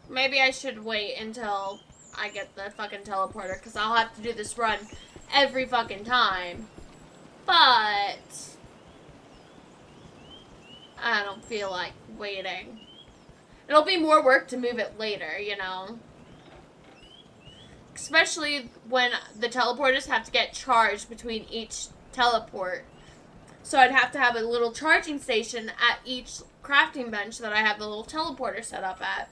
Maybe I should wait until I get the fucking teleporter, because I'll have to do this run every fucking time. But I don't feel like waiting. It'll be more work to move it later, you know? Especially when the teleporters have to get charged between each teleport. So I'd have to have a little charging station at each crafting bench that I have the little teleporter set up at.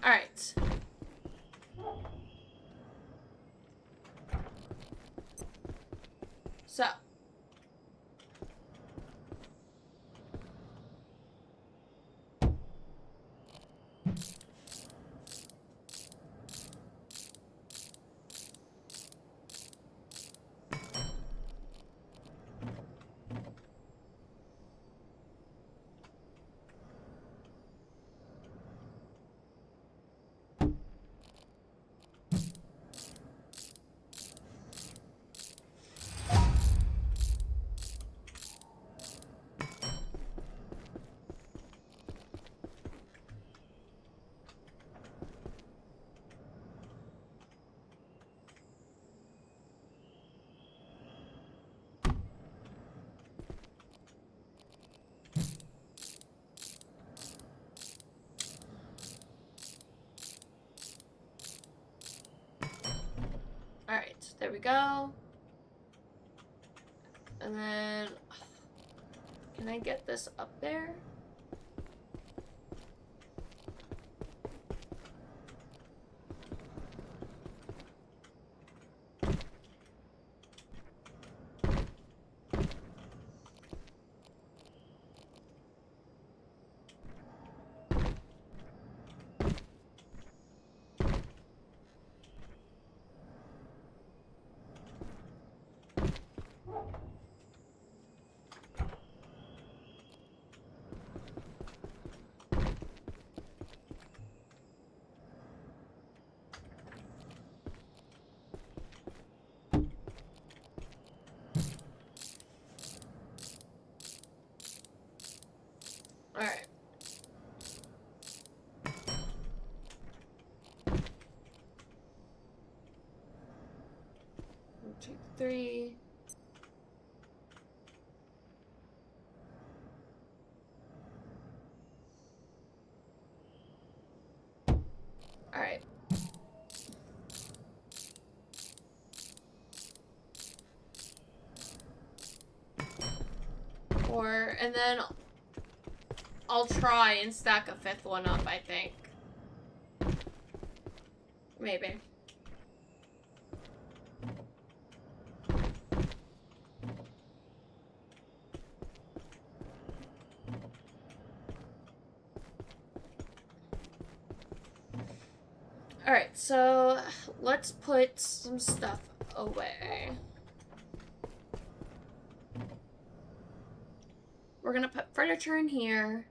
Alright. So. There we go. And then, can I get this up there? Alright. 1, 2, 3. Alright. 4, and then I'll try and stack a 5th one up, I think. Maybe. Alright, so let's put some stuff away. We're gonna put furniture in here.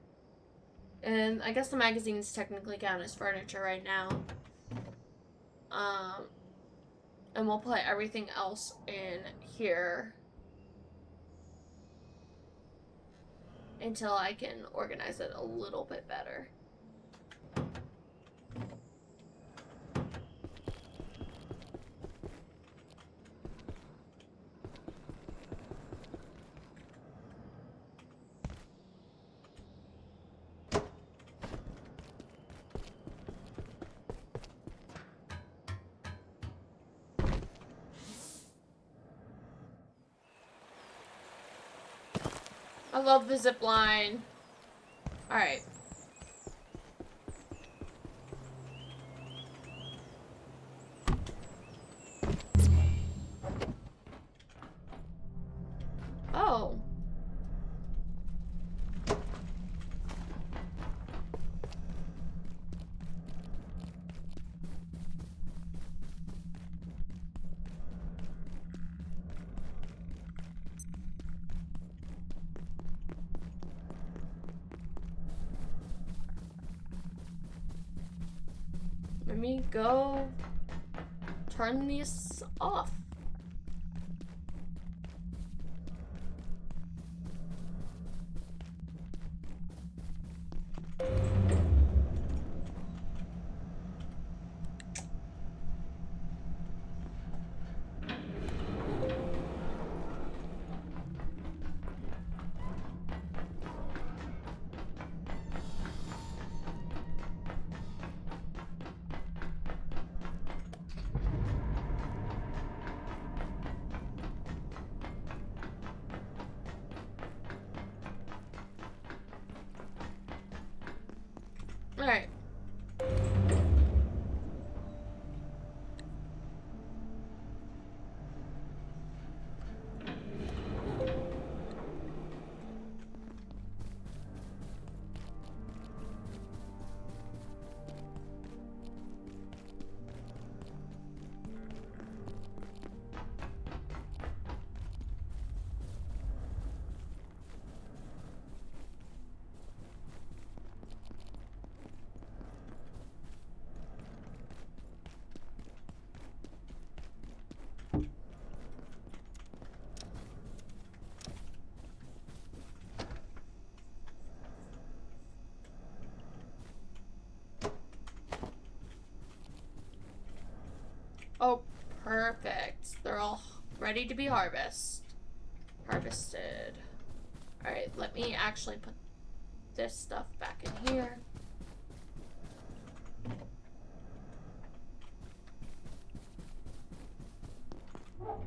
And I guess the magazines technically count as furniture right now. And we'll put everything else in here until I can organize it a little bit better. I love the zip line. Alright. Oh. Let me go turn these off. Alright. Oh, perfect. They're all ready to be harvested. Alright, let me actually put this stuff back in here. I'm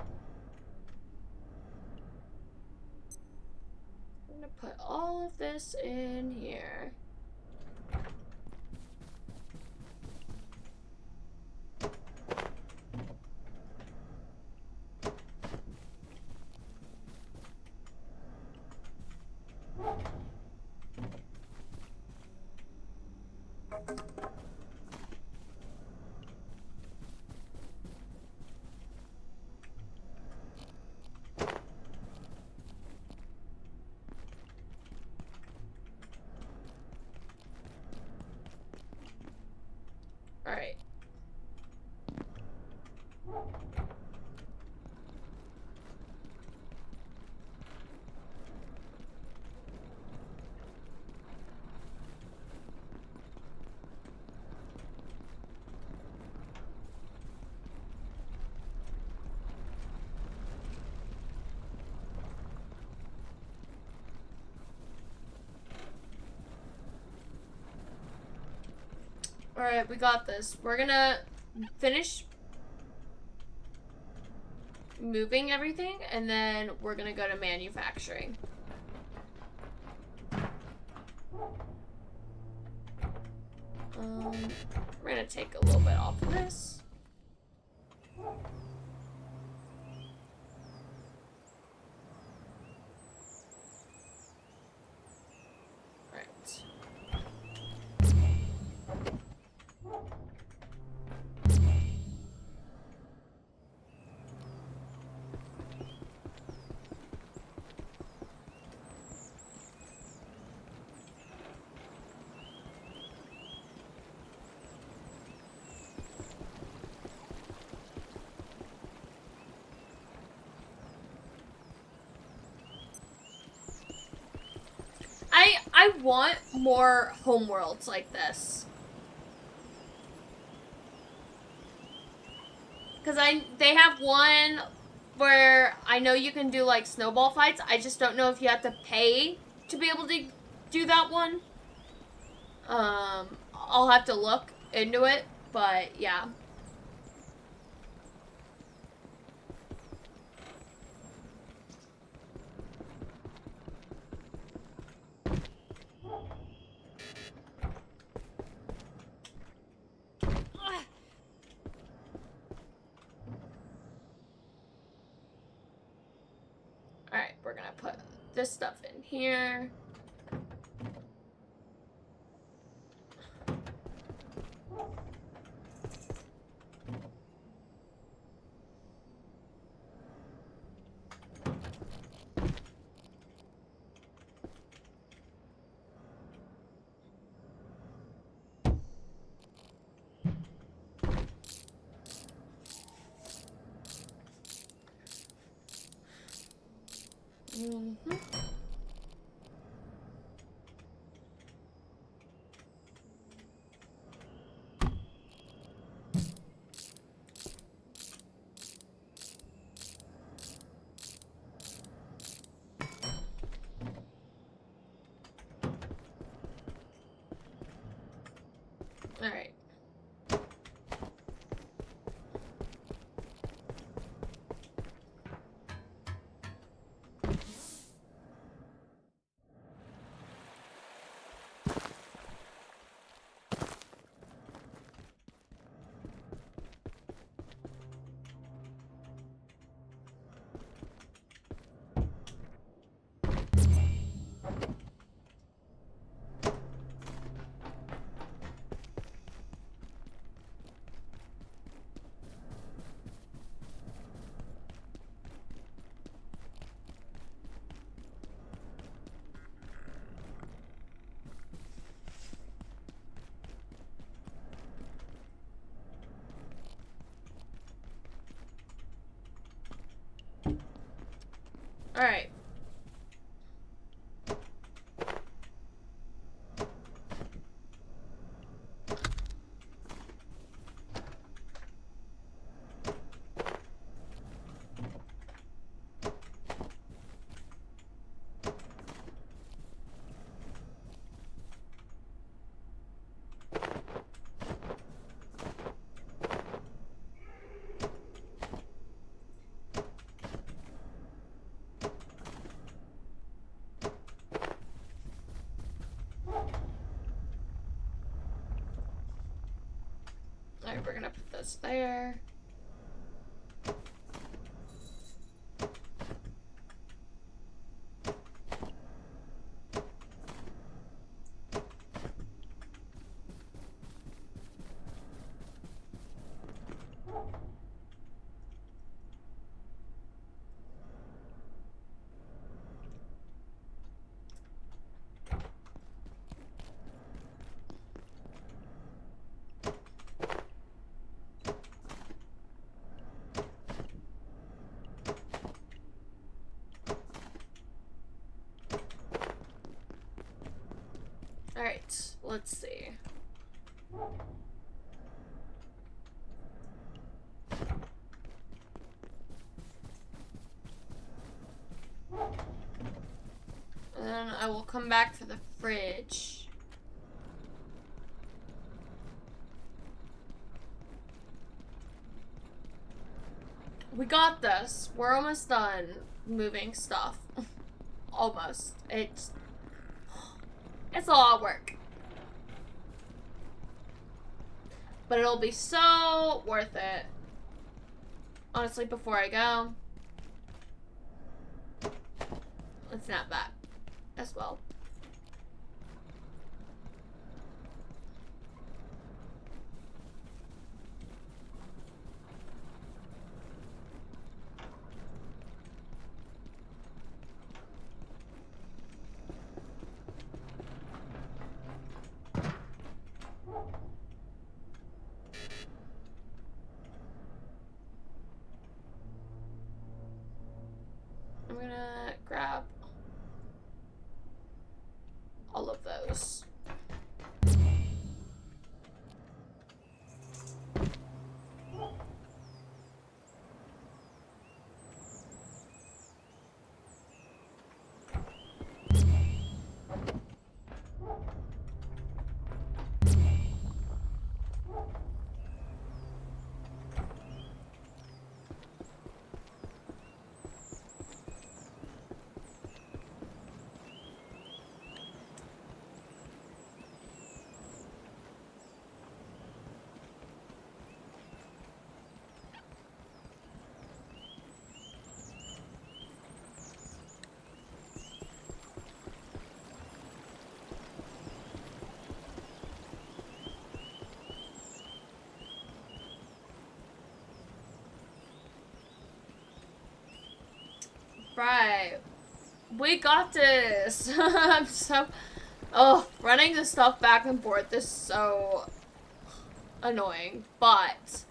gonna put all of this in here. Alright. Alright, we got this. We're gonna finish moving everything, and then we're gonna go to manufacturing. We're gonna take a little bit off of this. Right. I want more homeworlds like this. Cause they have one where I know you can do like snowball fights. I just don't know if you have to pay to be able to do that one. I'll have to look into it, but yeah. Alright, we're gonna put this stuff in here. Mm-hmm. All right. All right. Alright, we're gonna put this there. Alright, let's see. And then I will come back to the fridge. We got this. We're almost done moving stuff. Almost. It's a lot of work. But it'll be so worth it. Honestly, before I go, let's snap back as well. I'm gonna grab all of those. Right. We got this. I'm so... Oh, running this stuff back and forth is so annoying. But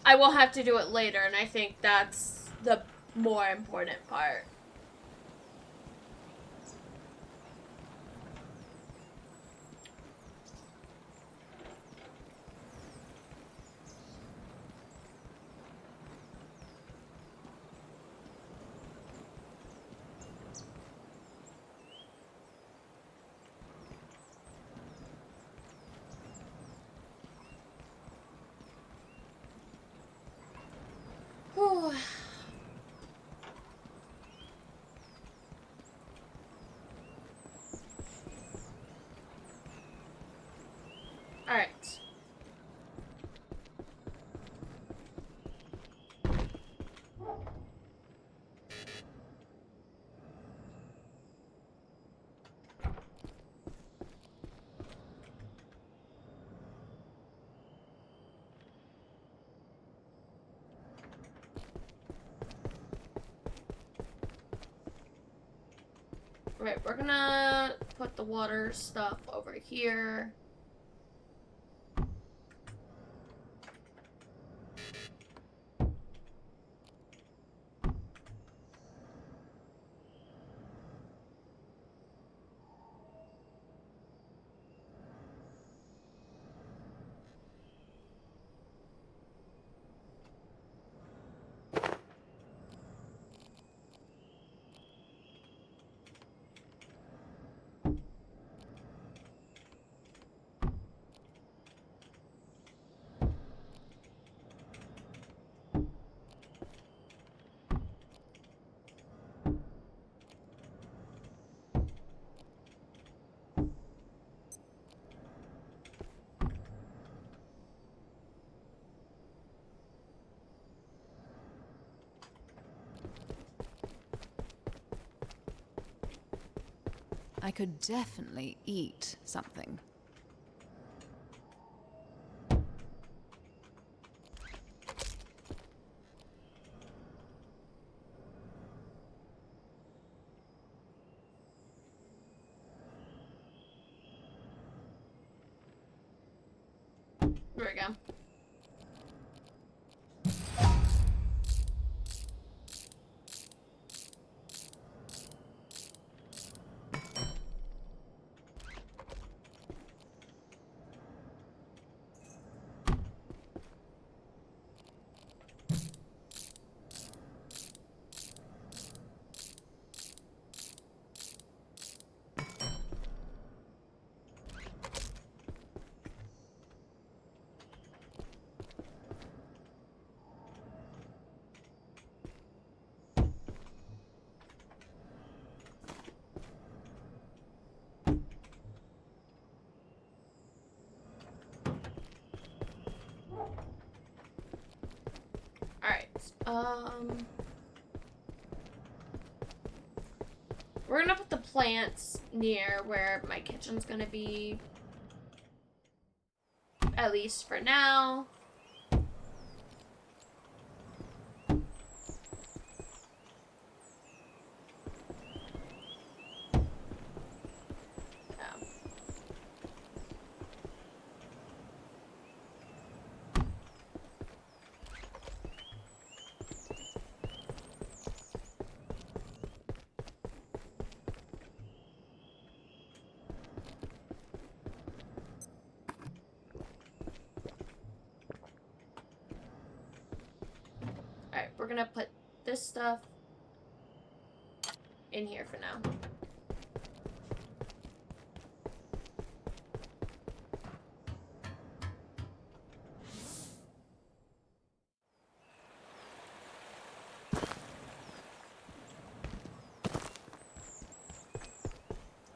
I will have to do it later, and I think that's the more important part. Whew. All right. Right, we're gonna put the water stuff over here. I could definitely eat something. There we go. We're gonna put the plants near where my kitchen's gonna be. At least for now. Alright, we're gonna put this stuff in here for now.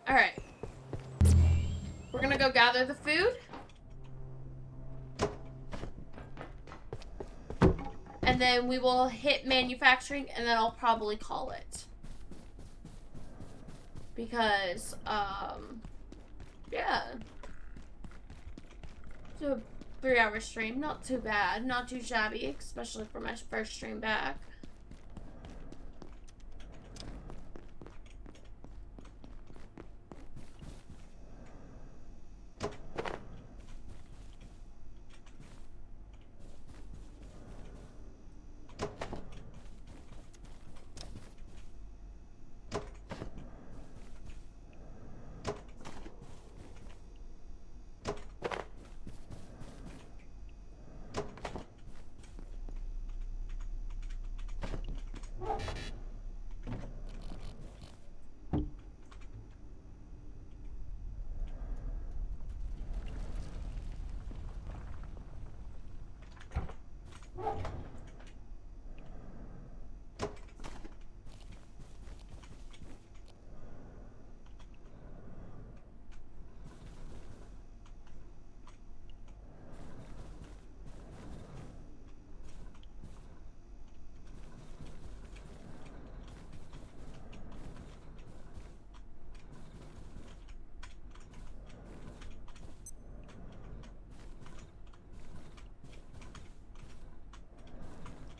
Alright. We're gonna go gather the food. And then we will hit manufacturing, and then I'll probably call it. Because, yeah. It's a 3-hour stream. Not too bad. Not too shabby, especially for my first stream back.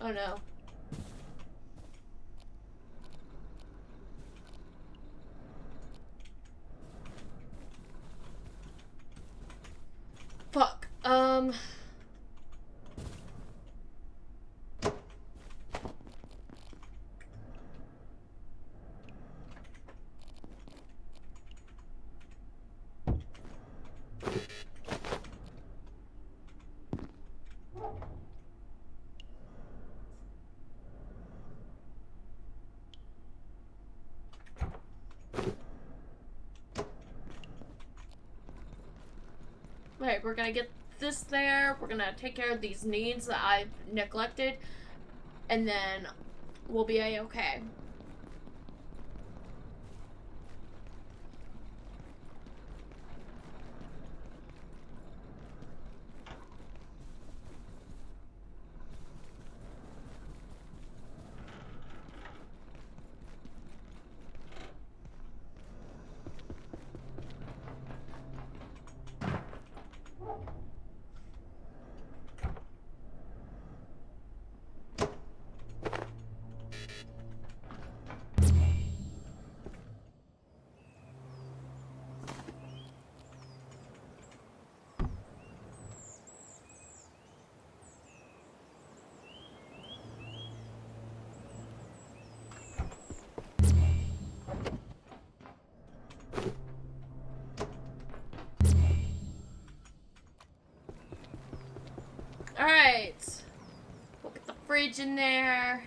Oh no. Fuck. Alright, we're gonna get this there. We're gonna take care of these needs that I've neglected. And then we'll be a-okay. storage in there.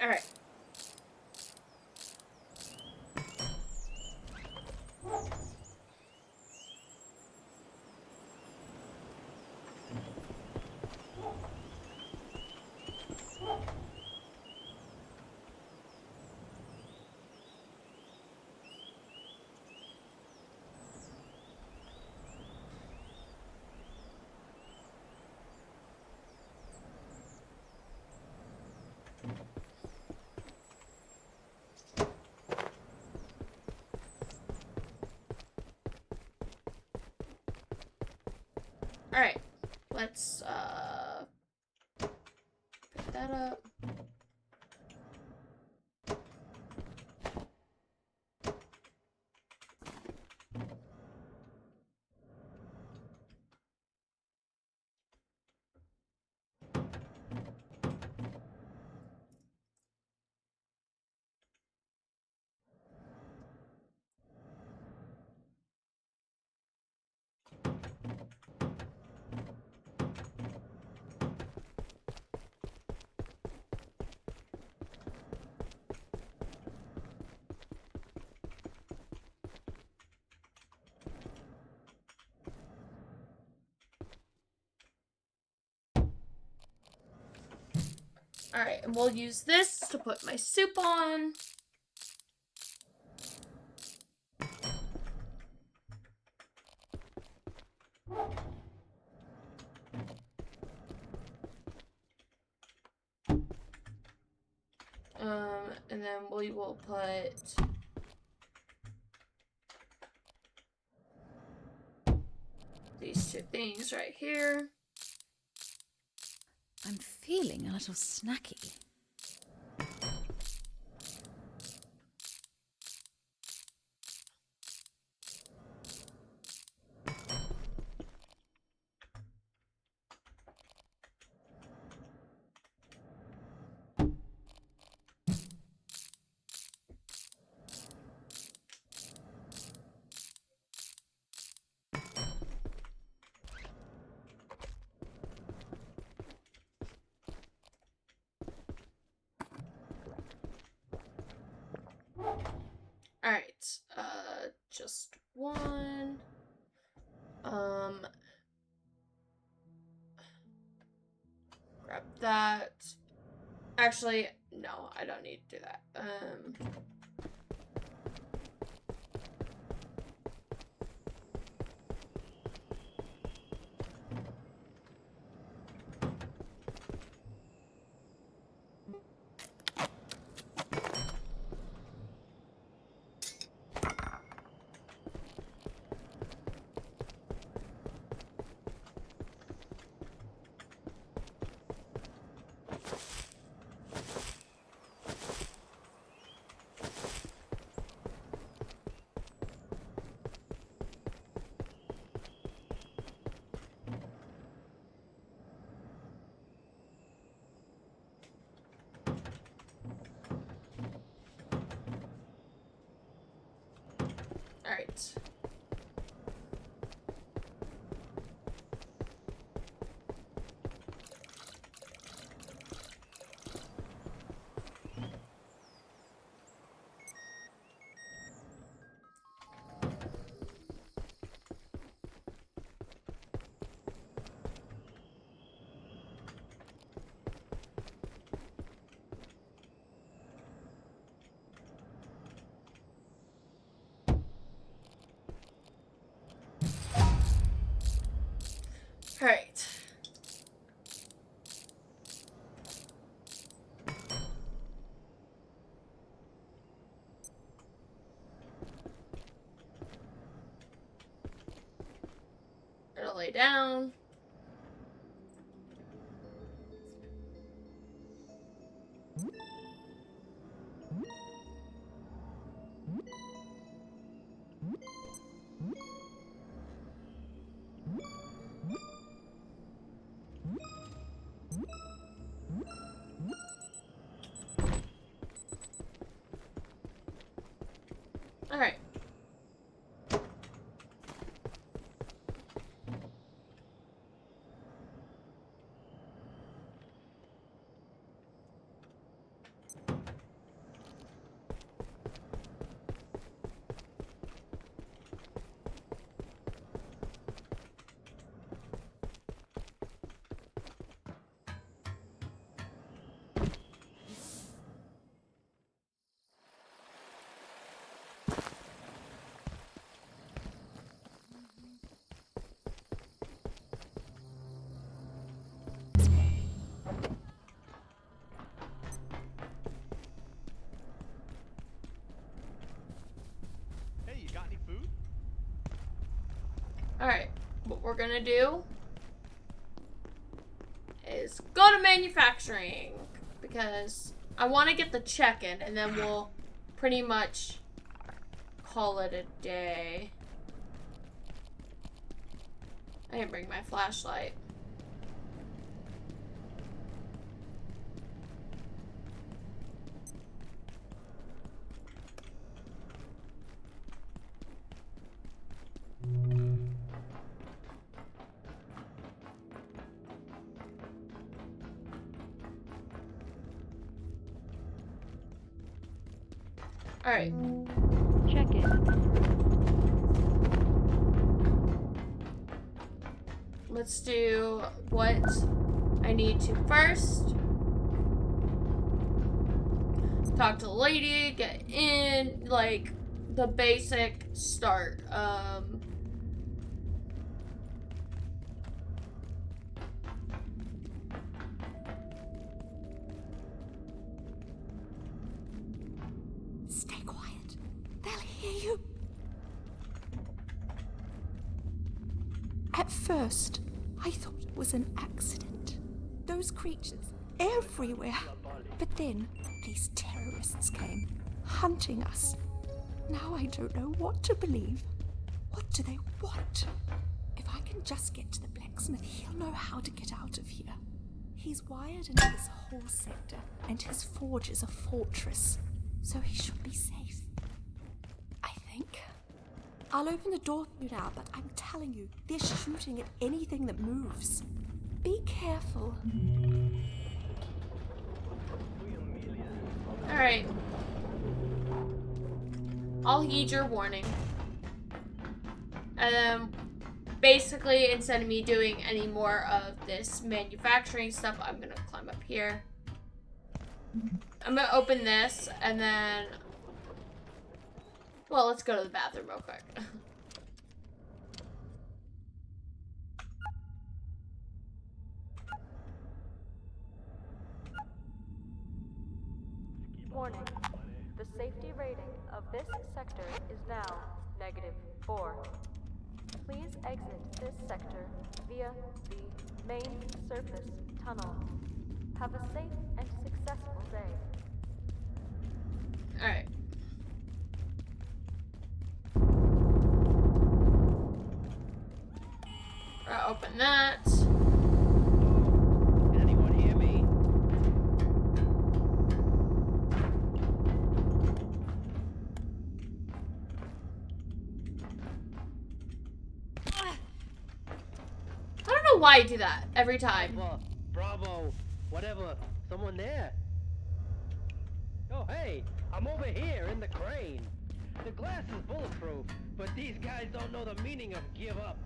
Alright. Alright, let's, pick that up. Alright, and we'll use this to put my soup on. And then we will put these two things right here. I'm feeling a little snacky. just one. Grab that. Actually, no, I don't need to do that. Alright. Alright. Gonna lay down. Alright. Hey, you got any food? Alright. What we're gonna do is go to manufacturing because I want to get the check-in and then we'll pretty much call it a day. I didn't bring my flashlight. Alright. Check in. Let's do what I need to first. Talk to the lady, get in, like, the basic start. Stay quiet. They'll hear you. At first, I thought it was an accident. Those creatures everywhere. But then these terrorists came, hunting us. Now I don't know what to believe. What do they want? If I can just get to the blacksmith, he'll know how to get out of here. He's wired into this whole sector, and his forge is a fortress, so he should be safe. I think. I'll open the door for you now, but I'm telling you, they're shooting at anything that moves. Be careful. Alright. I'll heed your warning. And then basically, instead of me doing any more of this manufacturing stuff, I'm gonna climb up here. I'm gonna open this, and then... Well, let's go to the bathroom real quick. Warning. The safety rating of this sector is now -4. Please exit this sector via the main surface tunnel. Have a safe and successful day. Alright. I'll open that. Can anyone hear me? I don't know why I do that every time. Bravo, whatever. Someone there? Oh, hey, I'm over here in the crane. The glass is bulletproof, but these guys don't know the meaning of give up.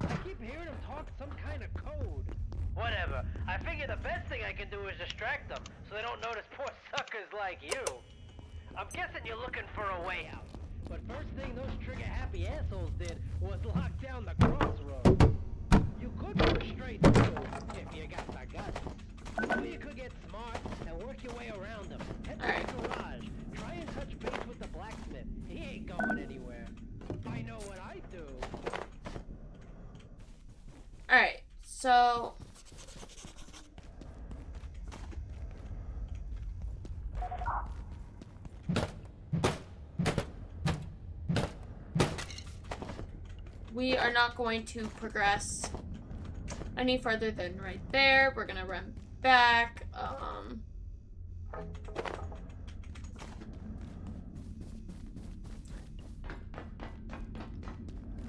I keep hearing them talk some kind of code. Whatever. I figure the best thing I can do is distract them so they don't notice poor suckers like you. I'm guessing you're looking for a way out. But first thing those trigger-happy assholes did was lock down the crossroads. You could go straight through if you got the guts. Or you could get smart and work your way around them. Head to the garage. Try and touch base with the blacksmith. He ain't going anywhere. I know what I do. Alright, so... We are not going to progress any further than right there. We're gonna run back.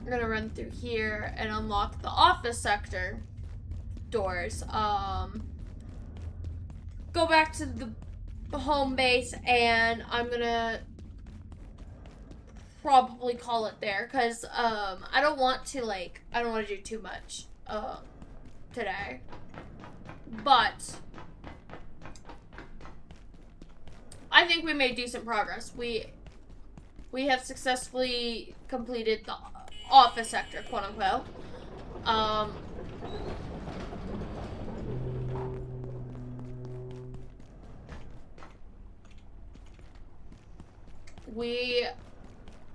We're gonna run through here and unlock the office sector doors. Go back to the home base, and I'm gonna probably call it there, because I don't want to do too much today, but I think we made decent progress. We have successfully completed the office sector, quote unquote.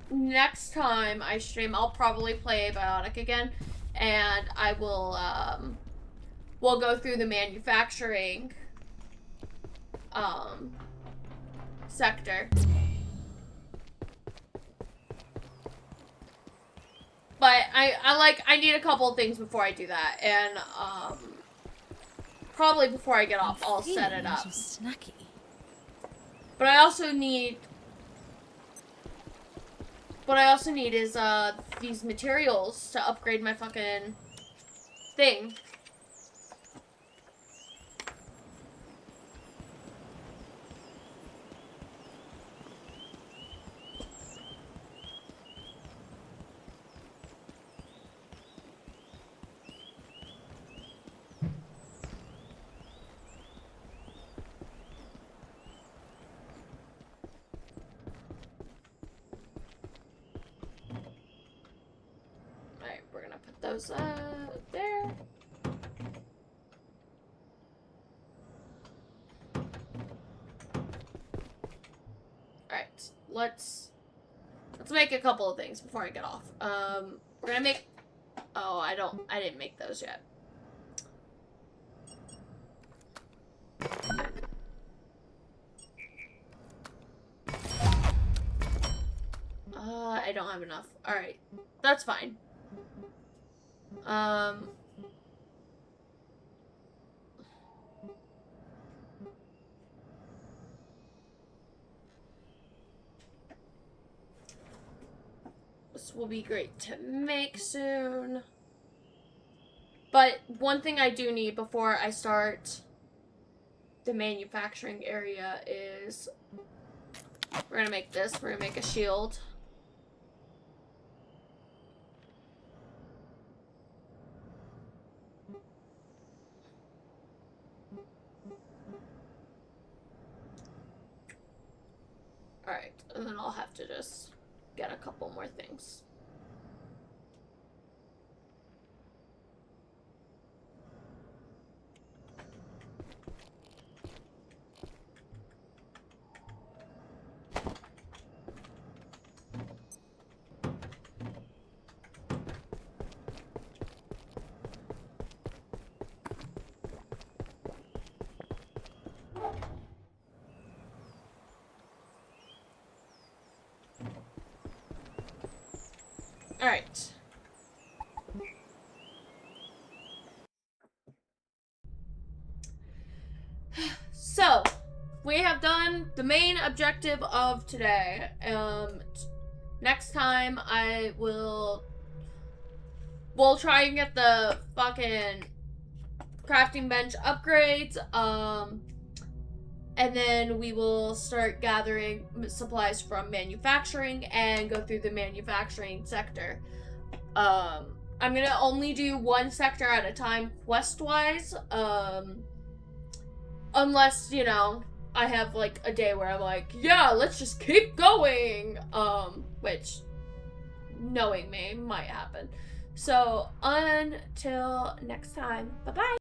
Next time I stream, I'll probably play Abiotic again, and I will, we'll go through the manufacturing, sector. But I need a couple of things before I do that, and, probably before I get off, I'll set it up. But I also need... What I also need is, these materials to upgrade my fucking thing. Those there. Alright, let's make a couple of things before I get off. We're gonna make... Oh, I didn't make those yet. I don't have enough. Alright, that's fine. This will be great to make soon. But one thing I do need before I start the manufacturing area is we're gonna make this. We're gonna make a shield. And then I'll have to just get a couple more things. Alright. So, we have done the main objective of today. Next time we'll try and get the fucking crafting bench upgrades, and then we will start gathering supplies from manufacturing and go through the manufacturing sector. I'm gonna only do one sector at a time quest-wise, unless, you know, I have, like, a day where I'm like, yeah, let's just keep going, which, knowing me, might happen. So, until next time, bye-bye!